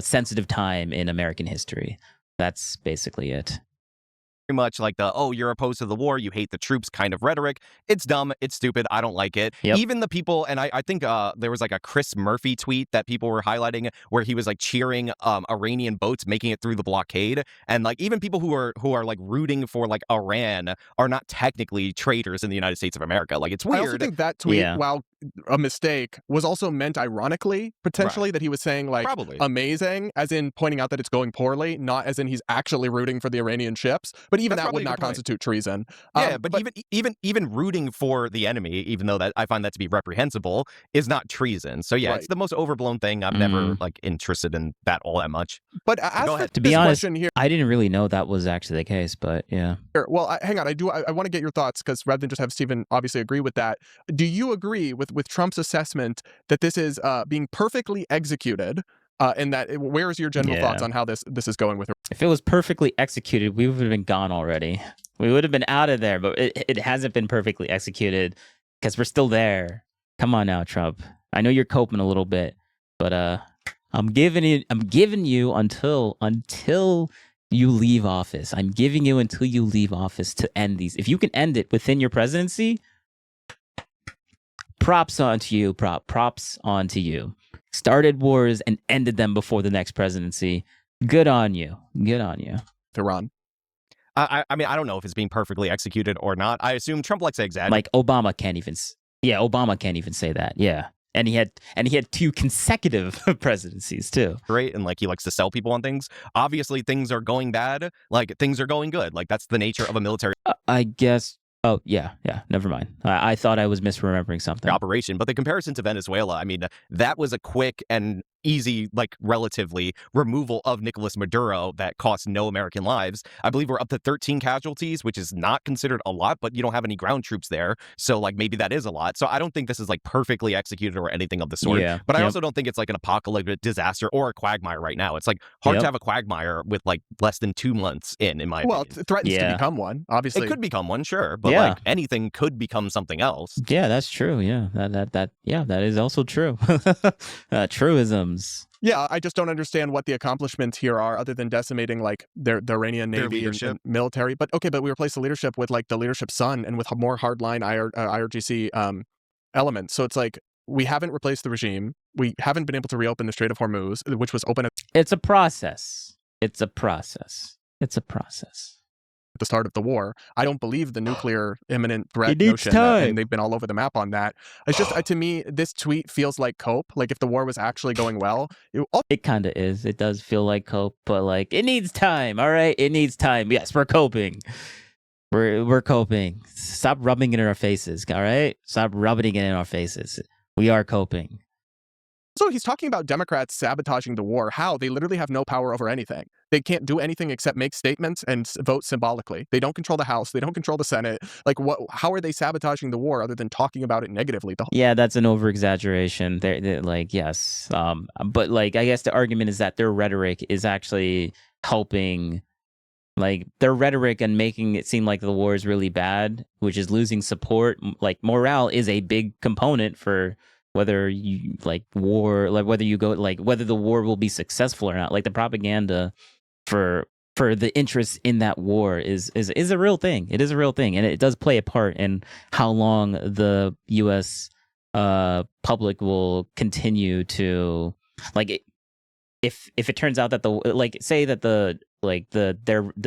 sensitive time in American history. That's basically it. Very much like the, oh, you're opposed to the war, you hate the troops kind of rhetoric. It's dumb, it's stupid, I don't like it. Yep. Even the people, and I think there was like a Chris Murphy tweet that people were highlighting where he was like cheering Iranian boats making it through the blockade. And like even people who are like rooting for like Iran are not technically traitors in the United States of America. Like, it's weird. I also think that tweet, while a mistake, was also meant ironically, potentially, that he was saying like amazing, as in pointing out that it's going poorly, not as in he's actually rooting for the Iranian ships. But even that would not constitute treason. Yeah, but even rooting for the enemy, even though that I find that to be reprehensible, is not treason. So yeah, it's the most overblown thing. I'm never like interested in that all that much. But as for to be honest, here, I didn't really know that was actually the case. But yeah. Well, hang on. I want to get your thoughts, because rather than just have Stephen obviously agree with that, do you agree with Trump's assessment that this is being perfectly executed? And that, where is your general thoughts on how this is going with her? If it was perfectly executed, we would have been gone already. We would have been out of there, but it hasn't been perfectly executed because we're still there. Come on now, Trump. I know you're coping a little bit, but I'm giving you until you leave office. I'm giving you until you leave office to end these. If you can end it within your presidency, props onto you. Props onto you. Started wars and ended them before the next presidency. Good on you. Good on you. Iran. I mean, I don't know if it's being perfectly executed or not. I assume Trump likes to exaggerate. Like Obama can't even say that. Yeah. And he had 2 consecutive presidencies too. Great, and like he likes to sell people on things. Obviously, things are going bad. Like, things are going good. Like, that's the nature of a military I guess. Oh, yeah. Never mind. I thought I was misremembering something. operation. But the comparison to Venezuela, I mean, that was a quick and easy, like relatively, removal of Nicolas Maduro that cost no American lives. I believe we're up to 13 casualties, which is not considered a lot, but you don't have any ground troops there. So like maybe that is a lot. So I don't think this is like perfectly executed or anything of the sort. Yeah. But I Yep. also don't think it's like an apocalyptic disaster or a quagmire right now. It's like hard Yep. to have a quagmire with like less than 2 months in my Well, opinion. it threatens to Yeah. become one, obviously. It could become one, sure, but Yeah. like anything could become something else. Yeah, that's true. Yeah, that is also true. Truisms. Yeah, I just don't understand what the accomplishments here are other than decimating like the Iranian Their Navy leadership. and military. But okay, but we replace the leadership with like the leadership's son and with a more hardline IRGC elements. So it's like we haven't replaced the regime. We haven't been able to reopen the Strait of Hormuz, which was open at It's a process. It's a process. It's a process. the start of the war. I don't believe the nuclear imminent threat It needs notion, time. and they've been all over the map on that. It's just to me, this tweet feels like cope. Like if the war was actually going well, It kind of is. It does feel like cope, but like it needs time. All right, it needs time. Yes, we're coping. We're coping. Stop rubbing it in our faces. All right, stop rubbing it in our faces. We are coping. So he's talking about Democrats sabotaging the war. How? They literally have no power over anything. They can't do anything except make statements and vote symbolically. They don't control the House. They don't control the Senate. Like, what? How are they sabotaging the war other than talking about it negatively? Yeah, that's an over exaggeration. They're like, yes, but like I guess the argument is that their rhetoric is actually helping. Like their rhetoric and making it seem like the war is really bad, which is losing support. Like morale is a big component for whether you like war, like whether you go, like whether the war will be successful or not. Like the propaganda for the interest in that war is a real thing. It is a real thing, and it does play a part in how long the U.S. Public will continue to like. If it turns out that the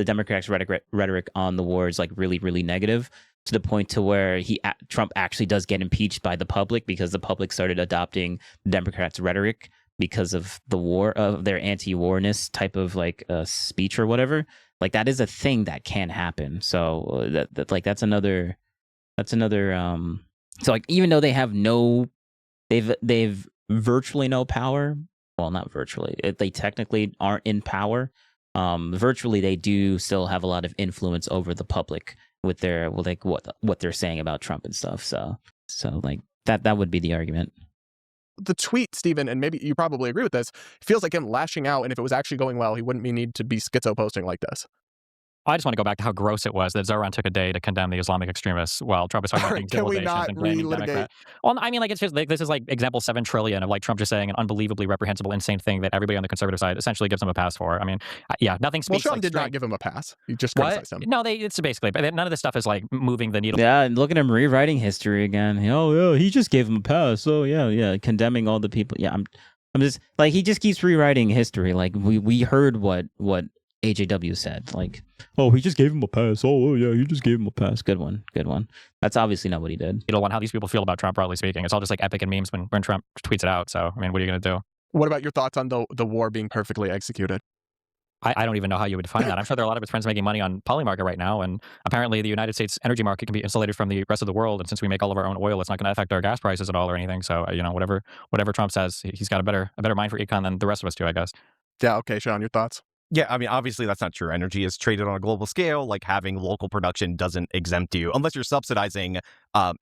Democrats' rhetoric on the war is like really negative to the point to where Trump actually does get impeached by the public because the public started adopting the Democrats' rhetoric because of the war, of their anti-warness type of like speech or whatever. Like that is a thing that can happen. So that's another. So like even though they've virtually no power. Well, not virtually. They technically aren't in power. Virtually, they do still have a lot of influence over the public with their what they're saying about Trump and stuff. So like that would be the argument. The tweet, Stephen, and maybe you probably agree with this, feels like him lashing out. And if it was actually going well, he wouldn't need to be schizo posting like this. I just want to go back to how gross it was that Zoran took a day to condemn the Islamic extremists while Trump is talking about Can we civilizations not and blaming relitigate? Democrats. Well, I mean, like it's just like this is like example 7 trillion of like Trump just saying an unbelievably reprehensible, insane thing that everybody on the conservative side essentially gives him a pass for. I mean, yeah, nothing speaks. Well, Sean like did not strength. give him a pass. He just What? criticized him. No, it's basically none of this stuff is like moving the needle. Yeah, and look at him rewriting history again. Oh, yeah, he just gave him a pass. Oh, yeah, condemning all the people. Yeah, I'm just like he just keeps rewriting history. Like we heard what AJW said. Like, oh, he just gave him a pass. Oh, yeah, he just gave him a pass. Good one. That's obviously not what he did. On how these people feel about Trump, broadly speaking. It's all just like epic and memes when Trump tweets it out. So, I mean, what are you going to do? What about your thoughts on the war being perfectly executed? I don't even know how you would define that. I'm sure there are a lot of his friends making money on Polymarket right now, and apparently the United States energy market can be insulated from the rest of the world. And since we make all of our own oil, it's not going to affect our gas prices at all or anything. So, whatever Trump says, he's got a better mind for econ than the rest of us do, I guess. Yeah, okay, Sean, your thoughts? Yeah, I mean, obviously that's not true. Energy is traded on a global scale. Like having local production doesn't exempt you unless you're subsidizing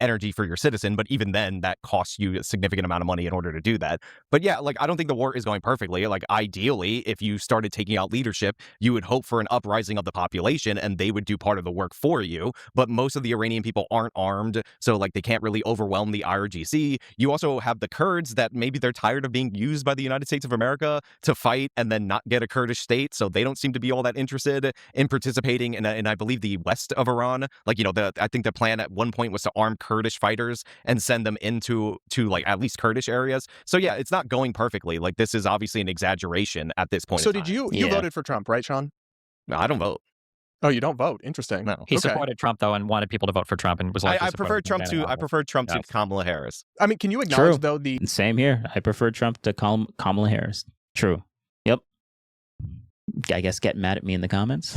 energy for your citizen. But even then, that costs you a significant amount of money in order to do that. But yeah, like I don't think the war is going perfectly. Like ideally, if you started taking out leadership, you would hope for an uprising of the population and they would do part of the work for you. But most of the Iranian people aren't armed. So like they can't really overwhelm the IRGC. You also have the Kurds that maybe they're tired of being used by the United States of America to fight and then not get a Kurdish state. So they don't seem to be all that interested in participating in I believe the west of Iran. Like, I think the plan at one point was to arm Kurdish fighters and send them into like at least Kurdish areas. So yeah, it's not going perfectly. Like this is obviously an exaggeration at this point. So did you voted for Trump, right, Sean? No, I don't vote. Oh, you don't vote? Interesting. No. He supported Trump though and wanted people to vote for Trump and was like, I prefer Trump to Kamala Harris. I mean, can you acknowledge though Same here. I prefer Trump to Kamala Harris. True. Yep. I guess, get mad at me in the comments.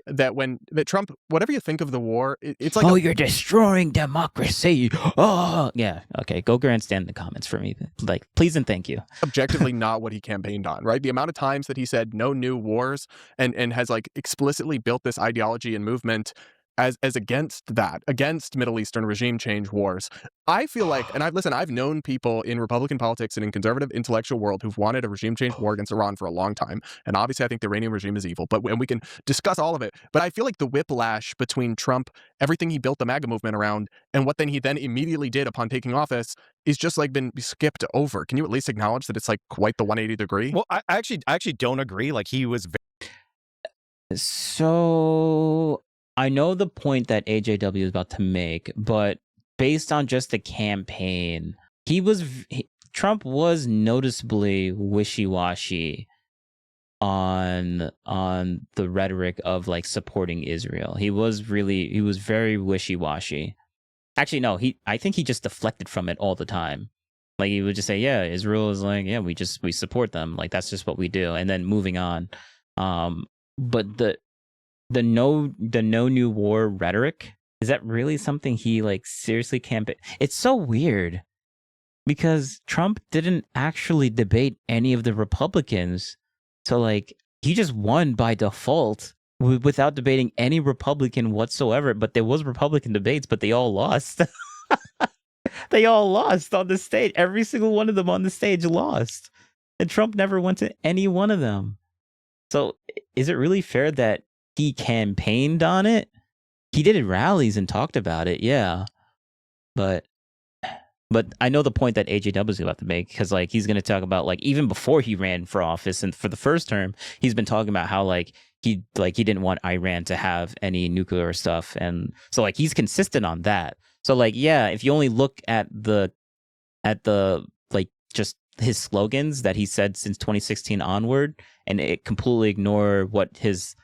that Trump, whatever you think of the war, it's like, oh, you're destroying democracy. Oh, yeah. Okay, go grandstand in the comments for me. Like, please and thank you. objectively not what he campaigned on, right? The amount of times that he said no new wars and has like explicitly built this ideology and movement as against that, against Middle Eastern regime change wars. I feel like, and I've known people in Republican politics and in conservative intellectual world who've wanted a regime change war against Iran for a long time. And obviously I think the Iranian regime is evil, and we can discuss all of it. But I feel like the whiplash between Trump, everything he built the MAGA movement around, and what he then immediately did upon taking office is just like been skipped over. Can you at least acknowledge that it's like quite the 180 degree? Well, I actually don't agree. Like, he was So I know the point that AJW is about to make, but based on just the campaign, Trump was noticeably wishy-washy on the rhetoric of like supporting Israel. He was very wishy-washy. Actually, no, I think he just deflected from it all the time. Like, he would just say, yeah, Israel is like, yeah, we support them. Like, that's just what we do. And then moving on. But the no new war rhetoric, is that really something he like seriously campaigned? It's so weird because Trump didn't actually debate any of the Republicans. So like, he just won by default without debating any Republican whatsoever. But there was Republican debates, but they all lost. They all lost on the stage. Every single one of them on the stage lost. And Trump never went to any one of them. So is it really fair that he campaigned on it? He did rallies and talked about it, yeah. But I know the point that AJW is about to make, because like, he's going to talk about like, even before he ran for office and for the first term, he's been talking about how like he didn't want Iran to have any nuclear stuff. And so like, he's consistent on that. So like, yeah, if you only look at the like just his slogans that he said since 2016 onward, and it completely ignore what his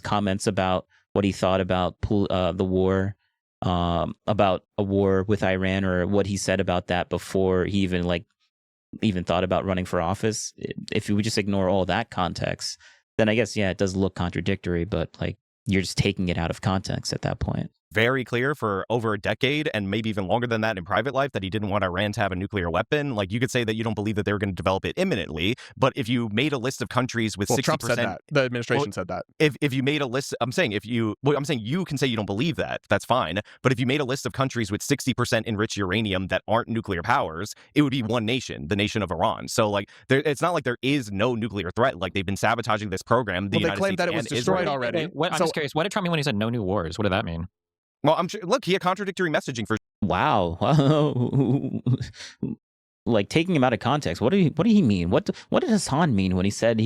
comments about what he thought about the war, about a war with Iran, or what he said about that before he even thought about running for office. If you would just ignore all that context, then I guess, yeah, it does look contradictory, but like, you're just taking it out of context at that point. very clear for over a decade and maybe even longer than that in private life that he didn't want Iran to have a nuclear weapon. Like, you could say that you don't believe that they were going to develop it imminently, but if you made a list of countries with 60%, Trump said that. The administration said that. If you made a list, I'm saying you can say you don't believe that. That's fine. But if you made a list of countries with 60% enriched uranium that aren't nuclear powers, it would be one nation, the nation of Iran. So like, it's not like there is no nuclear threat. Like, they've been sabotaging this program. They claimed that it was destroyed already. I'm just curious. What did Trump mean when he said no new wars? What did that mean? Well, I'm sure. Look, he had contradictory messaging for. Wow. Like, taking him out of context. What did he mean? What did Hassan mean when he said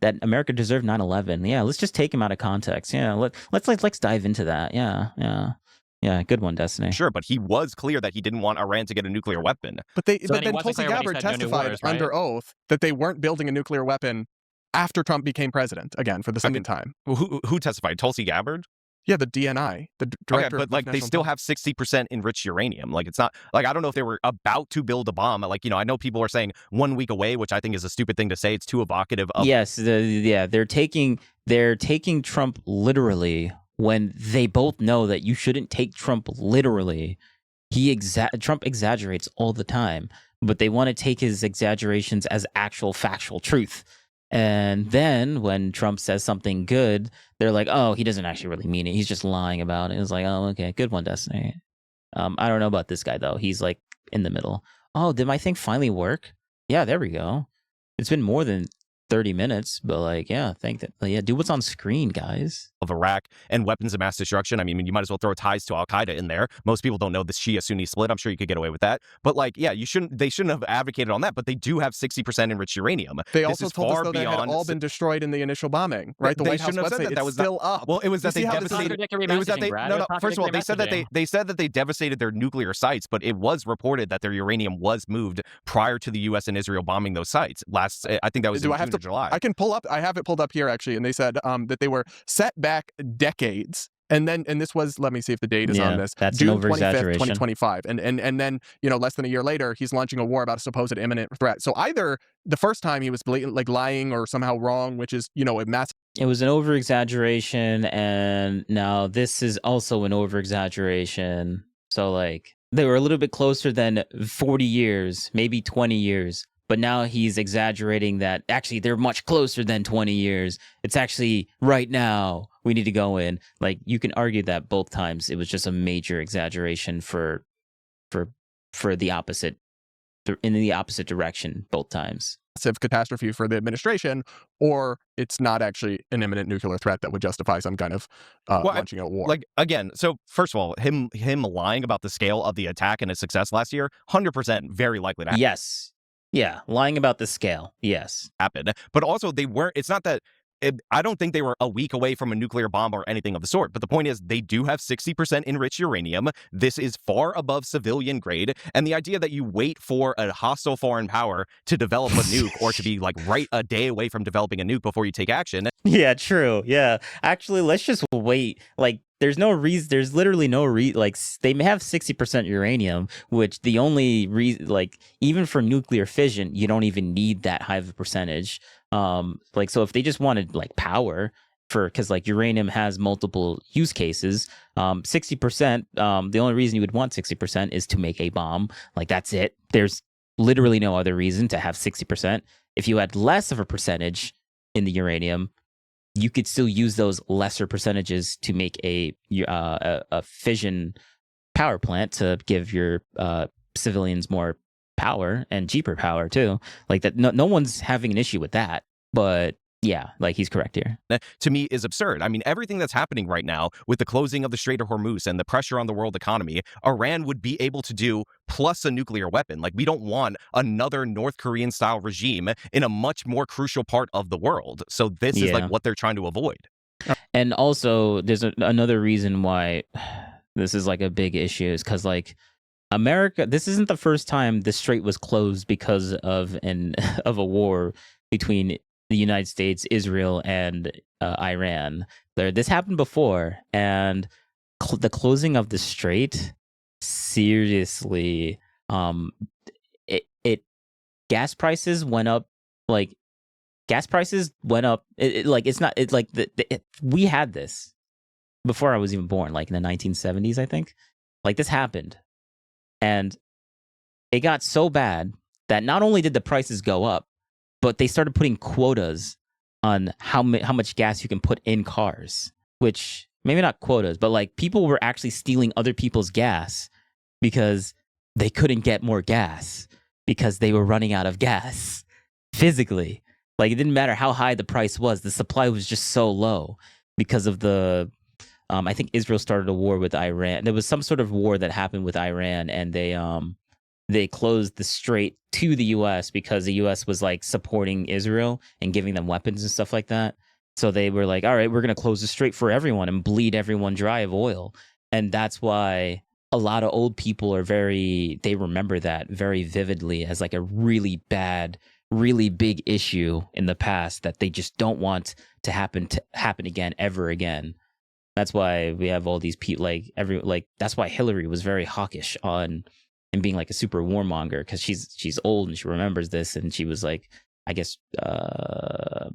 that America deserved 9/11? Yeah, let's just take him out of context. Yeah, let's dive into that. Yeah, good one, Destiny. Sure, but he was clear that he didn't want Iran to get a nuclear weapon. But then Tulsi Gabbard testified under oath that they weren't building a nuclear weapon after Trump became president again for the second time. Who testified? Tulsi Gabbard? Yeah, the DNI, the director. Okay, but like, they still have 60% enriched uranium. Like, it's not like, I don't know if they were about to build a bomb. Like, I know people are saying 1 week away, which I think is a stupid thing to say. It's too evocative of. Yes, they're taking Trump literally when they both know that you shouldn't take Trump literally. Trump exaggerates all the time, but they want to take his exaggerations as actual factual truth. And then when Trump says something good, they're like, oh, he doesn't actually really mean it. He's just lying about it. It's like, oh, okay, good one, Destiny. I don't know about this guy, though. He's like in the middle. Oh, did my thing finally work? Yeah, there we go. It's been more than 30 minutes, but like, yeah, do what's on screen, guys. Of Iraq and weapons of mass destruction. I mean, you might as well throw ties to Al-Qaeda in there. Most people don't know the Shia-Sunni split. I'm sure you could get away with that. But like, yeah, they shouldn't have advocated on that, but they do have 60% enriched uranium. They also told us, though, they had all been destroyed in the initial bombing, right? The White House website, that was still up. Well, it was that they devastated. First of all, they said that they devastated their nuclear sites, but it was reported that their uranium was moved prior to the U.S. and Israel bombing those sites. I think that was in July. I can pull up. I have it pulled up here, actually, and they said that they were set back decades And this was, let me see if the date is on this. That's an June 25th, over-exaggeration. 2025. And then, less than a year later, he's launching a war about a supposed imminent threat. So either the first time he was blatant, like lying or somehow wrong, which is, a massive. It was an over-exaggeration, and now this is also an over-exaggeration. So, like, they were a little bit closer than 40 years, maybe 20 years. But now he's exaggerating that actually they're much closer than 20 years. It's actually right now we need to go in. Like, you can argue that both times it was just a major exaggeration for the opposite, in the opposite direction both times. Massive catastrophe for the administration, or it's not actually an imminent nuclear threat that would justify some kind of launching a war. Like, again, so first of all, him lying about the scale of the attack and its success last year, 100% very likely to happen. Yes. Yeah, lying about the scale. Yes. Happen. But also, it's not that. I don't think they were a week away from a nuclear bomb or anything of the sort. But the point is, they do have 60% enriched uranium. This is far above civilian grade. And the idea that you wait for a hostile foreign power to develop a nuke or to be like right a day away from developing a nuke before you take action. Yeah, true. Yeah. Actually, let's just wait. Like, there's no reason. There's literally no reason. Like, they may have 60% uranium, which the only reason, like, even for nuclear fission, you don't even need that high of a percentage. Like, so if they just wanted like power because like uranium has multiple use cases, 60%, the only reason you would want 60% is to make a bomb. Like, that's it. There's literally no other reason to have 60%. If you had less of a percentage in the uranium, you could still use those lesser percentages to make a fission power plant to give your civilians more power and cheaper power too. Like that, no one's having an issue with that. But yeah, like he's correct here. To me, is absurd. I mean, everything that's happening right now with the closing of the Strait of Hormuz and the pressure on the world economy, Iran would be able to do plus a nuclear weapon. Like, we don't want another North Korean style regime in a much more crucial part of the world. So this is like what they're trying to avoid. And also, there's another reason why this is like a big issue is because like America, this isn't the first time the strait was closed because of a war between the United States, Israel, and Iran. This happened before, and the closing of the strait, seriously, gas prices went up. Like, gas prices went up. We had this before I was even born, like in the 1970s, I think. Like, this happened, and it got so bad that not only did the prices go up, but they started putting quotas on how much gas you can put in cars, which maybe not quotas, but like people were actually stealing other people's gas because they couldn't get more gas because they were running out of gas physically. Like, it didn't matter how high the price was. The supply was just so low because of the, I think Israel started a war with Iran. There was some sort of war that happened with Iran, and they closed the strait to the U.S. because the U.S. was like supporting Israel and giving them weapons and stuff like that. So they were like, all right, we're going to close the strait for everyone and bleed everyone dry of oil. And that's why a lot of old people they remember that very vividly as like a really bad, really big issue in the past that they just don't want to happen again, ever again. That's why we have all these people that's why Hillary was very hawkish on and being like a super warmonger, because she's old and she remembers this, and she was like, I guess, I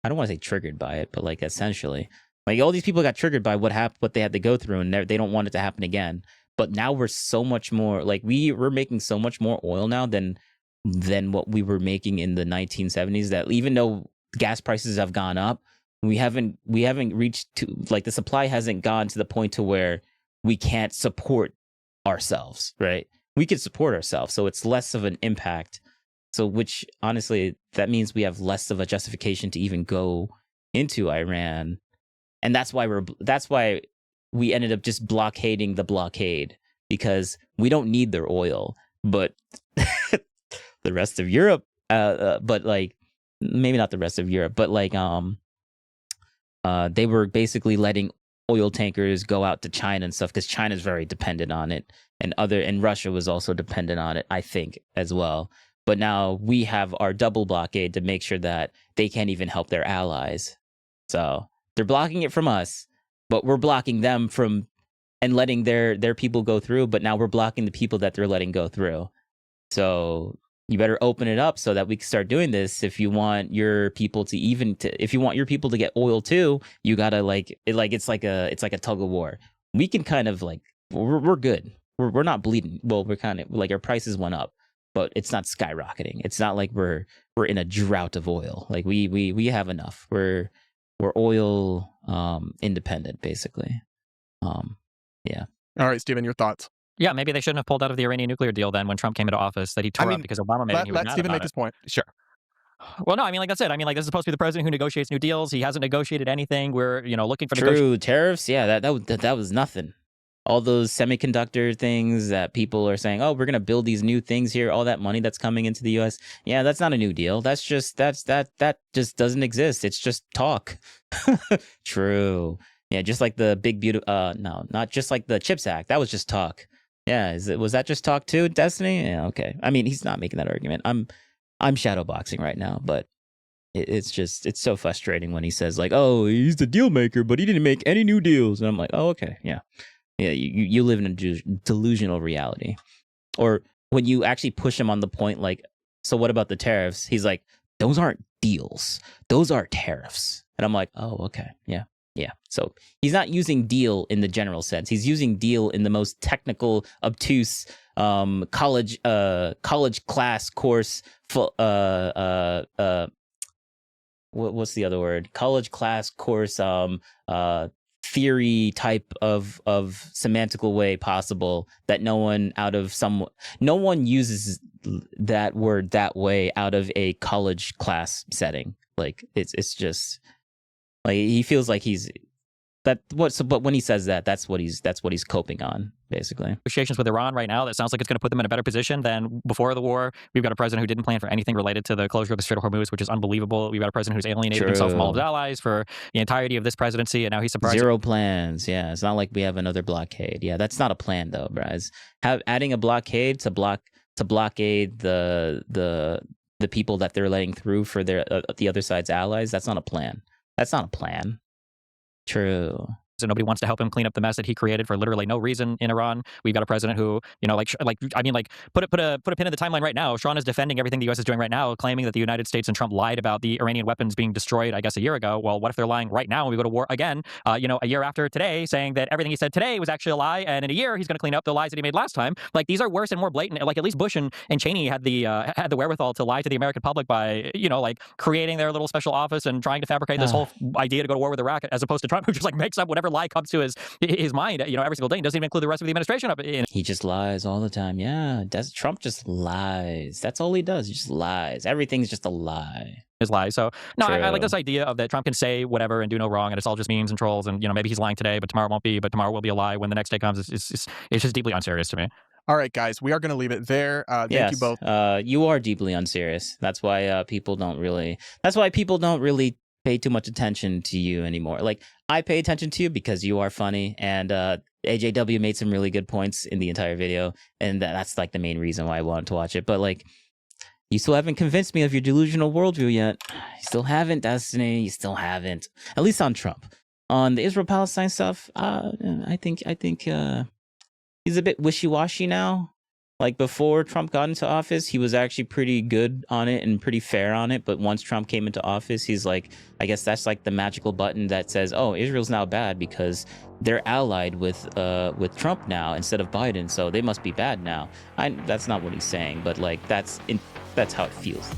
don't want to say triggered by it, but like essentially, like all these people got triggered by what they had to go through, and they don't want it to happen again. But now we're so much more like we're making so much more oil now than what we were making in the 1970s. That even though gas prices have gone up, we haven't reached to like the supply hasn't gone to the point to where we can't support ourselves, right? We can support ourselves, so it's less of an impact. So, which honestly, that means we have less of a justification to even go into Iran, and that's why we ended up just blockading the blockade, because we don't need their oil, but the rest of Europe, but like maybe not the rest of Europe, but like they were basically letting oil tankers go out to China and stuff, because China's very dependent on it, and Russia was also dependent on it, I think, as well. But now we have our double blockade to make sure that they can't even help their allies. So they're blocking it from us, but we're blocking them from and letting their people go through, but now we're blocking the people that they're letting go through. So you better open it up so that we can start doing this. If you want your people to if you want your people to get oil too, you gotta it's like a tug of war. We can kind of we're good. We're not bleeding. Well, we're kind of our prices went up, but it's not skyrocketing. It's not like we're in a drought of oil. Like we have enough. We're oil independent basically. Yeah. All right, Steven, your thoughts. Yeah, maybe they shouldn't have pulled out of the Iranian nuclear deal then when Trump came into office that he tore up because Obama made it. Let Steven make his point. Sure. Well, no, I mean, that's it. I mean, this is supposed to be the president who negotiates new deals. He hasn't negotiated anything. We're, looking for True tariffs. Yeah, that was nothing. All those semiconductor things that people are saying, oh, we're gonna build these new things here. All that money that's coming into the U.S. Yeah, that's not a new deal. That just doesn't exist. It's just talk. True. Yeah, just like the big beautiful. No, not just like the CHIPS Act. That was just talk. Yeah, was that just talk too, Destiny? Yeah, okay. I mean, he's not making that argument. I'm shadowboxing right now, but it's so frustrating when he says oh, he's the deal maker, but he didn't make any new deals. And I'm like, oh, okay, yeah. You live in a delusional reality. Or when you actually push him on the point, so what about the tariffs? He's like, those aren't deals. Those are tariffs. And I'm like, oh, okay, yeah. Yeah, so he's not using deal in the general sense. He's using deal in the most technical, obtuse, college class course. What's the other word? College class course. Theory type of semantical way possible that no one uses that word that way out of a college class setting. It's just. He feels like but when he says that, that's what he's coping on, basically. Negotiations with Iran right now, that sounds like it's going to put them in a better position than before the war. We've got a president who didn't plan for anything related to the closure of the Strait of Hormuz, which is unbelievable. We've got a president who's alienated himself from all of his allies for the entirety of this presidency, and now he's surprised. Zero plans. Yeah, it's not like we have another blockade. Yeah, that's not a plan though, Bryce. Adding a blockade to blockade the people that they're letting through for the other side's allies. That's not a plan. That's not a plan. True. So nobody wants to help him clean up the mess that he created for literally no reason in Iran. We've got a president who, put a pin in the timeline right now. Sean is defending everything the U.S. is doing right now, claiming that the United States and Trump lied about the Iranian weapons being destroyed, I guess, a year ago. Well, what if they're lying right now when we go to war again, a year after today, saying that everything he said today was actually a lie, and in a year he's going to clean up the lies that he made last time? These are worse and more blatant. At least Bush and Cheney had the wherewithal to lie to the American public by, creating their little special office and trying to fabricate this whole idea to go to war with Iraq, as opposed to Trump, who just makes up whatever lie comes to his mind, every single day, and doesn't even include the rest of the administration up in. He just lies all the time. Yeah, Trump just lies. That's all he does. He just lies. Everything's just a lie. His lies. So no, I like this idea of that Trump can say whatever and do no wrong, and it's all just memes and trolls, and maybe he's lying today, but tomorrow won't be, but tomorrow will be a lie when the next day comes. It's just deeply unserious to me. All right, guys, we are going to leave it there. Thank you both. You are deeply unserious. That's why people don't really pay too much attention to you anymore. I pay attention to you because you are funny, and AJW made some really good points in the entire video, and that's the main reason why I wanted to watch it. But you still haven't convinced me of your delusional worldview yet. You still haven't, Destiny. You still haven't. At least on Trump. On the Israel-Palestine stuff, I think he's a bit wishy-washy now. Before Trump got into office, he was actually pretty good on it and pretty fair on it. But once Trump came into office, he's I guess that's the magical button that says, oh, Israel's now bad because they're allied with Trump now instead of Biden. So they must be bad now. That's not what he's saying, but that's how it feels.